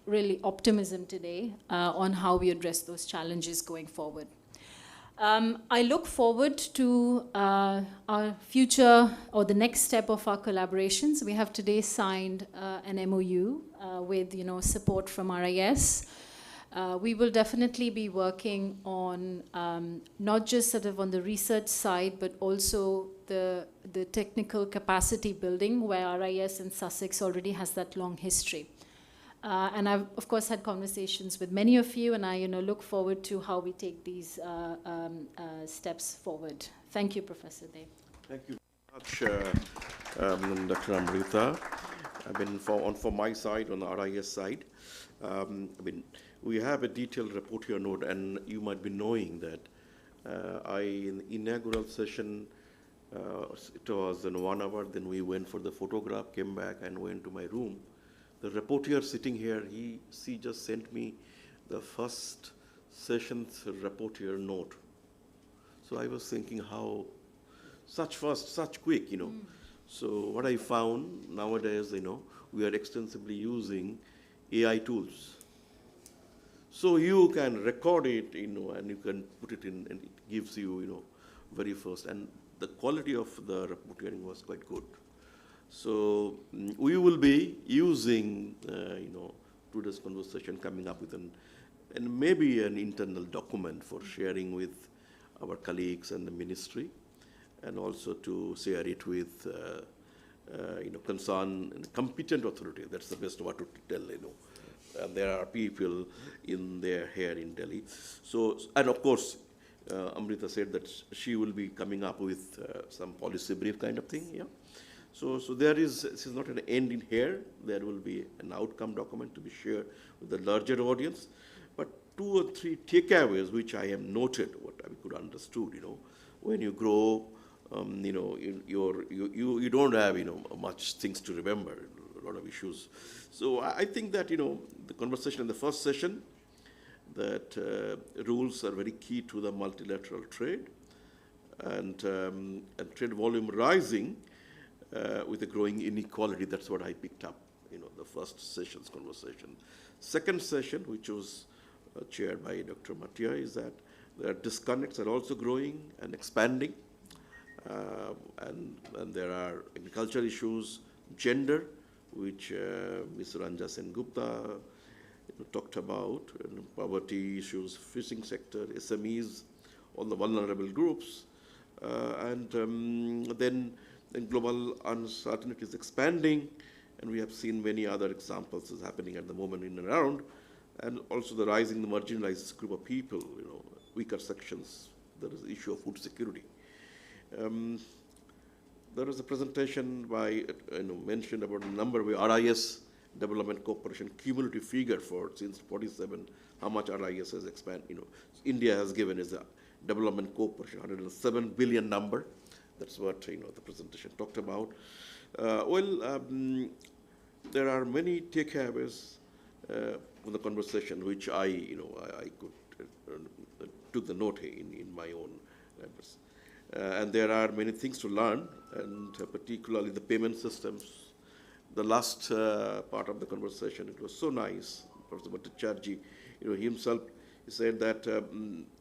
really optimism today on how we address those challenges going forward. I look forward to our future or the next step of our collaborations. We have today signed an MOU with support from RIS. We will definitely be working on not just sort of on the research side, but also the technical capacity building, where RIS and Sussex already has that long history. And I've, of course, had conversations with many of you, and I look forward to how we take these steps forward. Thank you, Professor Dey. Thank you very much, Dr. Amrita. I mean, for my side, on the RIS side, I mean, we have a detailed report here note, and you might be knowing that in the inaugural session, it was in 1 hour, then we went for the photograph, came back and went to my room. The reporter sitting here, she just sent me the first session's reporter note. So I was thinking how such fast, such quick, So what I found nowadays, we are extensively using AI tools. So you can record it, and you can put it in, and it gives you, very first. And the quality of the reporting was quite good. So we will be using, today's conversation, coming up with and maybe an internal document for sharing with our colleagues and the ministry, and also to share it with, concerned and competent authority. That's the best what to tell, And there are people here in Delhi. So, and of course, Amrita said that she will be coming up with some policy brief kind of thing, yeah. So this is not an end in here. There will be an outcome document to be shared with the larger audience. But 2 or 3 takeaways which I have noted, what I could understood, when you grow, you don't have, much things to remember, a lot of issues. So I think that, the conversation in the first session, that rules are very key to the multilateral trade, and trade volume rising with a growing inequality. That's what I picked up, the first session's conversation. Second session, which was chaired by Dr. Matia, is that the disconnects are also growing and expanding, and there are agricultural issues, gender, which Mr. Ranja Sen Gupta talked about, poverty issues, fishing sector, SMEs, all the vulnerable groups, and then global uncertainty is expanding, and we have seen many other examples is happening at the moment in and around, and also the rising the marginalized group of people, weaker sections. There is the issue of food security. There was a presentation by, mentioned about the number of RIS Development Corporation cumulative figure for since 47, how much RIS has expanded. India has given as a development corporation 107 billion number. That's what the presentation talked about. There are many takeaways from the conversation which I could took the note in my own address. And there are many things to learn, and particularly the payment systems. The last part of the conversation, it was so nice. Professor Bhattacharjee, himself, he said that,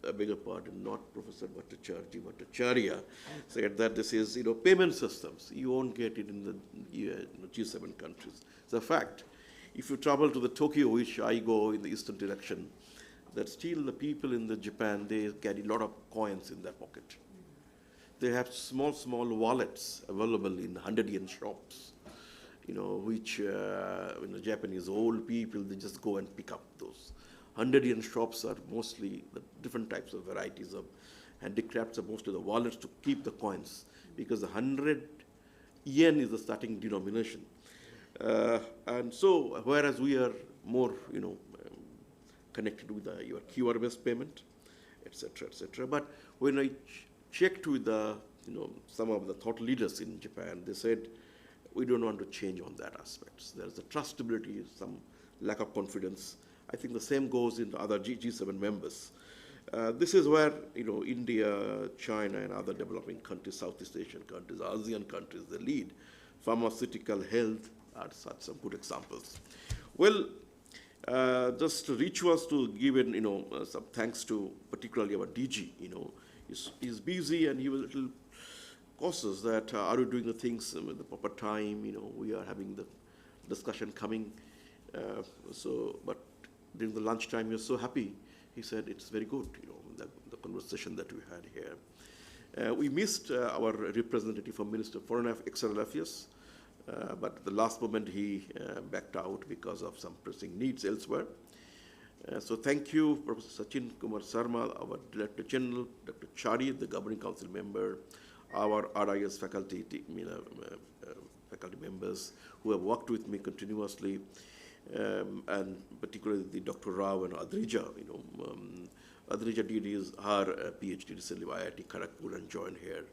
I beg your pardon, not Professor Bhattacharjee, Bhattacharya, said that this is, payment systems. You won't get it in the G7 countries. It's a fact. If you travel to the Tokyo, which I go in the eastern direction, that still the people in the Japan, they carry a lot of coins in their pocket. They have small wallets available in 100-yen shops, which the Japanese old people, they just go and pick up those. 100-yen shops are mostly the different types of varieties of handicrafts, are mostly the wallets to keep the coins, because the 100 yen is the starting denomination. And so, whereas we are more, connected with your QR-based payment, etc., etc. But when I checked with the, some of the thought leaders in Japan, they said, we don't want to change on that aspects. There's a trustability, some lack of confidence. I think the same goes in other G7 members. This is where, India, China, and other developing countries, Southeast Asian countries, ASEAN countries, they lead. Pharmaceutical, health are such some good examples. Well, just rituals to give in, some thanks to particularly our DG, he's busy and he was a little cautious that are we doing the things with the proper time, we are having the discussion coming. But during the lunchtime, he was so happy. He said, it's very good, the conversation that we had here. We missed our representative from Minister of Foreign External Affairs, but at the last moment he backed out because of some pressing needs elsewhere. So thank you, Professor Sachin Kumar Sarma, our Director General, Dr. Chari, the Governing Council member, our RIS faculty, faculty members who have worked with me continuously, and particularly the Dr. Rao and Adrija. Adrija did her PhD recently by IIT Kharagpur and joined here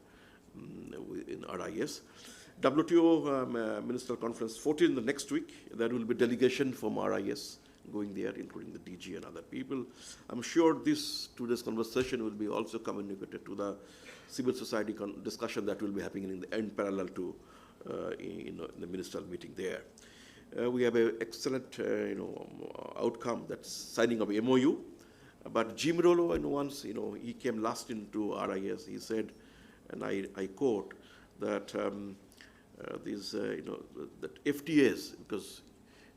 in RIS. WTO Ministerial Conference 14 the next week. There will be delegation from RIS going there, including the DG and other people. I'm sure this today's conversation will be also communicated to the civil society discussion that will be happening in parallel to in the ministerial meeting there. We have an excellent outcome, that's signing of MOU. But Jim Rollo, once he came last into RIS, he said, and I quote that that FTAs, because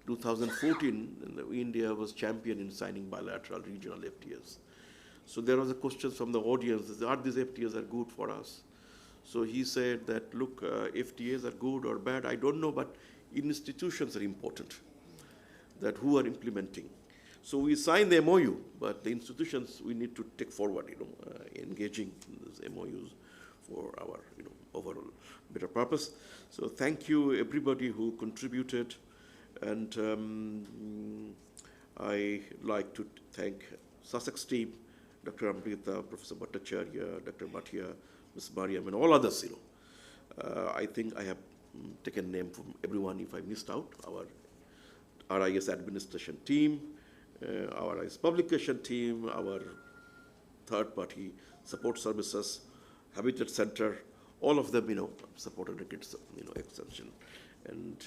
2014 India was champion in signing bilateral regional FTAs. So there was a question from the audience: are these FTAs are good for us? So he said that, look, FTAs are good or bad, I don't know, but institutions are important, that who are implementing. So we signed the MOU, but the institutions we need to take forward, engaging in these MOUs for our overall better purpose. So thank you everybody who contributed, and I like to thank Sussex team, Dr. Amrita, Professor Bhattacharya, Dr. Bhatia, Ms. Mariam, and all others. I think I have taken name from everyone if I missed out. Our RIS administration team, our RIS publication team, our third-party support services, Habitat Center, all of them, supported its, extension. And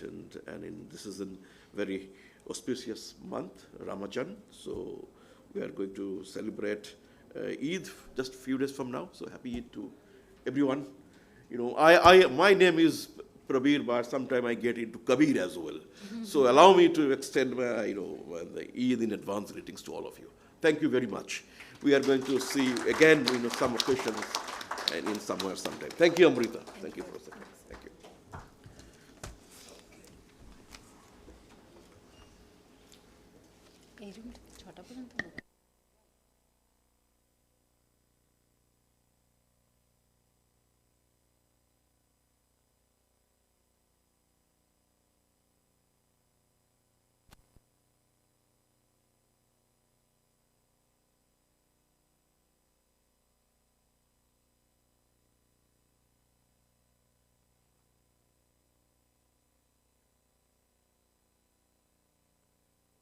this is a very auspicious month, Ramadan. So we are going to celebrate Eid just a few days from now. So happy Eid to everyone. My name is Prabir, but sometime I get into Kabir as well. So allow me to extend my, the Eid in advance greetings to all of you. Thank you very much. We are going to see again, some occasions and in somewhere sometime. Thank you, Amrita. Thank you for a second. Thank you.